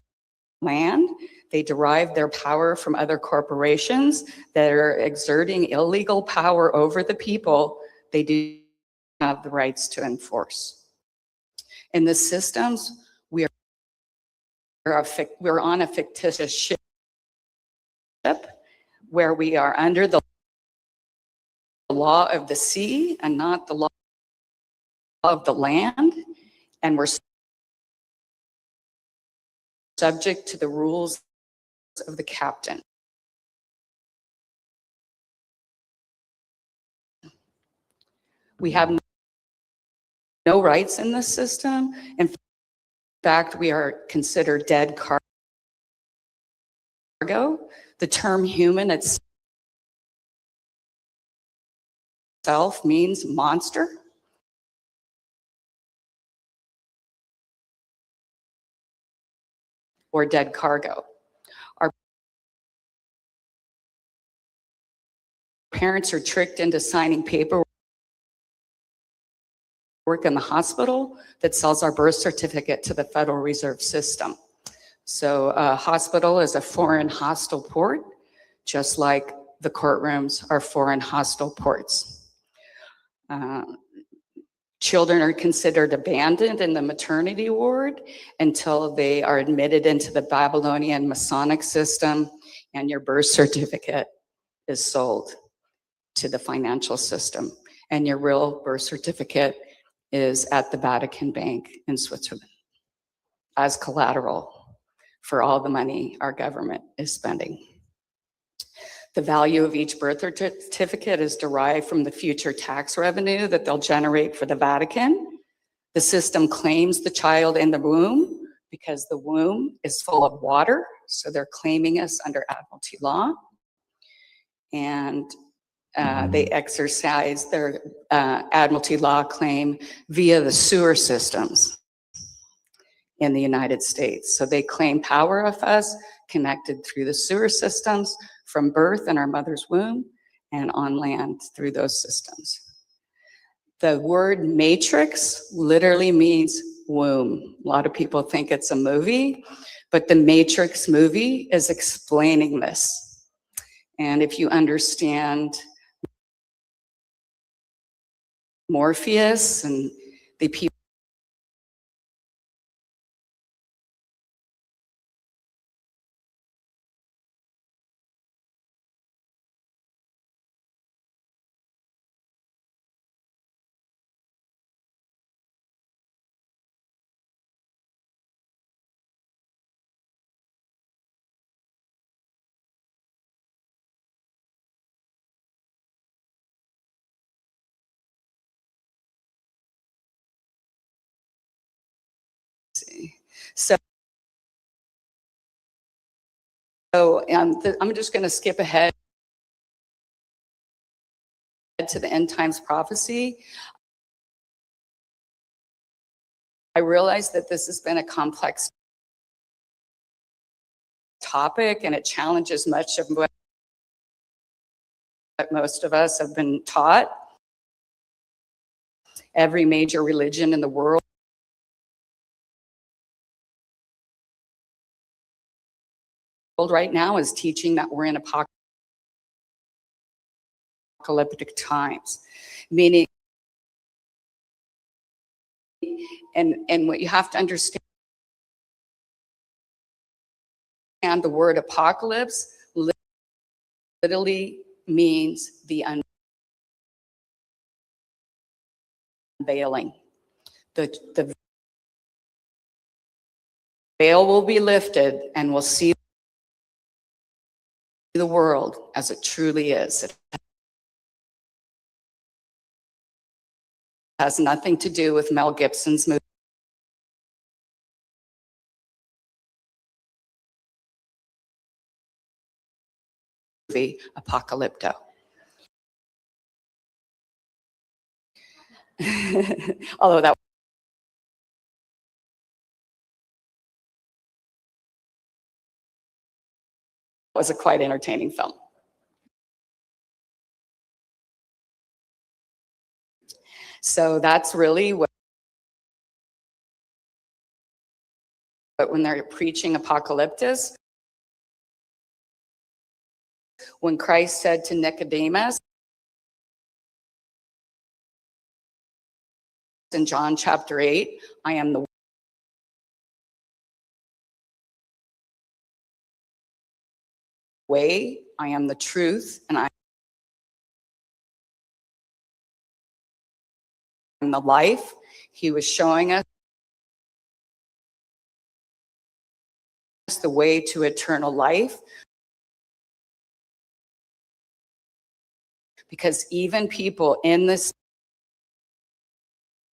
land. They derive their power from other corporations that are exerting illegal power over the people they do have the rights to enforce. In the systems, we're on a fictitious ship where we are under the law of the sea and not the law of the land, and we're subject to the rules of the captain. We have no rights in this system. In fact, we are considered dead cargo. The term human itself means monster. Or dead cargo. Our parents are tricked into signing paperwork in the hospital that sells our birth certificate to the Federal Reserve System. So a hospital is a foreign hostile port, just like the courtrooms are foreign hostile ports. Children are considered abandoned in the maternity ward until they are admitted into the Babylonian Masonic system, and your birth certificate is sold to the financial system. And your real birth certificate is at the Vatican Bank in Switzerland as collateral for all the money our government is spending. The value of each birth certificate is derived from the future tax revenue that they'll generate for the Vatican. The system claims the child in the womb because the womb is full of water, so they're claiming us under Admiralty law. And they exercise their Admiralty law claim via the sewer systems in the United States. So they claim power of us connected through the sewer systems from birth in our mother's womb and on land through those systems. The word matrix literally means womb. A lot of people think it's a movie, but the Matrix movie is explaining this. And if you understand Morpheus and the people So I'm just going to skip ahead to the end times prophecy. I realize that this has been a complex topic and it challenges much of what most of us have been taught. Every major religion in the world right now is teaching that we're in apocalyptic times, meaning, and what you have to understand, the word apocalypse literally means the unveiling. The veil will be lifted and we'll see the world as it truly is. It has nothing to do with Mel Gibson's movie, Apocalypto. Although that was a quite entertaining film. So that's really what when they're preaching apocalyptus, when Christ said to Nicodemus in John chapter 8, I am the way, I am the truth, and I am the life. He was showing us the way to eternal life. Because even people in this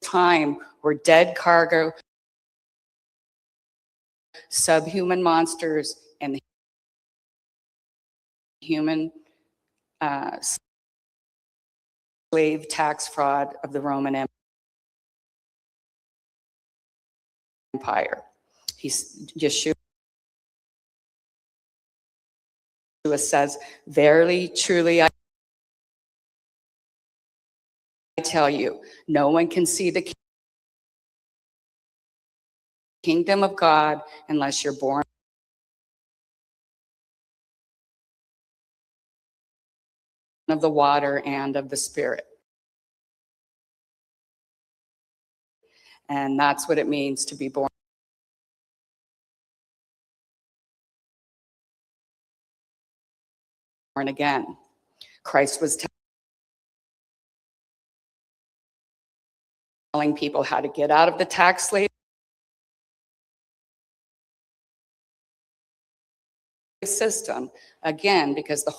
time were dead cargo, subhuman monsters, and human slave tax fraud of the Roman Empire. Yeshua says, verily, truly, I tell you, no one can see the kingdom of God unless you're born of the water and of the Spirit. And that's what it means to be born again. Christ was telling people how to get out of the tax slave system, again, because the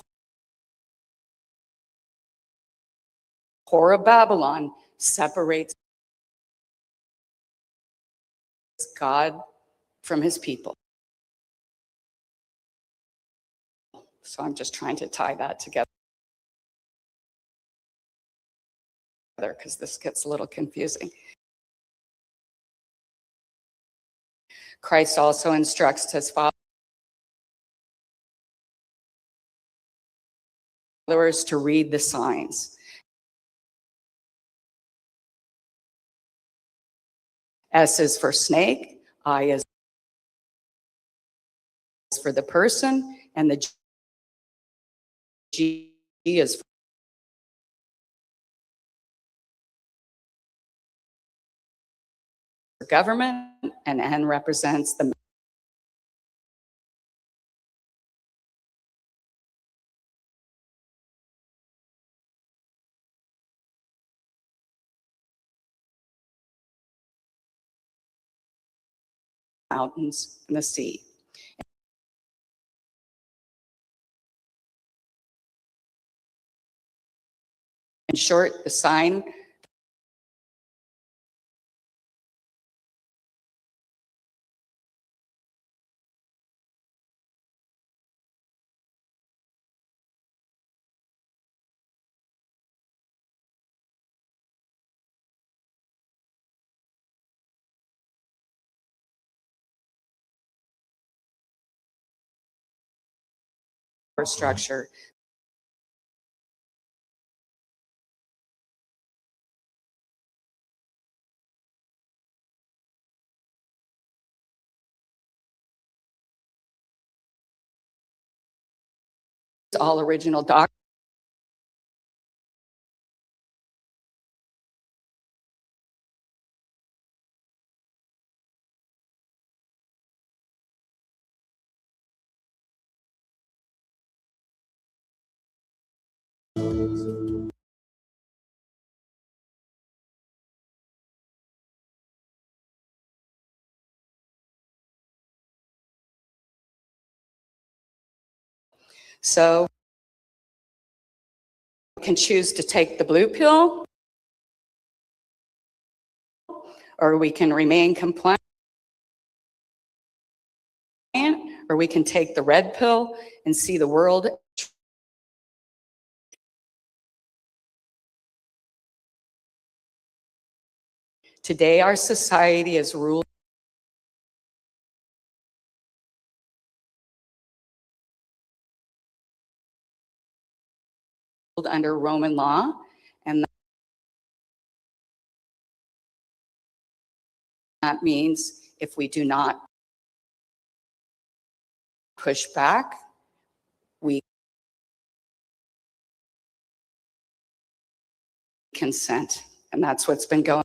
whore of Babylon separates God from his people. So I'm just trying to tie that together because this gets a little confusing. Christ also instructs his followers to read the signs. S is for snake, I is for the person, and the G is for government, and N represents the mountains and the sea. In short, the sign or structure all original documents So we can choose to take the blue pill, or we can remain compliant, or we can take the red pill and see the world. Today, our society is ruled under Roman law, and that means if we do not push back, we consent. And that's what's been going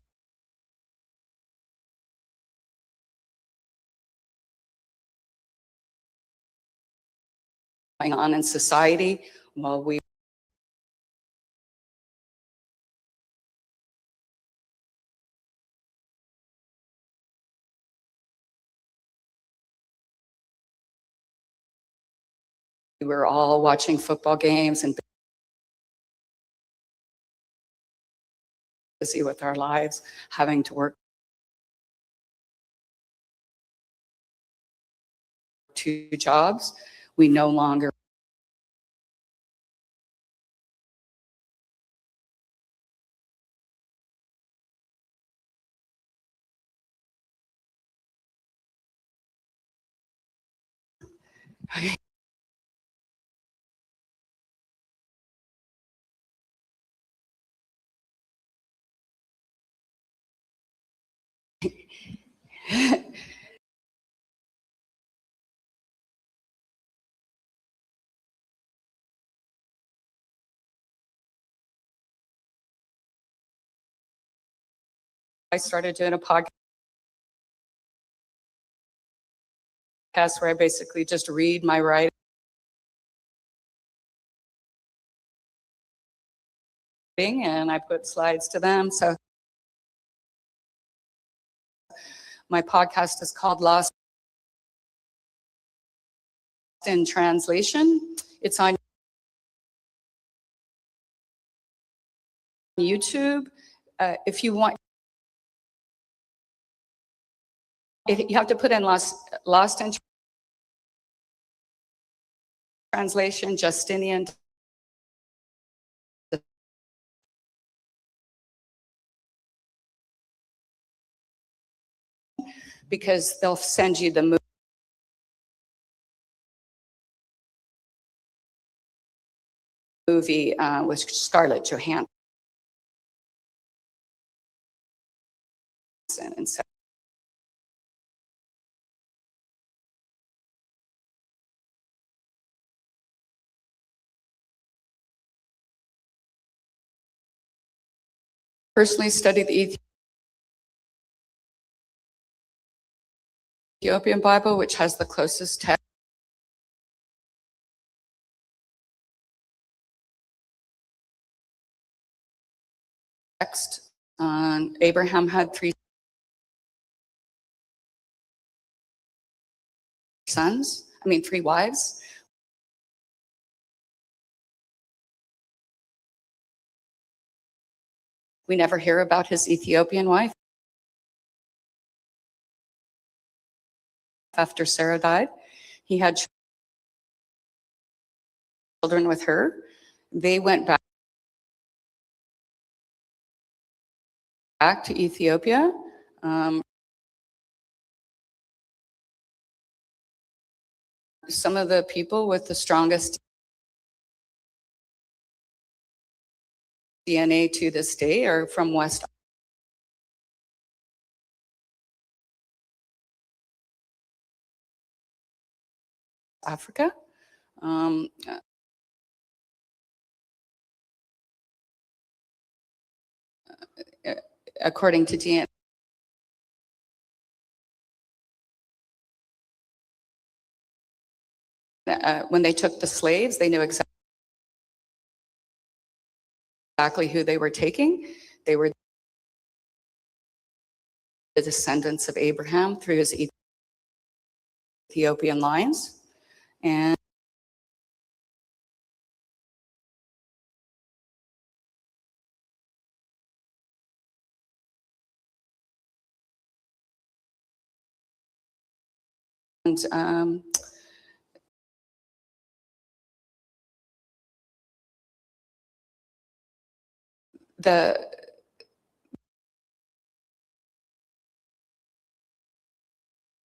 on in society while we were all watching football games and busy with our lives, having to work 2 jobs. We no longer I started doing a podcast where I basically just read my writing and I put slides to them. So my podcast is called Lost in Translation. It's on YouTube. If you want, you have to put in Lost in Translation, Justinian because they'll send you the movie with Scarlett Johansson. And so personally studied the Ethiopian Bible, which has the closest text. Abraham had 3 3 wives. We never hear about his Ethiopian wife. After Sarah died, he had children with her. They went back to Ethiopia. Some of the people with the strongest DNA to this day are from West Africa. According to DNA, when they took the slaves, they knew exactly who they were taking. They were the descendants of Abraham through his Ethiopian lines. And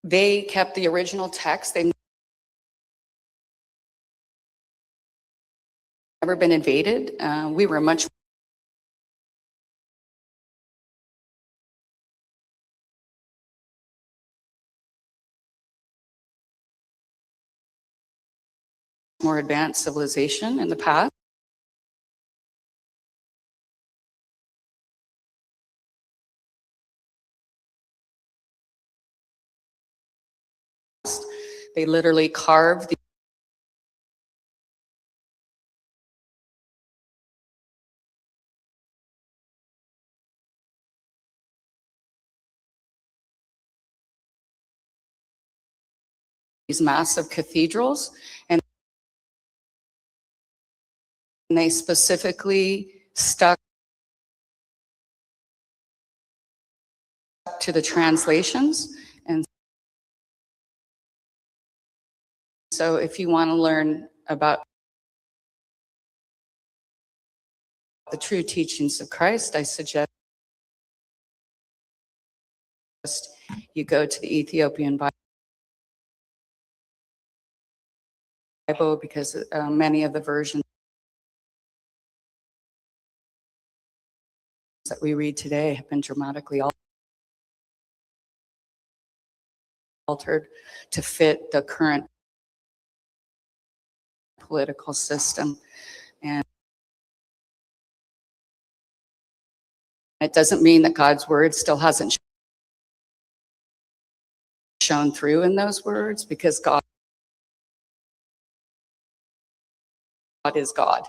they kept the original text. They've never been invaded. We were much more advanced civilization in the past. They literally carved these massive cathedrals, and they specifically stuck to the translations. And so if you want to learn about the true teachings of Christ, I suggest you go to the Ethiopian Bible, because many of the versions that we read today have been dramatically altered to fit the current political system. And it doesn't mean that God's word still hasn't shown through in those words, because God is God,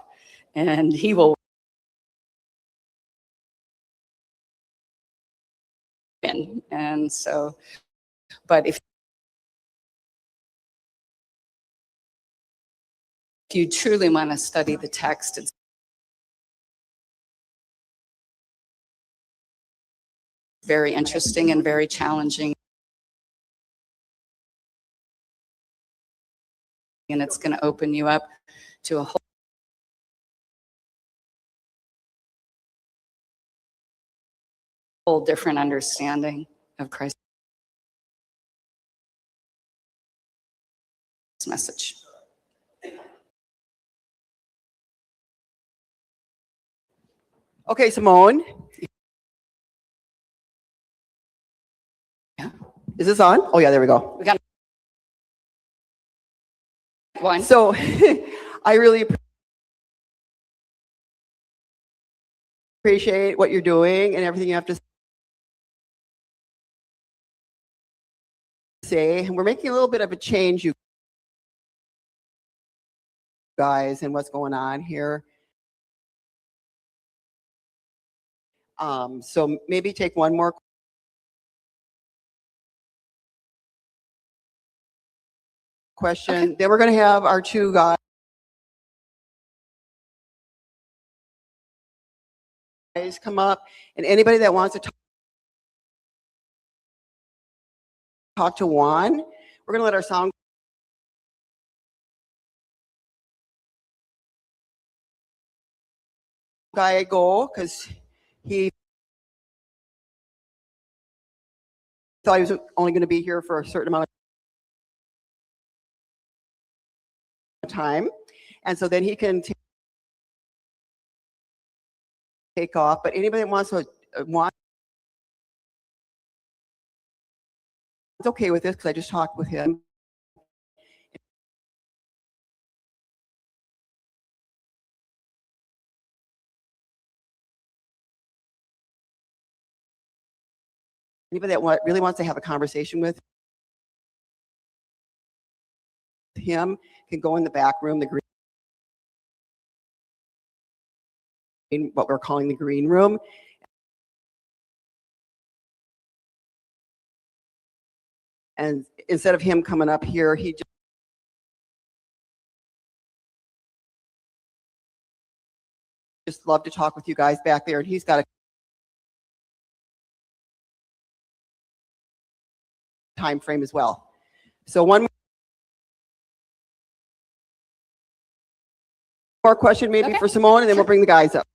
and he will win. And so, but if you truly want to study the text, it's very interesting and very challenging. And it's going to open you up to a whole different understanding of Christ's message. Okay, Simone. Yeah. Is this on? Oh yeah, there we go. We got one. So I really Appreciate what you're doing and everything you have to say. And we're making a little bit of a change, you guys, and what's going on here. So maybe take one more question. Then we're going to have our two guys come up, and anybody that wants to talk to Juan, we're going to let our sound guy go because he thought he was only going to be here for a certain amount of time, and so then he can take off. But anybody that wants to it's okay with this because I just talked with him. Anybody that really wants to have a conversation with him can go in the back room, the green, what we're calling the green room. And instead of him coming up here, he just love to talk with you guys back there. And he's got a time frame as well. So one more question maybe for Simone, and then we'll bring the guys up.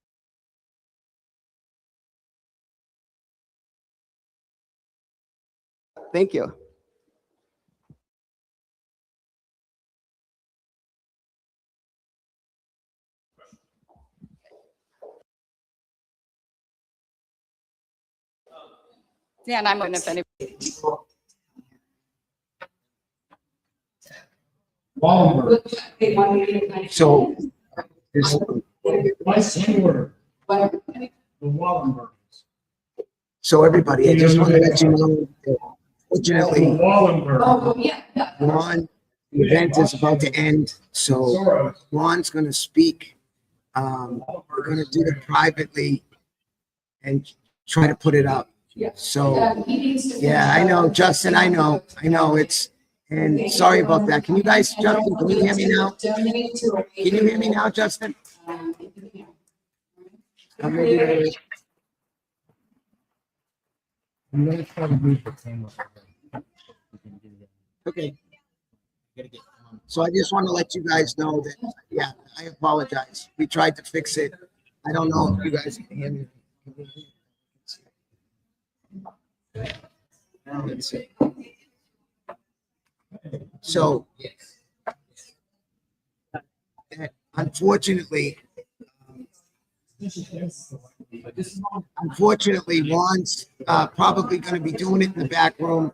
Thank you. Yeah, and I'm wondering if anybody. So, so everybody, I just want to let you know, fortunately, Juan, the event is about to end, so Juan's going to speak. We're going to do it privately and try to put it up. So, yeah, I know, Justin, I know it's, and sorry about that. Can you guys, Justin, can you hear me now? Can you hear me now, Justin? I'm ready to- I'm gonna try to move the camera. Okay. So I just want to let you guys know that, yeah, I apologize. We tried to fix it. I don't know if you guys can hear me. Let's see. So, unfortunately, Juan's probably going to be doing it in the back room.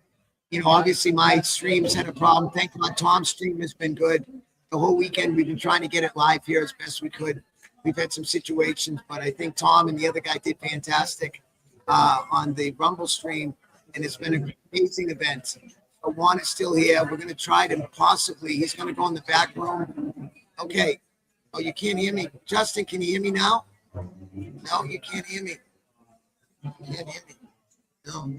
You know, obviously my streams had a problem. Thank God Tom's stream has been good. The whole weekend we've been trying to get it live here as best we could. We've had some situations, but I think Tom and the other guy did fantastic on the Rumble stream, and it's been an amazing event. So Juan is still here. We're going to try to possibly, he's going to go in the back room. Okay. Oh, you can't hear me. Justin, can you hear me now? No, you can't hear me. You can't hear me. No.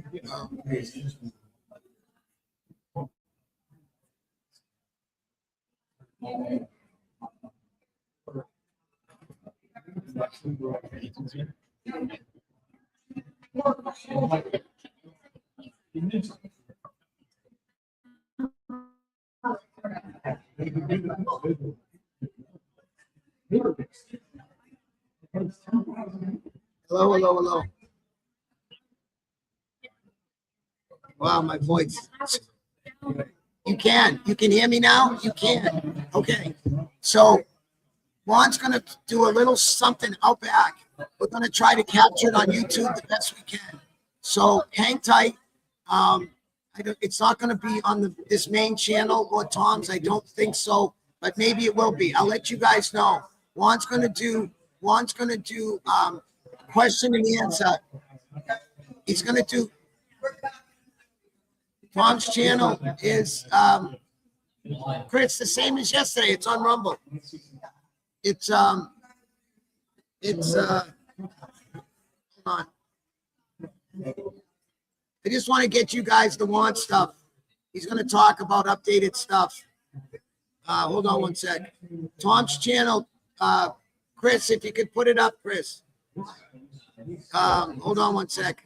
Hello. Wow, my voice. You can hear me now? You can. Okay. So Juan's going to do a little something out back. We're going to try to capture it on YouTube the best we can. So hang tight. It's not going to be on this main channel or Tom's. I don't think so, but maybe it will be. I'll let you guys know. Juan's going to do question and answer. He's gonna do, Tom's channel is, Chris, the same as yesterday. It's on Rumble. It's, hold on. I just want to get you guys to want stuff. He's going to talk about updated stuff. Hold on one sec. Tom's channel, Chris, if you could put it up, Chris. Hold on one sec.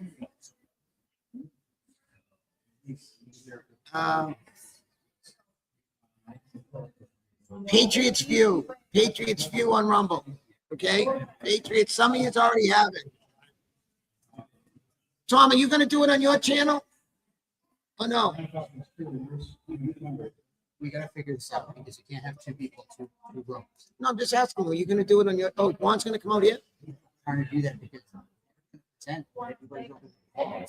Patriots View on Rumble. Okay, Patriots. Some of you already have it. Tom, are you going to do it on your channel? Oh no. We gotta figure this out because you can't have two people, two rooms. No, I'm just asking. Are you going to do it on your? Oh, Juan's going to come out here. Trying to do that because everybody's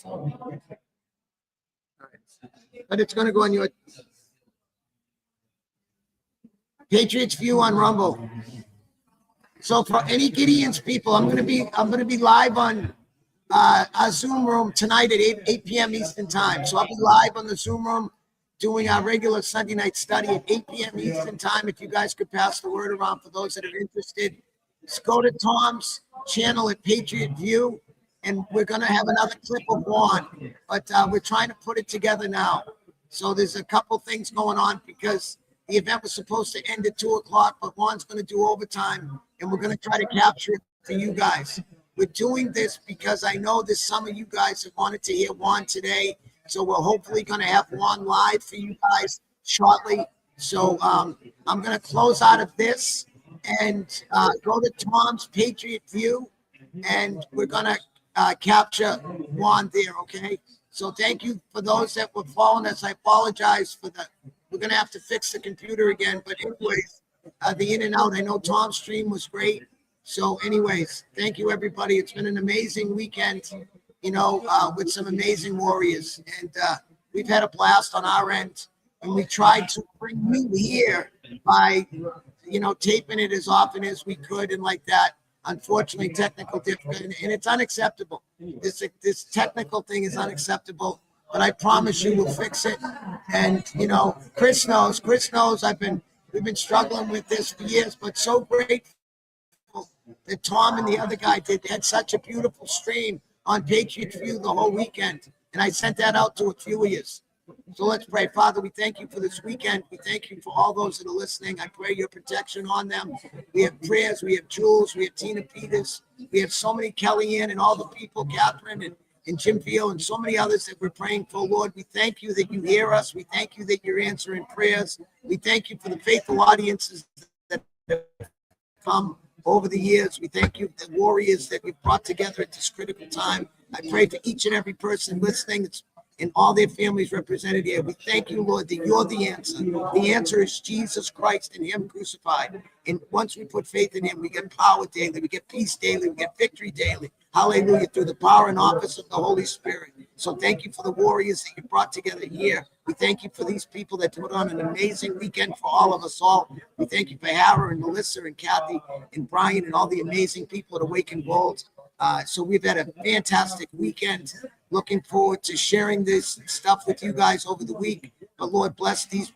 over. But it's going to go on your Patriots View on Rumble. So for any Gideon's people, I'm going to be live on our Zoom room tonight at 8 p.m. Eastern time. So I'll be live on the Zoom room doing our regular Sunday night study at 8 p.m. Eastern time. If you guys could pass the word around for those that are interested, just go to Tom's channel at Patriot View, and we're going to have another clip of Juan, but we're trying to put it together now. So there's a couple things going on because the event was supposed to end at 2:00, but Juan's going to do overtime, and we're going to try to capture it for you guys. We're doing this because I know there's some of you guys that wanted to hear Juan today. So we're hopefully going to have Juan live for you guys shortly. So I'm going to close out of this and go to Tom's Patriot View, and we're going to capture Juan there, okay? So thank you for those that were following us. I apologize for the, we're going to have to fix the computer again. But anyways, the in and out, I know Tom's stream was great. So anyways, thank you, everybody. It's been an amazing weekend, you know, with some amazing warriors. And we've had a blast on our end. And we tried to bring you here by, you know, taping it as often as we could and like that. Unfortunately, technical difficulty, and it's unacceptable. This technical thing is unacceptable, but I promise you we'll fix it. And, you know, Chris knows, we've been struggling with this for years, but so grateful that Tom and the other guy had such a beautiful stream on Patriot View the whole weekend. And I sent that out to a few of you. So let's pray. Father, we thank you for this weekend. We thank you for all those that are listening. I pray your protection on them. We have prayers. We have Jules. We have Tina Peters. We have so many, Kellyanne and all the people, Catherine and Jim Field and so many others that we're praying for. Lord, we thank you that you hear us. We thank you that you're answering prayers. We thank you for the faithful audiences that have come over the years. We thank you for the warriors that we've brought together at this critical time. I pray for each and every person listening and all their families represented here. We thank you, Lord, that you're the answer. The answer is Jesus Christ and him crucified. And once we put faith in him, we get power daily, we get peace daily, we get victory daily. Hallelujah, through the power and office of the Holy Spirit. So thank you for the warriors that you brought together here. We thank you for these people that put on an amazing weekend for all of us all. We thank you for Hara and Melissa and Kathy and Brian and all the amazing people at Awaken Bold. So we've had a fantastic weekend. Looking forward to sharing this stuff with you guys over the week. But Lord, bless these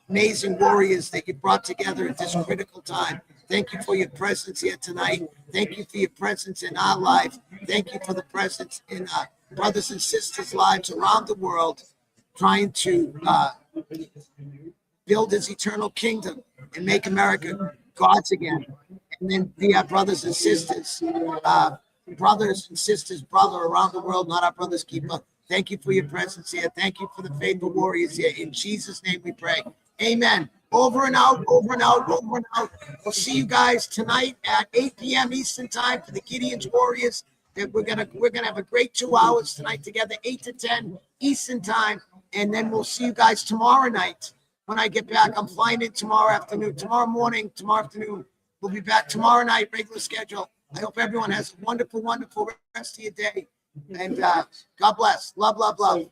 amazing warriors that you brought together at this critical time. Thank you for your presence here tonight. Thank you for your presence in our life. Thank you for the presence in our brothers and sisters' lives around the world, trying to build his eternal kingdom and make America God's again. And then be our brothers and sisters, brother around the world, not our brother's keeper. Thank you for your presence here. Thank you for the faithful warriors here. In Jesus' name we pray. Amen. Over and out, over and out, over and out. We'll see you guys tonight at 8 p.m. Eastern time for the Gideon's Warriors. We're gonna have a great 2 hours tonight together, 8 to 10 Eastern time. And then we'll see you guys tomorrow night when I get back. I'm flying in tomorrow afternoon, tomorrow morning, tomorrow afternoon. We'll be back tomorrow night, regular schedule. I hope everyone has a wonderful, wonderful rest of your day. And God bless. Love, love, love.